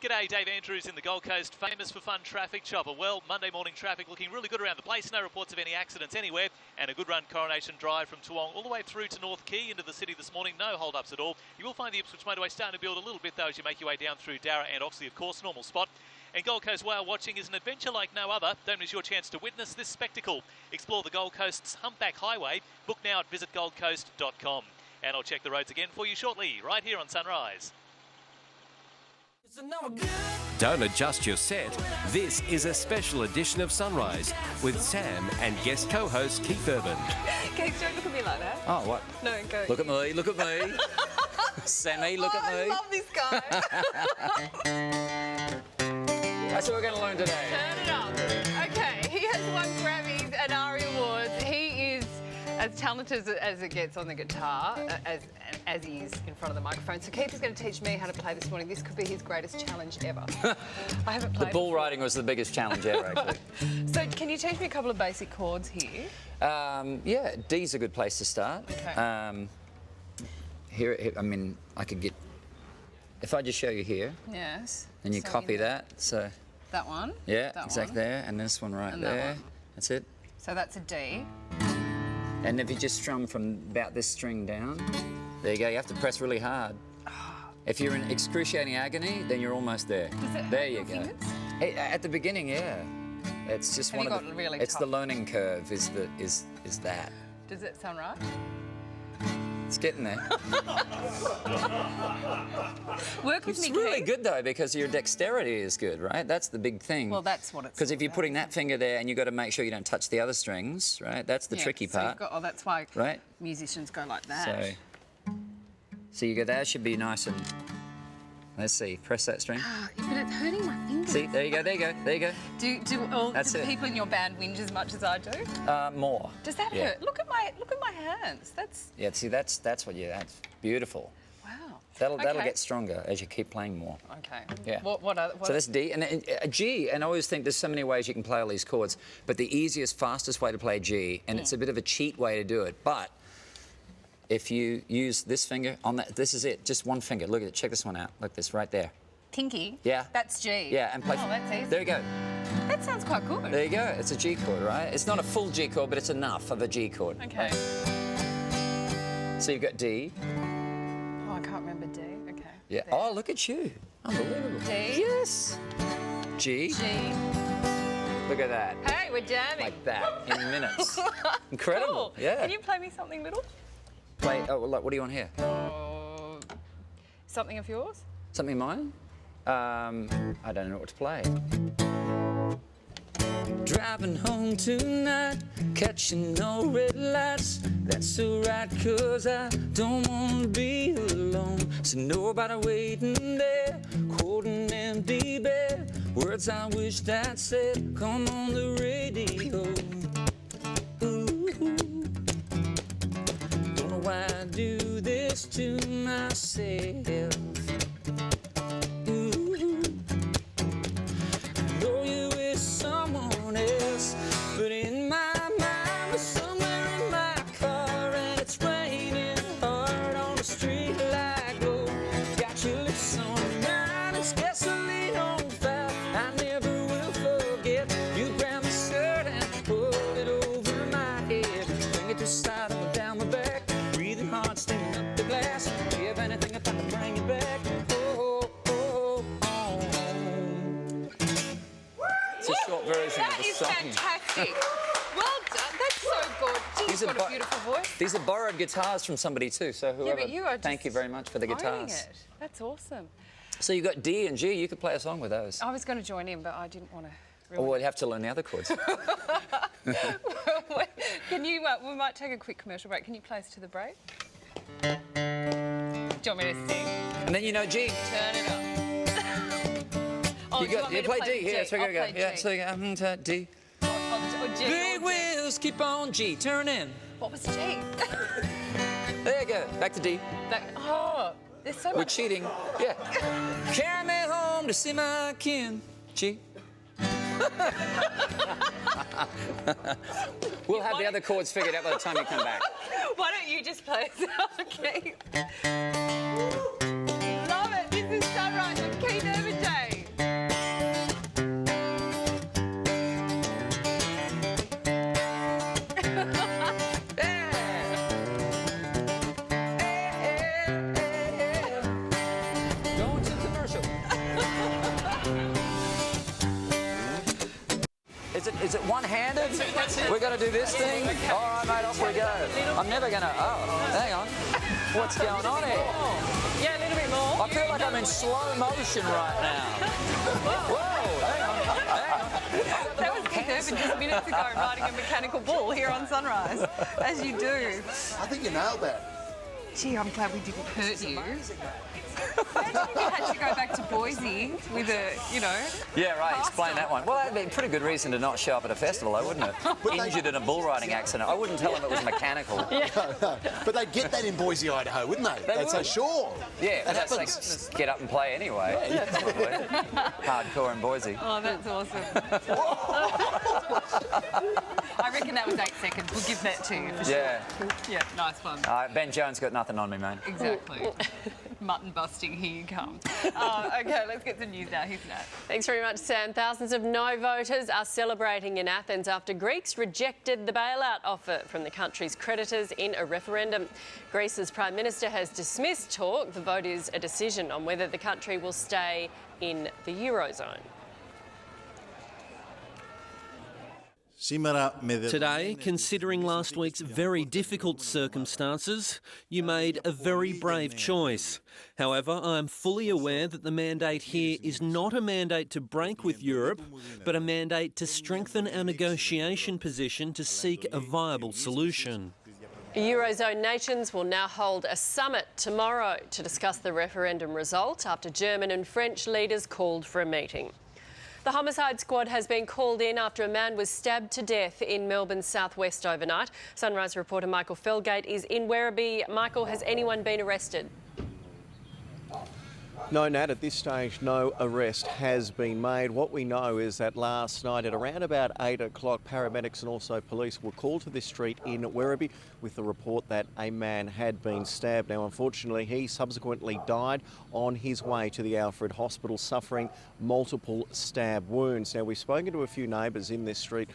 G'day, Dave Andrews in the Gold Coast, famous for fun traffic chopper. Well, Monday morning traffic looking really good around the place. No reports of any accidents anywhere. And a good run Coronation Drive from Toowong all the way through to North Quay into the city this morning. No hold-ups at all. You will find the Ipswich motorway starting to build a little bit, though, as you make your way down through Darra and Oxley, of course, normal spot. And Gold Coast whale watching is an adventure like no other. Don't miss your chance to witness this spectacle. Explore the Gold Coast's Humpback Highway. Book now at visitgoldcoast.com. And I'll check the roads again for you shortly, right here on Sunrise. Don't adjust your set. This is a special edition of Sunrise with Sam and guest co-host Keith Urban. Keith, don't look at me like that. Oh, what? No, go. Look at me, look at me. Sammy, look at me. I love this guy. That's what we're going to learn today. Turn it up. Okay, he has won Grammys and ARIA Awards. He is as talented as it gets on the guitar, as he is in front of the microphone. So Keith is going to teach me how to play this morning. This could be his greatest challenge ever. I haven't played The bull riding was the biggest challenge ever, actually. So can you teach me a couple of basic chords here? Yeah, D's a good place to start. Okay. Here, I mean, I could get... If I just show you here, Yes. and you So copy you know- that, so... That one? Yeah, That exactly one. there, and this one right And that there. one. That's it. So that's a D. And if you just strum from about this string down, there you go. You have to press really hard. If you're in excruciating agony, then you're almost there. Does it There hurt you your go. fingers? Hey, at the beginning, yeah. It's just Have one you of got the. really it's tough? the learning curve. Is that? Does it sound right? It's getting there. Work with It's me, really Keith. good though because your dexterity is good, right? That's the big thing. Well, that's what it's Because if all you're about. putting that finger there and you've got to make sure you don't touch the other strings, right? That's the Yeah, tricky so you've part. got- oh, that's why Right. musicians go like that. So you go, that should be nice and. Let's see, press that string. But it's hurting my fingers. See, there you go, there you go, there you go. Do That's the it. people in your band whinge as much as I do? More. Does that Yeah. hurt? Look at my hands. That's Yeah, see, that's what you. That's beautiful. wow. That'll Okay. get stronger as you keep playing more. Okay. Yeah. What other? So that's D and a G, and I always think there's so many ways you can play all these chords, but the easiest, fastest way to play G, and it's a bit of a cheat way to do it, but if you use this finger on that, this is it, just one finger. Look at it. Check this one out. Look this right there. Pinky. Yeah. That's G. Yeah, and play. Oh, that's easy. There you go. That sounds quite good. There you go. It's a G chord, right? It's not a full G chord, but it's enough of a G chord. Okay. So you've got D. Oh, I can't remember D. Okay. Yeah. Oh, look at you. Unbelievable. D. Yes. G. G. Look at that. Hey, we're jamming. Like that in minutes. Incredible. Cool. Yeah. Can you play me something little? Play. Oh, well, what do you want here? Something of yours? Something of mine? I don't know what to play. Driving home tonight, catching no red lights. That's alright, 'cause I don't want to be alone. So nobody waiting there, cold and empty bed. Words I wished I'd said, come on the radio. Ooh. Don't know why I do this to myself. Know you with someone else, but in my mind we're somewhere in my car, and it's raining hard on the street like gold. Got your lips on mine, it's gasoline on fire. I never will forget. You grab my shirt and pull it over my head, bring it to the side and down the back, breathing hard, steaming up the glass. Give anything if I can bring fantastic. Well done. That's so good. She's got a beautiful voice. These are borrowed guitars from somebody too, so whoever. but you are thank you very much for the owning guitars. it. That's awesome. So you got D and G. You could play a song with those. I was going to join in, but I didn't want to. Or we'd have to learn the other chords. Can you? We might take a quick commercial break. Can you play us to the break? Do you want me to sing? And then you know G. Turn it up. Oh, you play D here. So I'll go. play Yeah. G. So D. Or G. Big wheels keep on G. Turn in. What was G? There you go. Back to D. There's so much. We're cheating. Yeah. Carry me home to see my kin. G. We'll have the other chords figured out by the time you come back. Why don't you just play us out, okay? Love it. This is Sunrise with Keith Armytage. Going to commercial. Is it one-handed? That's it. We're going to do this thing? All right, mate, off we go. I'm never going to... Oh, hang on. What's going on here? Yeah, a little bit more. I feel like I'm in slow motion right now. Whoa, hang on. That was Keith Urban just minutes ago riding a mechanical bull here on Sunrise, as you do. I think you nailed that. Gee, I'm glad we didn't hurt you. Imagine if you had to go back to Boise with a, Yeah, right, explain that one. Well, that'd be a pretty good reason to not show up at a festival, though, wouldn't it? Injured in a bull riding accident. I wouldn't tell them it was mechanical. No. But they'd get that in Boise, Idaho, wouldn't they? They'd say, sure. Yeah, but that that's like get up and play anyway. Yeah. Hardcore in Boise. Oh, that's awesome. I reckon that was 8 seconds. We'll give that to you for Yeah. sure. Yeah, nice one. Ben Jones got nothing on me, mate. Exactly. Mutton busting, here you come. OK, let's get some news now. Here's Nat. Thanks very much, Sam. Thousands of no voters are celebrating in Athens after Greeks rejected the bailout offer from the country's creditors in a referendum. Greece's Prime Minister has dismissed talk. The vote is a decision on whether the country will stay in the Eurozone. Today, considering last week's very difficult circumstances, you made a very brave choice. However, I am fully aware that the mandate here is not a mandate to break with Europe, but a mandate to strengthen our negotiation position to seek a viable solution. Eurozone nations will now hold a summit tomorrow to discuss the referendum result after German and French leaders called for a meeting. The homicide squad has been called in after a man was stabbed to death in Melbourne's southwest overnight. Sunrise reporter Michael Felgate is in Werribee. Michael, has anyone been arrested? No, Nat, at this stage, no arrest has been made. What we know is that last night at around about 8 o'clock, paramedics and also police were called to this street in Werribee with the report that a man had been stabbed. Now, unfortunately, he subsequently died on his way to the Alfred Hospital, suffering multiple stab wounds. Now, we've spoken to a few neighbours in this street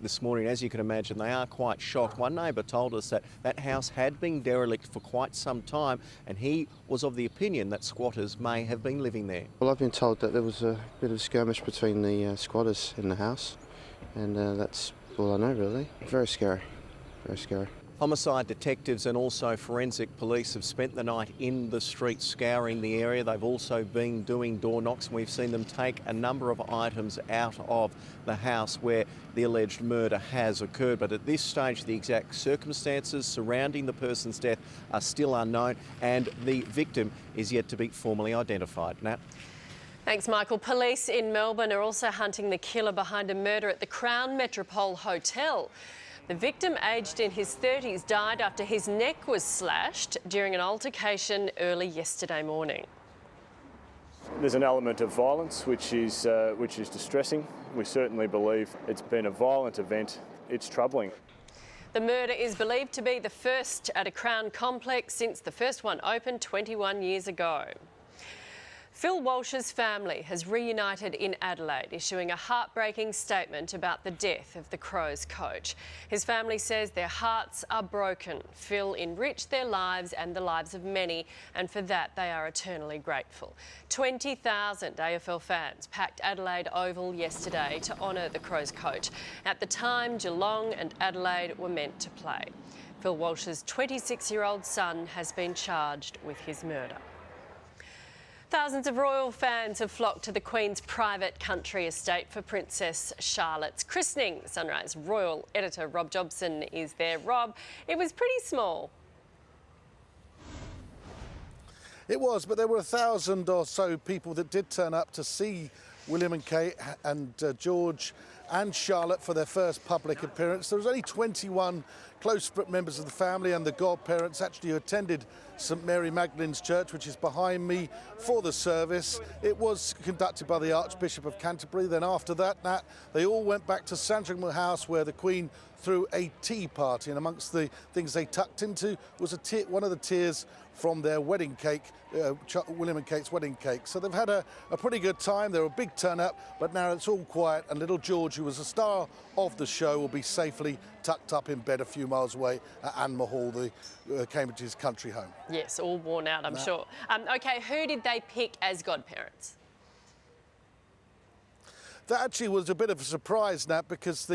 this morning. As you can imagine, they are quite shocked. One neighbour told us that that house had been derelict for quite some time, and he was of the opinion that squatters may have been living there. Well, I've been told that there was a bit of skirmish between the squatters in the house, and that's all I know, really. Very scary, very scary. Homicide detectives and also forensic police have spent the night in the street scouring the area. They've also been doing door knocks, and we've seen them take a number of items out of the house where the alleged murder has occurred. But at this stage, the exact circumstances surrounding the person's death are still unknown, and the victim is yet to be formally identified. Nat? Thanks, Michael. Police in Melbourne are also hunting the killer behind a murder at the Crown Metropole Hotel. The victim, aged in his 30s, died after his neck was slashed during an altercation early yesterday morning. There's an element of violence which is distressing. We certainly believe it's been a violent event. It's troubling. The murder is believed to be the first at a Crown complex since the first one opened 21 years ago. Phil Walsh's family has reunited in Adelaide, issuing a heartbreaking statement about the death of the Crows coach. His family says their hearts are broken. Phil enriched their lives and the lives of many, and for that they are eternally grateful. 20,000 AFL fans packed Adelaide Oval yesterday to honour the Crows coach. At the time, Geelong and Adelaide were meant to play. Phil Walsh's 26-year-old son has been charged with his murder. Thousands of royal fans have flocked to the Queen's private country estate for Princess Charlotte's christening. Sunrise Royal editor Rob Jobson is there. Rob, it was pretty small. It was, but there were 1,000 or so people that did turn up to see William and Kate and George and Charlotte for their first public appearance. There was only 21 close members of the family and the godparents actually who attended St Mary Magdalene's Church, which is behind me, for the service. It was conducted by the Archbishop of Canterbury. Then after that, they all went back to Sandringham House, where the Queen threw a tea party, and amongst the things they tucked into was one of the tiers from their wedding cake, William and Kate's wedding cake. So they've had a pretty good time. There were a big turn up, but now it's all quiet, and little George, who was the star of the show, will be safely tucked up in bed a few miles away at Anmer Hall, Cambridge's country home. Yes, all worn out, I'm sure. OK, who did they pick as godparents? That actually was a bit of a surprise, Nat, because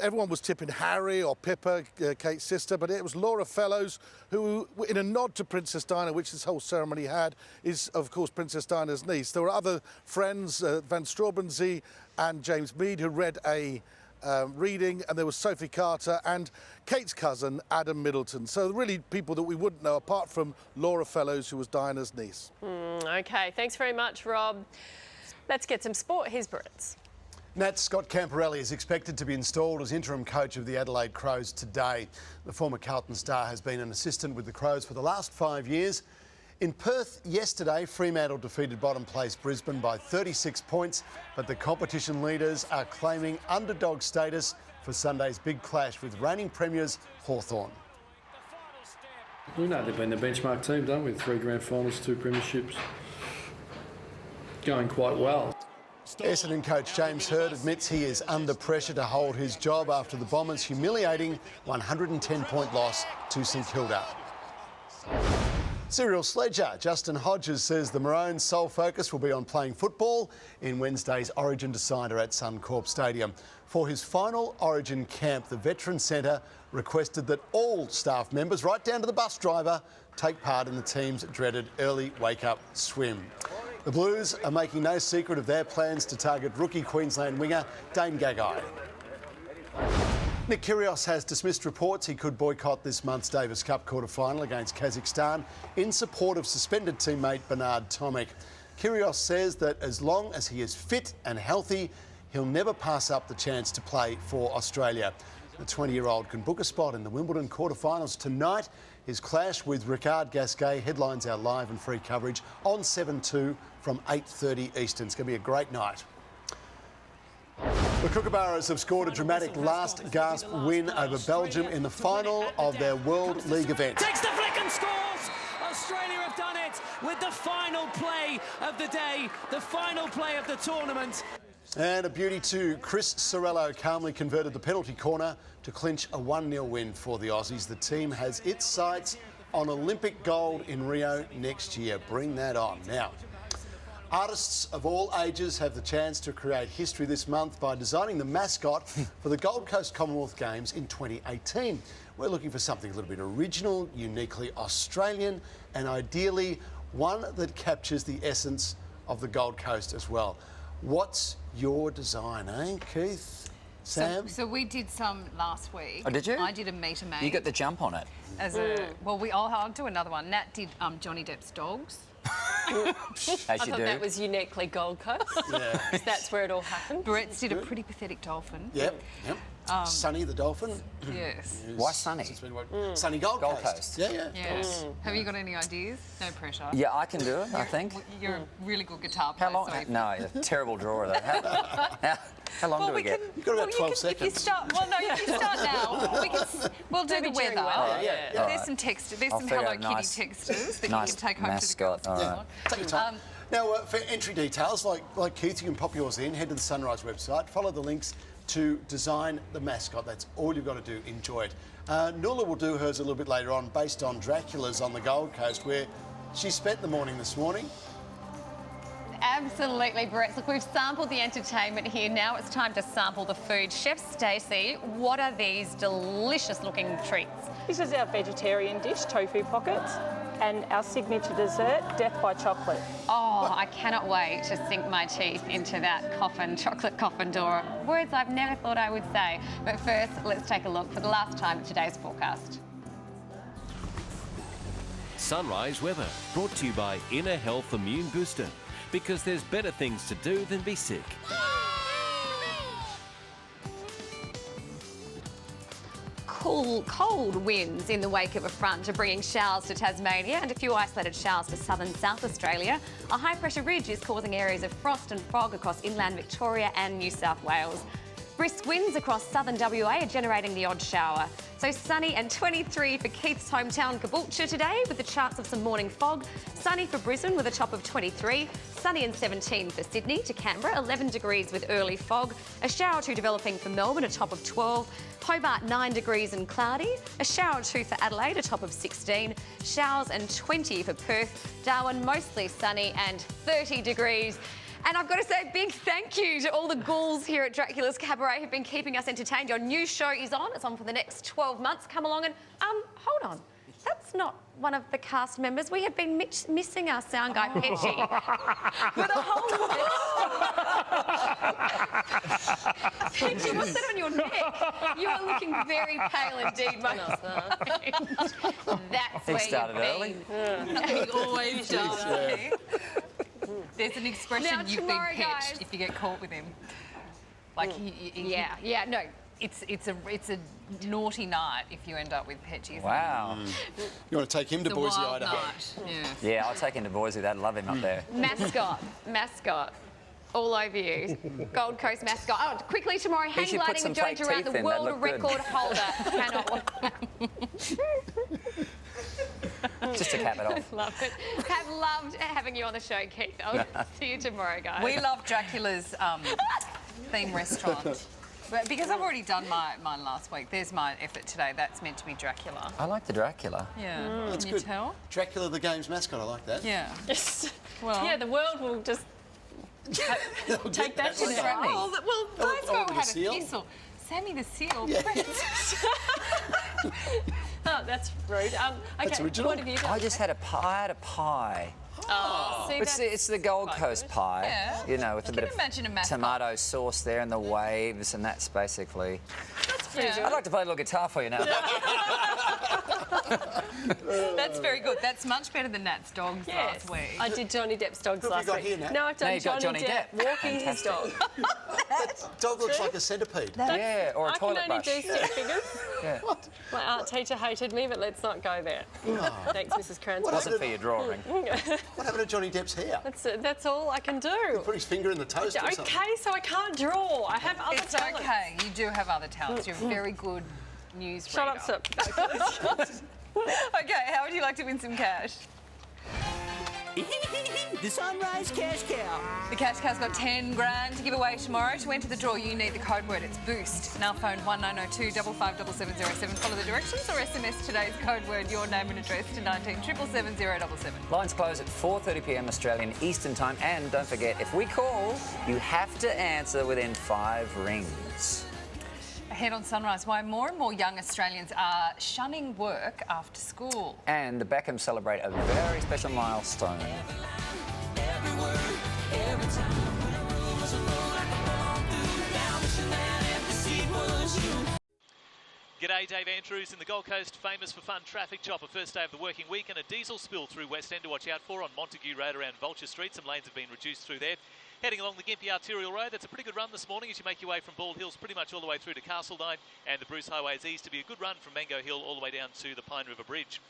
everyone was tipping Harry or Pippa, Kate's sister, but it was Laura Fellows, who, in a nod to Princess Diana, which this whole ceremony had, is, of course, Princess Diana's niece. There were other friends, Van Straubenzee and James Mead, who read a reading, and there was Sophie Carter and Kate's cousin, Adam Middleton. So really people that we wouldn't know, apart from Laura Fellows, who was Diana's niece. OK, thanks very much, Rob. Let's get some sport. Here's Brits. Nat, Scott Camporelli is expected to be installed as interim coach of the Adelaide Crows today. The former Carlton star has been an assistant with the Crows for the last 5 years. In Perth yesterday, Fremantle defeated bottom place Brisbane by 36 points, but the competition leaders are claiming underdog status for Sunday's big clash with reigning premiers Hawthorn. We know they've been the benchmark team, don't we? 3 grand finals, 2 premierships. Going quite well. Essendon coach James Hird admits he is under pressure to hold his job after the Bombers' humiliating 110-point loss to St Kilda. Serial sledger Justin Hodges says the Maroons' sole focus will be on playing football in Wednesday's Origin decider at Suncorp Stadium. For his final Origin camp, the Veteran Centre requested that all staff members, right down to the bus driver, take part in the team's dreaded early wake-up swim. The Blues are making no secret of their plans to target rookie Queensland winger Dane Gagai. Nick Kyrgios has dismissed reports he could boycott this month's Davis Cup quarter-final against Kazakhstan in support of suspended teammate Bernard Tomic. Kyrgios says that as long as he is fit and healthy, he'll never pass up the chance to play for Australia. The 20-year-old can book a spot in the Wimbledon quarter-finals tonight. His clash with Ricard Gasquet headlines our live and free coverage on 7-2 from 8:30 Eastern. It's going to be a great night. The Kookaburras have scored a dramatic last-gasp win over Belgium in the final of their World League event. Takes the flick and scores! Australia have done it with the final play of the day, the final play of the tournament. And a beauty too. Chris Sorello calmly converted the penalty corner to clinch a 1-0 win for the Aussies. The team has its sights on Olympic gold in Rio next year. Bring that on. Now, artists of all ages have the chance to create history this month by designing the mascot for the Gold Coast Commonwealth Games in 2018. We're looking for something a little bit original, uniquely Australian, and ideally one that captures the essence of the Gold Coast as well. What's your design, Keith? Sam? So we did some last week. Oh, did you? I did a meter maid. You got the jump on it. I'll do another one. Nat did Johnny Depp's dogs. I thought that was uniquely Gold Coast. Yeah. That's where it all happened. Brett's did a pretty pathetic dolphin. Yep. Sunny the dolphin. Yes. Why Sunny? Sunny Gold Coast. Yeah. Have you got any ideas? No pressure. Yeah, I can do it, I think. You're a really good guitar player. How long? No, a terrible drawer though. How long do we get? You've got about 12 seconds. If you start now, we'll do the weather. Yeah. There's some text. There's some Hello Kitty texters that you can take home mascot. to the girls. Take your time. Now, for entry details, like Keith, you can pop yours in, head to the Sunrise website, follow the links to design the mascot. That's all you've got to do. Enjoy it. Nuala will do hers a little bit later on, based on Dracula's on the Gold Coast, where she spent the morning this morning. Absolutely, Brett. Look, we've sampled the entertainment here. Now it's time to sample the food. Chef Stacey, what are these delicious-looking treats? This is our vegetarian dish, tofu pockets, and our signature dessert, Death by Chocolate. Oh, I cannot wait to sink my teeth into that chocolate coffin door. Words I've never thought I would say. But first, let's take a look for the last time at today's forecast. Sunrise weather, brought to you by Inner Health Immune Booster. Because there's better things to do than be sick. Cold winds in the wake of a front are bringing showers to Tasmania and a few isolated showers to southern South Australia. A high-pressure ridge is causing areas of frost and fog across inland Victoria and New South Wales. Brisk winds across southern WA are generating the odd shower. So sunny and 23 for Keith's hometown Caboolture today with the chance of some morning fog. Sunny for Brisbane with a top of 23. Sunny and 17 for Sydney to Canberra, 11 degrees with early fog. A shower or two developing for Melbourne, a top of 12. Hobart 9 degrees and cloudy. A shower or two for Adelaide, a top of 16. Showers and 20 for Perth. Darwin mostly sunny and 30 degrees. And I've got to say a big thank you to all the ghouls here at Dracula's Cabaret who've been keeping us entertained. Your new show is on. It's on for the next 12 months. Come along and, hold on. That's not one of the cast members. We have been missing our sound guy, Petchy. For the whole Petchy, what's that on your neck? You are looking very pale indeed, my That's He where started you've early. been. He always does. Yeah. There's an expression, Now, you've been tomorrow, pitched guys. if you get caught with him. Like, no. It's a naughty night if you end up with Petchy. Wow. You want to take him to It's a Boise, wild Idaho? night. Yeah, I'll take him to Boise. They'd love him up there. Mascot. All over you. Gold Coast mascot. Oh, quickly tomorrow, hang should put gliding some with Joe fake Durant, teeth the in, world that'd look good. record holder. Cannot Just to cap it off. Love it. Have loved having you on the show, Keith. I'll see you tomorrow, guys. We love Dracula's theme restaurant. But because I've already done mine last week, there's my effort today. That's meant to be Dracula. I like the Dracula. Yeah. That's Can good. you tell? Dracula, the game's mascot. I like that. Yeah. Well, yeah, the world will just take that to Like Sammy. Well, those Oh, guys the had seal? a thistle. Sammy the Seal. Yeah. Oh, that's rude. Okay, That's original. what have you done? I just had a pie. Oh, see, It's the Gold Coast pie, Yeah. you know, with I a bit can imagine a of mascot. tomato sauce there and the waves, and that's basically. Yeah. I'd like to play a little guitar for you now. That's very good. That's much better than Nat's dogs last week. I did Johnny Depp's dogs Who have you last got week. here, Nat? No, I've done Now you've got Johnny Johnny Depp Depp. walking his dog. That dog looks like a centipede. Yeah, or a I toilet can only brush. do stick figures. Yeah. My art teacher hated me, but let's not go there. Thanks, Mrs. Cranston. Wasn't for your drawing. What happened to Johnny Depp's hair? That's all I can do. Put his finger in the toast or something. Okay, so I can't draw. I have other It's talents. okay. You do have other talents. You're a very good news Shut reader. up, sir. Okay, how would you like to win some cash? The Sunrise Cash Cow. The Cash Cow's got 10 grand to give away tomorrow. To enter the draw, you need the code word. It's BOOST. Now phone 1902 557707. Follow the directions or SMS today's code word, your name and address to 19777077. Lines close at 4:30 p.m. Australian Eastern Time, and don't forget, if we call, you have to answer within 5 rings. Ahead on Sunrise, why more and more young Australians are shunning work after school. And the Beckhams celebrate a very special milestone. G'day, Dave Andrews in the Gold Coast, famous for fun traffic chopper. First day of the working week and a diesel spill through West End to watch out for on Montague Road around Vulture Street. Some lanes have been reduced through there. Heading along the Gympie Arterial Road, that's a pretty good run this morning as you make your way from Bald Hills pretty much all the way through to Castledine, and the Bruce Highway is eased to be a good run from Mango Hill all the way down to the Pine River Bridge.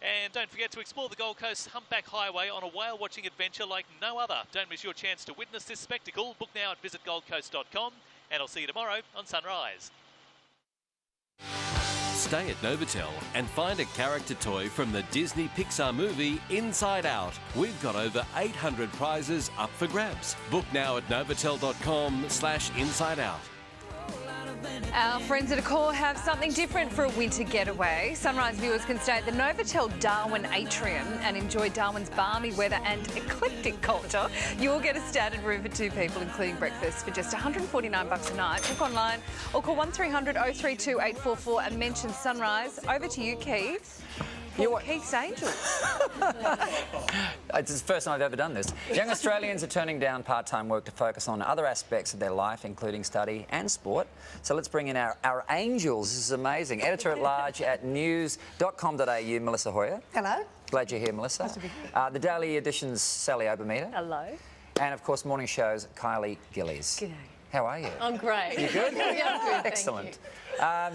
And don't forget to explore the Gold Coast Humpback Highway on a whale-watching adventure like no other. Don't miss your chance to witness this spectacle. Book now at visitgoldcoast.com, and I'll see you tomorrow on Sunrise. stay at Novotel and find a character toy from the Disney Pixar movie Inside Out. We've got over 800 prizes up for grabs. Book now at novotel.com/insideout. Our friends at Accor have something different for a winter getaway. Sunrise viewers can stay at the Novotel Darwin Atrium and enjoy Darwin's balmy weather and eclectic culture. You'll get a standard room for 2 people, including breakfast, for just $149 a night. Book online or call 1300 032 844 and mention Sunrise. Over to you, Keith. Keith's Angels. It's the first time I've ever done this. Young Australians are turning down part-time work to focus on other aspects of their life, including study and sport. So let's bring in our angels. This is amazing. Editor-at-large at news.com.au, Melissa Hoyer. Hello. Glad you're here, Melissa. Nice to be here. The Daily Edition's Sally Obermeter. Hello. And, of course, Morning Show's Kylie Gillies. G'day. How are you? I'm great. You good? Yeah, I'm good, Excellent.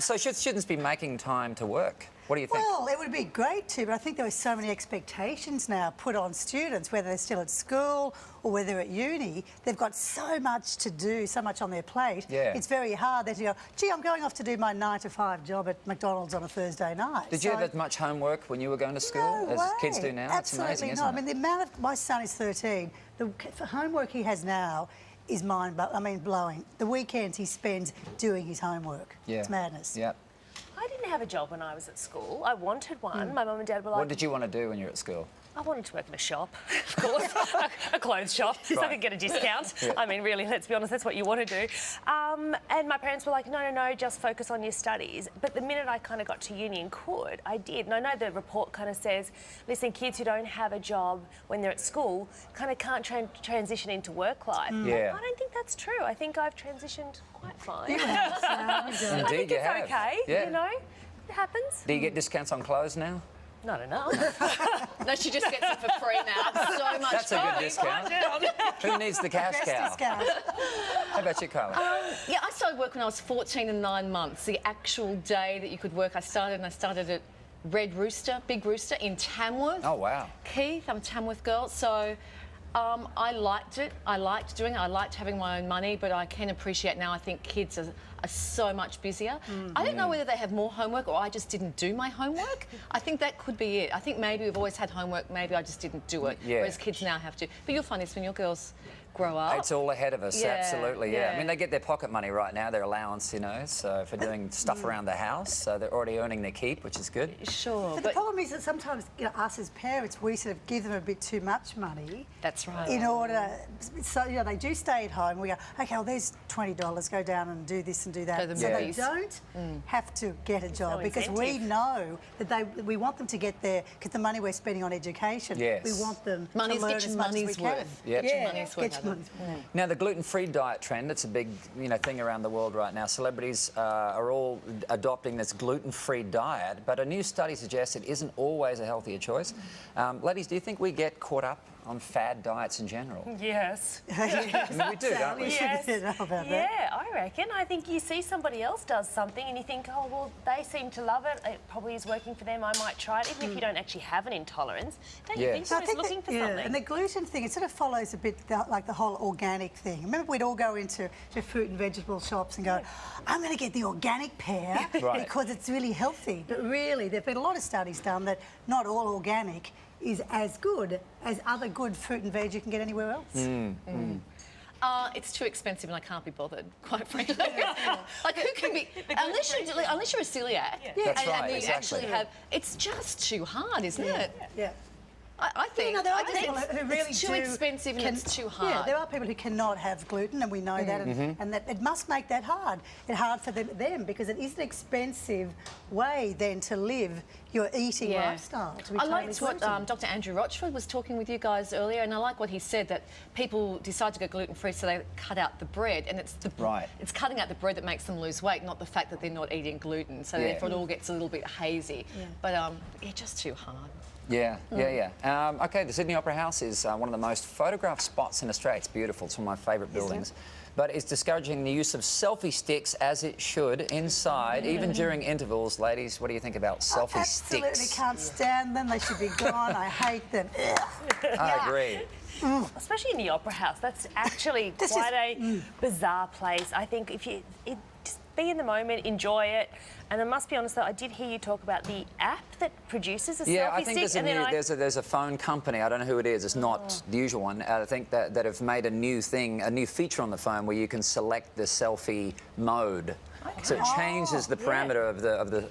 So should students be making time to work? What do you think? Well, it would be great to, but I think there are so many expectations now put on students, whether they're still at school or whether at uni. They've got so much to do, so much on their plate. Yeah. It's very hard then to go, gee, I'm going off to do my 9-to-5 job at McDonald's on a Thursday night. Did you have much homework when you were going to school, No as way. kids do now? Absolutely It's amazing, not. isn't it? I mean, the amount of... My son is 13. The homework he has now is blowing. The weekends he spends doing his homework. Yeah. It's madness. Yep. I didn't have a job when I was at school. I wanted one. My mum and dad were like... What did you want to do when you were at school? I wanted to work in a shop, of course, a clothes shop, so I Right. could get a discount. Yeah. I mean, really, let's be honest, that's what you want to do. And my parents were like, no, just focus on your studies. But the minute I kind of got to uni and could, I did. And I know the report kind of says, listen, kids who don't have a job when they're at school kind of can't transition into work life. Yeah. I don't think that's true. I think I've transitioned quite fine. You have, Sam. I Indeed, think you it's have. okay, Yeah. you know, it happens. Do you get discounts on clothes now? Not enough. No, she just gets it for free now. So much That's a good fun. discount. Who needs the cash cow? Discount. How about you, Kylie? Yeah, I started work when I was 14 and 9 months. The actual day that you could work, I started at Red Rooster, Big Rooster in Tamworth. Oh, wow. Keith, I'm a Tamworth girl, so I liked it. I liked doing it. I liked having my own money, but I can appreciate now I think kids are so much busier. I don't know whether they have more homework or I just didn't do my homework. I think that could be it. I think maybe we've always had homework, maybe I just didn't do it, Yeah. whereas kids now have to. But you'll find this when your girls grow up. It's all ahead of us, Yeah, absolutely, yeah. yeah. I mean, they get their pocket money right now, their allowance, you know, so for doing stuff around the house, so they're already earning their keep, which is good. Sure, But the problem is that sometimes, us as parents, we sort of give them a bit too much money. That's right. In order, so they do stay at home. We go, okay, well, there's $20. Go down and do this and do that. Go to the so they movies. don't have to get a job no because we incentive. know that we want them to get there because the money we're spending on education, Yes. we want them Money's to learn get your as much as we money's can. worth. Yep. Get your money's worth. Get your money's worth. Now, the gluten-free diet trend, it's a big, thing around the world right now. Celebrities are all adopting this gluten-free diet, but a new study suggests it isn't always a healthier choice. Ladies, do you think we get caught up on fad diets in general? Yes. I mean, we do, don't we? Yes. know about that. Yeah, I reckon. I think you see somebody else does something and you think, oh, well, they seem to love it. It probably is working for them. I might try it. Even if you don't actually have an intolerance, don't you think So I someone's think looking for something? and the gluten thing, it sort of follows a bit like the whole organic thing. Remember, we'd all go into fruit and vegetable shops and go, I'm going to get the organic pear Right. because it's really healthy. But really, there've been a lot of studies done that not all organic is as good as other good fruit and veg you can get anywhere else. It's too expensive and I can't be bothered, quite frankly. Like, who can be... Unless you're a celiac That's and right, you exactly. actually have... It's just too hard, isn't it? Yeah. I think... there are I just people think who really it's too do expensive and it's too hard. Yeah, there are people who cannot have gluten, and we know that, and that it must make that hard. It's hard for them because it is an expensive way then to live your eating lifestyle. To be I totally liked what gluten. Dr. Andrew Rochford was talking with you guys earlier, and I like what he said, that people decide to go gluten-free so they cut out the bread, and it's it's cutting out the bread that makes them lose weight, not the fact that they're not eating gluten. So therefore it all gets a little bit hazy. But just too hard. Yeah. Okay, the Sydney Opera House is one of the most photographed spots in Australia. It's beautiful. It's one of my favourite buildings. But it's discouraging the use of selfie sticks, as it should, inside, even during intervals. Ladies, what do you think about selfie sticks? Absolutely can't stand them. They should be gone. I hate them. I agree. Especially in the Opera House. That's actually quite a bizarre place. I think if you... It just be in the moment, enjoy it. And I must be honest though, I did hear you talk about the app that produces a Yeah, selfie I think stick. there's a phone company, I don't know who it is, it's not the usual one, I think that have made a new thing, a new feature on the phone where you can select the selfie mode. Okay. So it changes the parameter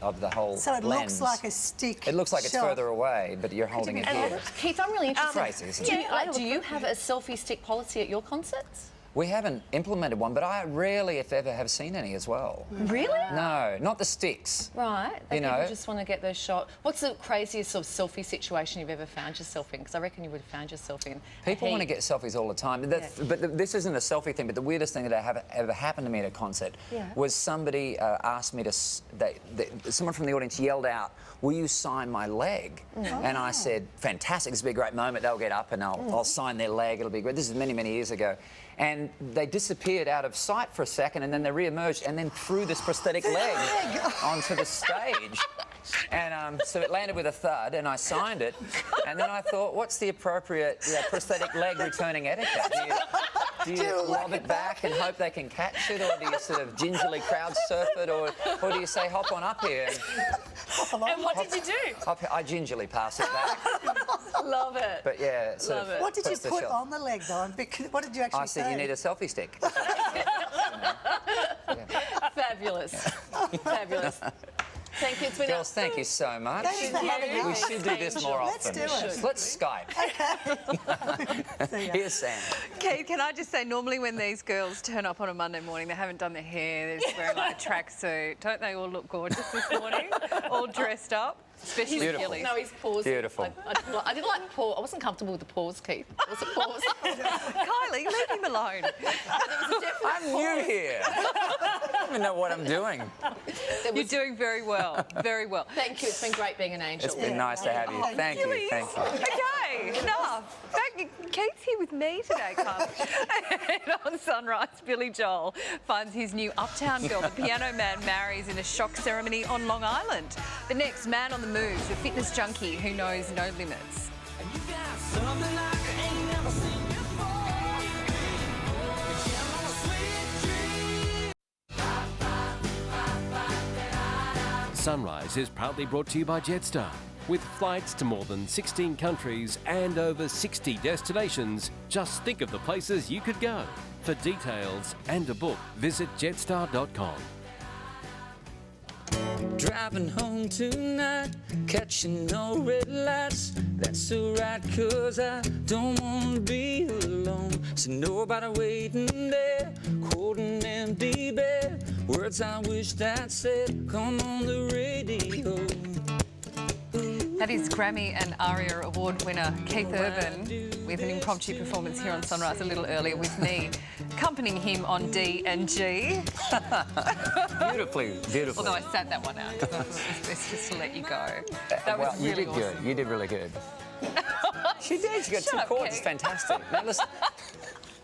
of the whole So it lens. looks like a stick. It looks like it's shot. further away, but you're holding it here. Keith, I'm really interested. Crazy, isn't it? Do you have a selfie stick policy at your concerts? We haven't implemented one, but I rarely, if ever, have seen any as well. Really? No, not the sticks. Right. You know, people just want to get their shot. What's the craziest sort of selfie situation you've ever found yourself in? Because I reckon you would have found yourself in. People want to get selfies all the time. But this isn't a selfie thing, but the weirdest thing that ever happened to me at a concert was somebody asked me to... someone from the audience yelled out, "Will you sign my leg?" And I said, "Fantastic, this will be a great moment. They'll get up and I'll sign their leg. It'll be great." This is many, many years ago. And they disappeared out of sight for a second, and then they re-emerged and then threw this prosthetic leg onto the stage. And so it landed with a thud, and I signed it. And then I thought, what's the appropriate prosthetic leg returning etiquette? Do you lob it back and hope they can catch it, or do you sort of gingerly crowd surf it, or do you say, "Hop on up here"? And what did you do? I gingerly pass it back. Love it. But yeah, sort of What did you puts the put shot. on the leg, though? What did you actually say? I said, "You need a selfie stick." Fabulous. Fabulous. Thank you. It's been Girls, thank you so much. Thanks for having We us. should do this more often. Let's do it. Let's Skype. Okay. Here's Sam. Keith, can I just say, normally when these girls turn up on a Monday morning, they haven't done their hair, they're just wearing like a tracksuit. Don't they all look gorgeous this morning? All dressed up? Especially Achilles. No, he's paused. Beautiful. I didn't like the pause. I wasn't comfortable with the pause, Keith. It was a pause. Kylie, leave him alone. I'm new here. I don't even know what I'm doing. You're doing very well. Very well. Thank you. It's been great being an angel. It's been nice to have you. Thank you. Thank you. Okay, enough. Keith's here with me today, Carl. And on Sunrise, Billy Joel finds his new Uptown Girl. The piano man marries in a shock ceremony on Long Island. The next man on the move, the fitness junkie who knows no limits. Sunrise is proudly brought to you by Jetstar. With flights to more than 16 countries and over 60 destinations, just think of the places you could go. For details and to book, visit jetstar.com. Driving home tonight, catching no red lights. That's alright, 'cause I don't wanna be alone. So nobody waiting there, cold and empty bed. Words I wished I'd said, come on the radio. That is Grammy and ARIA Award winner Keith Urban with an impromptu performance here on Sunrise a little earlier with me accompanying him on D and G. Beautifully, beautifully. Although I sat that one out because I thought it was best just to let you go. That well, was really you did awesome. good. You did really good. She did. She got Shut two up, chords. Kate. Fantastic. Now, listen,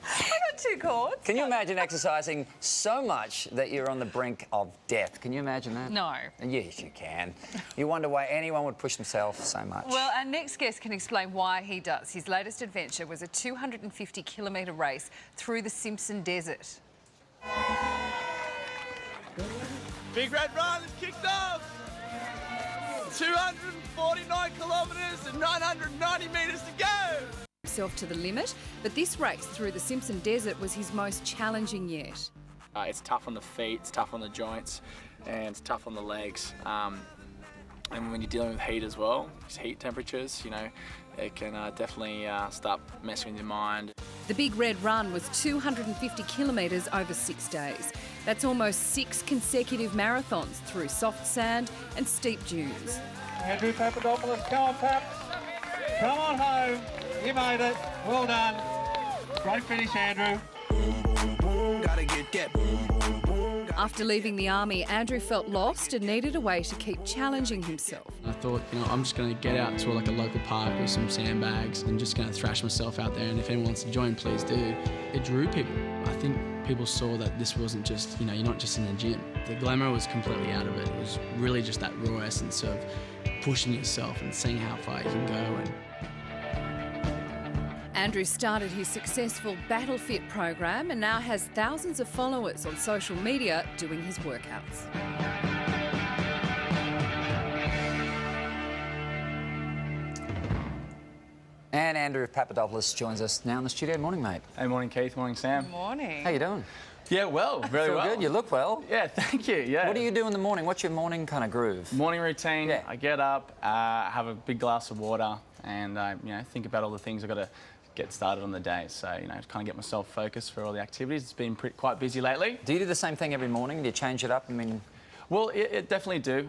I got two chords. can you imagine exercising so much that you're on the brink of death? Can you imagine that? No. Yes, you can. You wonder why anyone would push themselves so much. Well, our next guest can explain why he does. His latest adventure was a 250-kilometre race through the Simpson Desert. Big Red Run is kicked off! 249 kilometres and 990 metres to go! Himself to the limit, but this race through the Simpson Desert was his most challenging yet. It's tough on the feet, it's tough on the joints, and it's tough on the legs. And when you're dealing with heat as well, it's heat temperatures, you know, it can definitely start messing with your mind. The Big Red Run was 250 kilometres over 6 days. That's almost 6 consecutive marathons through soft sand and steep dunes. Andrew Papadopoulos, come on, Pap. Come on home. You made it. Well done. Great finish, Andrew. Gotta get After leaving the army, Andrew felt lost and needed a way to keep challenging himself. I thought, you know, I'm just going to get out to like a local park with some sandbags and just going to thrash myself out there, and if anyone wants to join, please do. It drew people. I think people saw that this wasn't just, you know, you're not just in a gym. The glamour was completely out of it. It was really just that raw essence of pushing yourself and seeing how far you can go. Andrew started his successful Battle Fit program and now has thousands of followers on social media doing his workouts. And Andrew Papadopoulos joins us now in the studio. Morning, mate. Hey, morning, Keith. Morning, Sam. Morning. How you doing? Yeah, well, very Feel well. good. You look well. Yeah, thank you. Yeah. What do you do in the morning? What's your morning kind of groove? Morning routine. Yeah. I get up, have a big glass of water, and think about all the things I've got to get started on the day. So, kind of get myself focused for all the activities. It's been quite busy lately. Do you do the same thing every morning? Do you change it up? I mean... Well, it definitely do.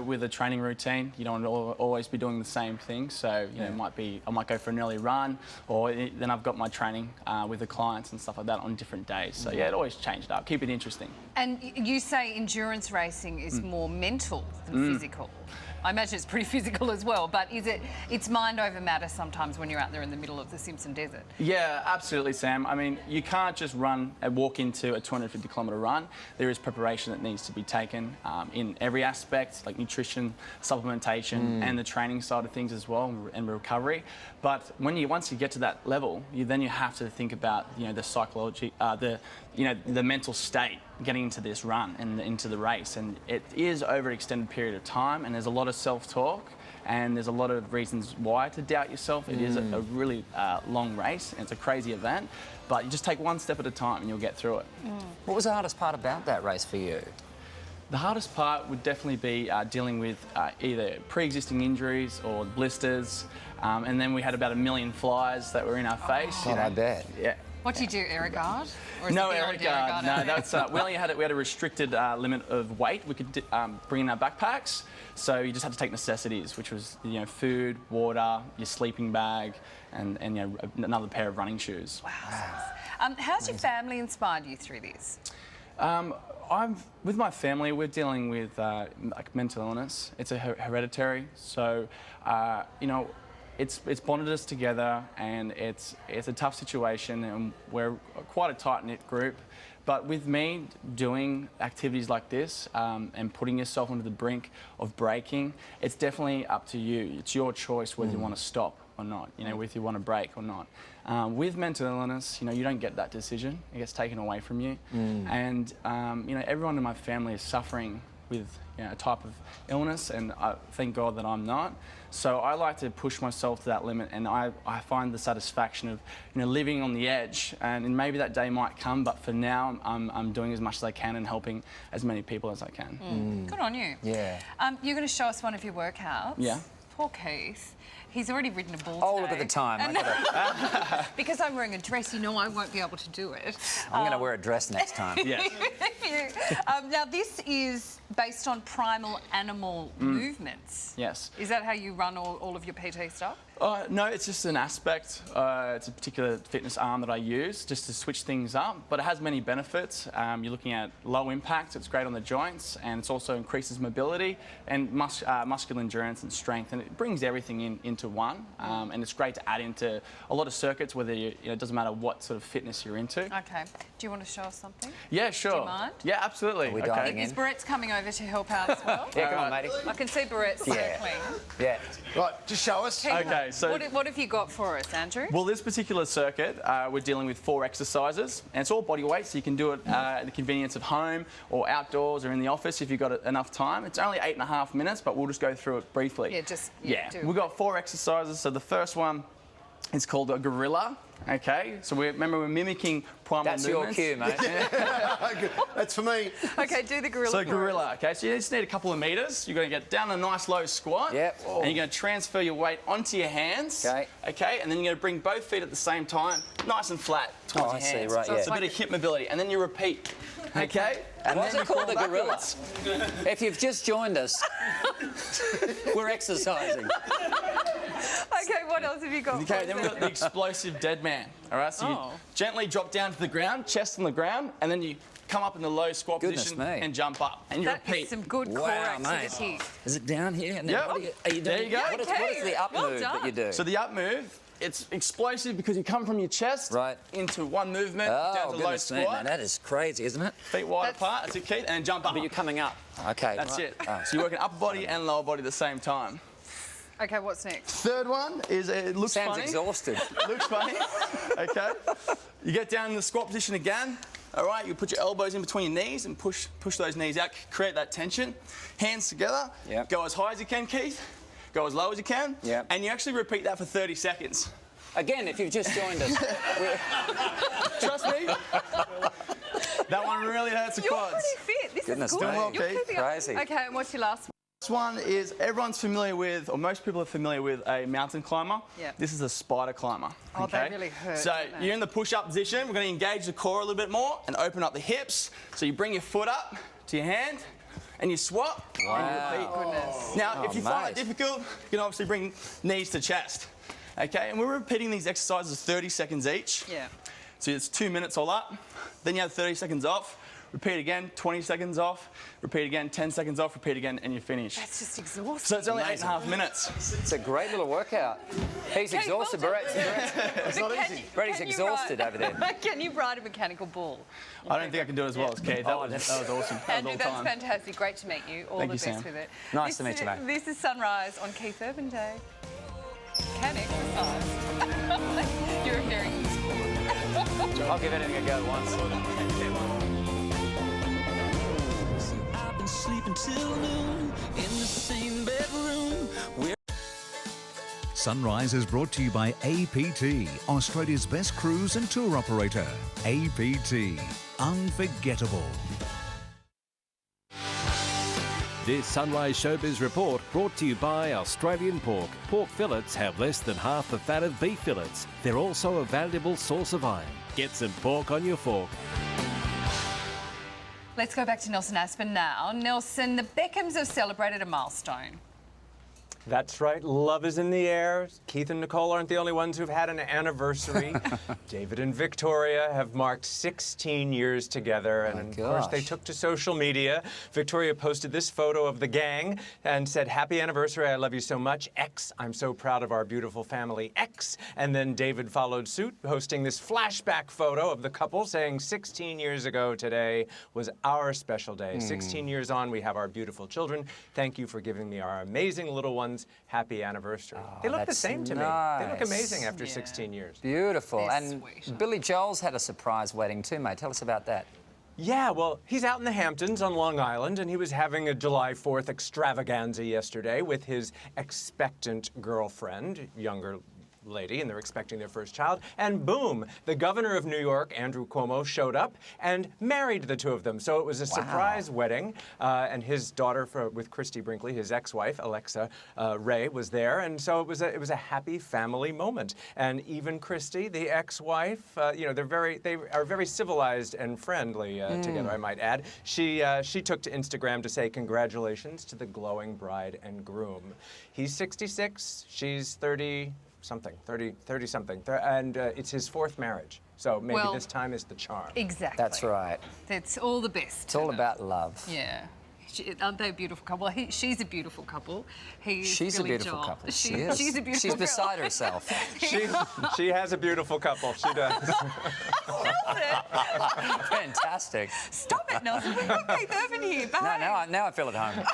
With a training routine, you don't always be doing the same thing. So, it might be I might go for an early run, or then I've got my training with the clients and stuff like that on different days. So, yeah, it always change it up. Keep it interesting. And you say endurance racing is more mental than physical. I imagine it's pretty physical as well, but it's mind over matter sometimes when you're out there in the middle of the Simpson Desert? Yeah, absolutely, Sam. I mean, you can't just run and walk into a 250-kilometre run. There is preparation that needs to be taken in every aspect, like nutrition, supplementation, and the training side of things as well, and recovery. But once you get to that level, you have to think about the psychology, the mental state getting into this run and into the race, and it is over an extended period of time, and there's a lot of self-talk, and there's a lot of reasons why to doubt yourself. It is a really long race, and it's a crazy event, but you just take one step at a time and you'll get through it. What was the hardest part about that race for you? The hardest part would definitely be dealing with either pre-existing injuries or blisters, and then we had about 1 million flies that were in our face. God, I bet. Yeah. What do you do, air guard? No air guard. No, that's we had a restricted limit of weight we could bring in our backpacks. So you just had to take necessities, which was food, water, your sleeping bag, and another pair of running shoes. Wow. How's your family inspired you through this? With my family, we're dealing with like mental illness. It's a hereditary, so it's bonded us together, and it's a tough situation, and we're quite a tight-knit group. But with me doing activities like this and putting yourself onto the brink of breaking, it's definitely up to you. It's your choice whether you want to stop or not, whether you want to break or not. With mental illness, you don't get that decision. It gets taken away from you. And, everyone in my family is suffering with a type of illness, and I thank God that I'm not. So I like to push myself to that limit, and I find the satisfaction of living on the edge, and maybe that day might come, but for now I'm doing as much as I can and helping as many people as I can. Good on you. Yeah. You're going to show us one of your workouts. Yeah. Poor Keith. He's already ridden a bull Oh, today. look at the time. Because I'm wearing a dress, I won't be able to do it. I'm going to wear a dress next time. Yeah. Now, this is based on primal animal movements. Yes. Is that how you run all of your PT stuff? No, it's just an aspect. It's a particular fitness arm that I use just to switch things up, but it has many benefits. You're looking at low impact, it's great on the joints, and it also increases mobility and muscular endurance and strength, and it brings everything into one, and it's great to add into a lot of circuits, whether it doesn't matter what sort of fitness you're into. Okay. Do you want to show us something? Yeah, sure. Do you mind? Yeah, absolutely. Are we diving in? Is Barrett's coming over to help out as well? Yeah, come on, matey. I can see Barrett's circling. Yeah. Right, just show us. Okay, so... What have you got for us, Andrew? Well, this particular circuit, we're dealing with 4 exercises, and it's all body weight, so you can do it at the convenience of home or outdoors or in the office if you've got enough time. It's only 8.5 minutes, but we'll just go through it briefly. Yeah, We've got 4 exercises. So the first one is called a gorilla. Okay, so we're mimicking primal movements. That's your cue, mate. That's for me. Okay, do the gorilla. So gorilla, okay, so you just need a couple of metres. You're going to get down a nice low squat. Yep. And you're going to transfer your weight onto your hands. Okay. Okay, and then you're going to bring both feet at the same time, nice and flat towards your hands. Right, so it's a bit of hip mobility, and then you repeat. Okay? And what's it called, the gorilla? If you've just joined us, we're exercising. Okay, what else have you got? Okay, then we've got the explosive dead man. All right, so you gently drop down to the ground, chest on the ground, and then you come up in the low squat position and jump up, and you repeat. Some good core activity. Mate. Is it down here? And then Yep. what are you doing? There you go. What is the up move that you do? So the up move, it's explosive because you come from your chest into one movement down to low squat. Man, that is crazy, isn't it? Feet wide apart, that's it, Keith, and then jump up. But you're coming up. Okay. That's it. So you're working upper body and lower body at the same time. Okay, what's next? Third one is, it looks Sam's funny. exhausted. Looks funny. Okay. You get down in the squat position again. All right, you put your elbows in between your knees and push those knees out, create that tension. Hands together. Yep. Go as high as you can, Keith. Go as low as you can. Yep. And you actually repeat that for 30 seconds. Again, if you've just joined us. Trust me. That one really hurts the quads. You're pretty fit. This Goodness is good. me. Well, You're Keith. keeping up. Crazy. Okay, and what's your last one? This one is everyone's familiar with, or most people are familiar with, a mountain climber. Yep. This is a spider climber. Oh, they really hurt, So don't they? you're in the push-up position. We're going to engage the core a little bit more and open up the hips. So you bring your foot up to your hand and you swap. Wow. And you repeat. Goodness. Now, if you find mate. it difficult, you can obviously bring knees to chest. Okay, and we're repeating these exercises 30 seconds each. Yeah. So it's 2 minutes all up. Then you have 30 seconds off. Repeat again, 20 seconds off. Repeat again, 10 seconds off. Repeat again, and you finish. That's just exhausting. So it's only Amazing. 8.5 minutes. It's a great little workout. He's Okay, exhausted. well It's not easy. Brett's exhausted over there. Can you ride a mechanical bull? I don't think I can do it as well as Keith. That was awesome. That Andrew, was that's all time. fantastic. Great to meet you. All Thank the you, best Sam. with it. Nice to meet you, mate. This is Sunrise on Keith Urban Day. Can exercise. You're a very useful. I'll give anything a go once. I've been sleeping till noon in the same bedroom. Sunrise is brought to you by APT, Australia's best cruise and tour operator. APT. Unforgettable. This Sunrise Showbiz report brought to you by Australian Pork. Pork fillets have less than half the fat of beef fillets. They're also a valuable source of iron. Get some pork on your fork. Let's go back to Nelson Aspen now. Nelson, the Beckhams have celebrated a milestone. That's right, love is in the air. Keith and Nicole aren't the only ones who've had an anniversary. David and Victoria have marked 16 years together, and of course they took to social media. Victoria posted this photo of the gang and said, "Happy anniversary, I love you so much. X, I'm so proud of our beautiful family, X." And then David followed suit, posting this flashback photo of the couple saying, 16 years ago today was our special day. 16 years on, we have our beautiful children. Thank you for giving me our amazing little ones. Happy anniversary. They look the same to me. They look amazing after 16 years. Beautiful. They're And sweet. Billy Joel's had a surprise wedding too, mate. Tell us about that. Yeah, well, he's out in the Hamptons on Long Island, and he was having a July 4th extravaganza yesterday with his expectant girlfriend, younger lady, and they're expecting their first child. And boom, the governor of New York, Andrew Cuomo, showed up and married the two of them. So it was a surprise wedding, and his daughter with Christy Brinkley, his ex-wife, Alexa Ray, was there. And so it was a happy family moment. And even Christy, the ex-wife, you know, they are very civilized and friendly together, I might add. She took to Instagram to say congratulations to the glowing bride and groom. He's 66, she's 30-something, and it's his fourth marriage. So maybe Well, this time is the charm. Exactly. That's right. It's all the best. It's all about love. Yeah. Aren't they a beautiful couple? She's a beautiful couple. She's a Billy beautiful Joel. couple. She is. She's a beautiful She's girl. beside herself. She has a beautiful couple. She does. Fantastic. Stop it, Nelson. We've got Keith Urban here. Behave. Now I feel at home.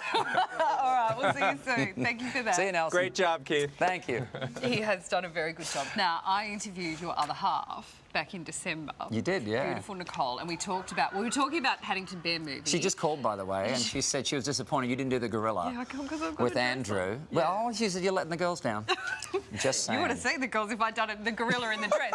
All right, we'll see you soon. Thank you for that. See you, Nelson. Great job, Keith. Thank you. He has done a very good job. Now, I interviewed your other half back in December. You did, yeah. Beautiful Nicole, and we were talking about Haddington Bear movie. She just called, by the way, and she said she was disappointed you didn't do the gorilla Yeah, I can't because I've got with a dress Andrew. on. Well, she said you're letting the girls down. Just saying. You would have seen the girls if I'd done it, the gorilla in the dress.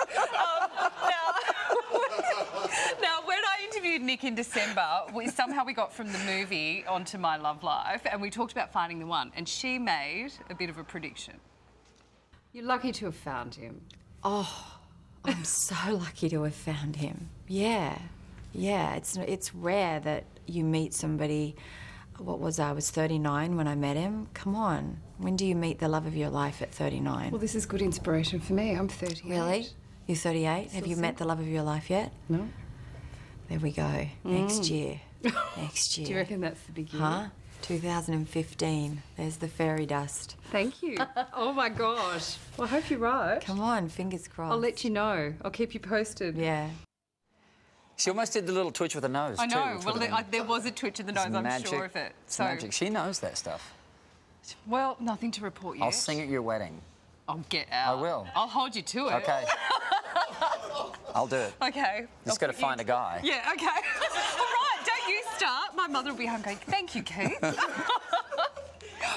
Now, when I interviewed Nick in December, somehow we got from the movie onto My Love Life, and we talked about finding the one, and she made a bit of a prediction. You're lucky to have found him. Oh, I'm so lucky to have found him. Yeah. It's rare that you meet somebody. I was 39 when I met him. Come on. When do you meet the love of your life at 39? Well, this is good inspiration for me. I'm 38. Really? You're 38? Have you met the love of your life yet? No. There we go. Next year. Next year. Do you reckon that's the big year? Huh? 2015. There's the fairy dust. Thank you. Oh my gosh. Well, I hope you're right. Come on, fingers crossed. I'll let you know. I'll keep you posted. Yeah. She almost did the little twitch with the nose, I know. too. Well, there was a twitch of the nose, I'm sure of it. It's magic. She knows that stuff. Well, nothing to report yet. I'll sing at your wedding. I'll get out. I will. I'll hold you to it. Okay. I'll do it. Okay. Just got to find a guy. Yeah, okay. All right, don't you start. My mother will be home going, thank you, Keith.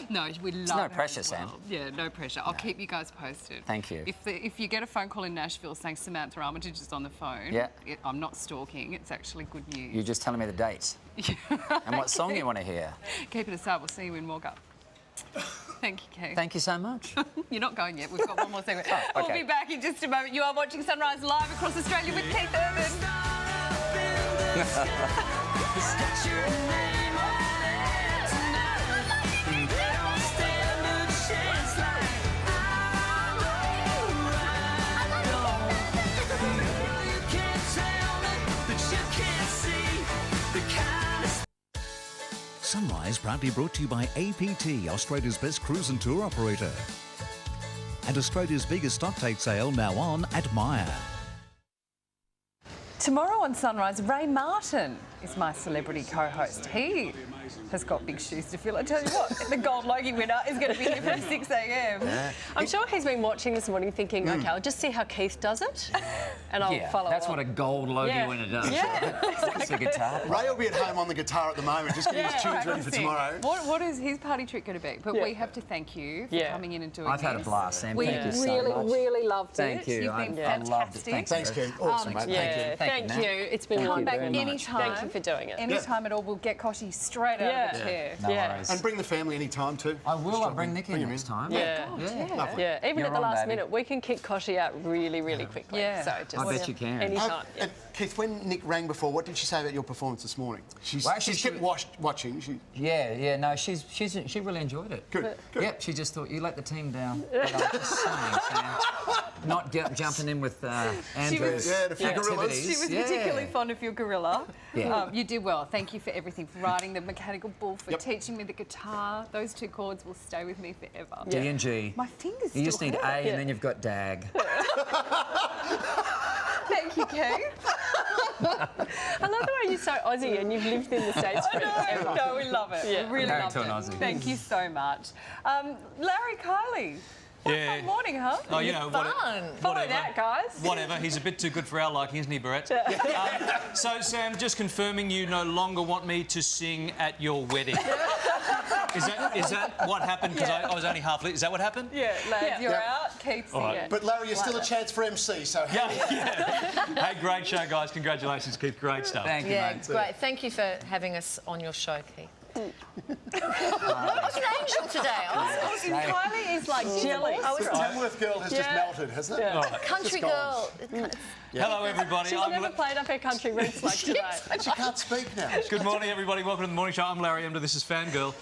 No, we love no her pressure, as well. Sam. Yeah, no pressure. I'll keep you guys posted. Thank you. If you get a phone call in Nashville saying Samantha Armytage is on the phone, Yeah. I'm not stalking. It's actually good news. You're just telling me the date. And what song you want to hear. Keep it aside. We'll see you in Morga. Thank you, Keith. Thank you so much. You're not going yet. We've got one more segment. Oh, okay. We'll be back in just a moment. You are watching Sunrise live across Australia with Keith Urban. Sunrise proudly brought to you by APT, Australia's best cruise and tour operator. And Australia's biggest stock take sale now on at Myer. Tomorrow on Sunrise, Ray Martin is my celebrity co-host. He has got big shoes to fill. I tell you what, the Gold Logie winner is going to be here from 6 a.m. Yeah. I'm sure he's been watching this morning thinking, OK, I'll just see how Keith does it and I'll follow that's on. what a Gold Logie winner does. Yeah, It's a guitar. Ray will be at home on the guitar at the moment, just getting his tunes ready for tomorrow. What is his party trick going to be? But we have to thank you for coming in and doing this. I've had a blast, Sam. We Thank you so much. really loved Thank it. you. You've been I loved it. fantastic. Thanks, Keith. Awesome, mate. Thank you. It's been Come back wonderful. anytime. Thank you for doing it. Anytime at all. We'll get Koshi straight out of the chair. No worries. And bring the family any time too. I will. I'll bring Nick in next time. Yeah. Even You're at the on, last baby. minute, we can kick Koshi out really, really quickly. Yeah. So just I bet you can. anytime. Keith, when Nick rang before, what did she say about your performance this morning? She's kept watching. No, she really enjoyed it. Good. Yep, she just thought you let the team down. But I'm just saying, Sam, not jumping in with Andrew's activities. She was particularly fond of your gorilla. Yeah. You did well. Thank you for everything, for riding the mechanical bull, for teaching me the guitar. Those two chords will stay with me forever. D and G. My fingers You just still need hurt. A and then you've got DAG. Thank you, Keith. I love the way you're so Aussie and you've lived in the States forever. No, we love it. Yeah. We really love Character it. and Aussie. Thank you so much. Larry Kylie. What a fun morning, huh? Oh, you know, Follow that, guys. Whatever. He's a bit too good for our liking, isn't he, Barrett? So, Sam, just confirming you no longer want me to sing at your wedding. Is that what happened? Because I was only half lit. Is that what happened? Yeah, lads, you're out. Keep singing. Right. But Larry, you're still a chance for MC, so Hey, great show, guys. Congratulations, Keith. Great stuff. Thank you, mate. Great. Thank you for having us on your show, Keith. I was an angel today. Kylie is like jelly. Tamworth girl has just melted, hasn't it? Yeah. Country girl. Hello, everybody. She's never played up her country roots like today. And she can't speak now. Good morning, everybody. Welcome to the morning show. I'm Larry Emder. This is Fangirl.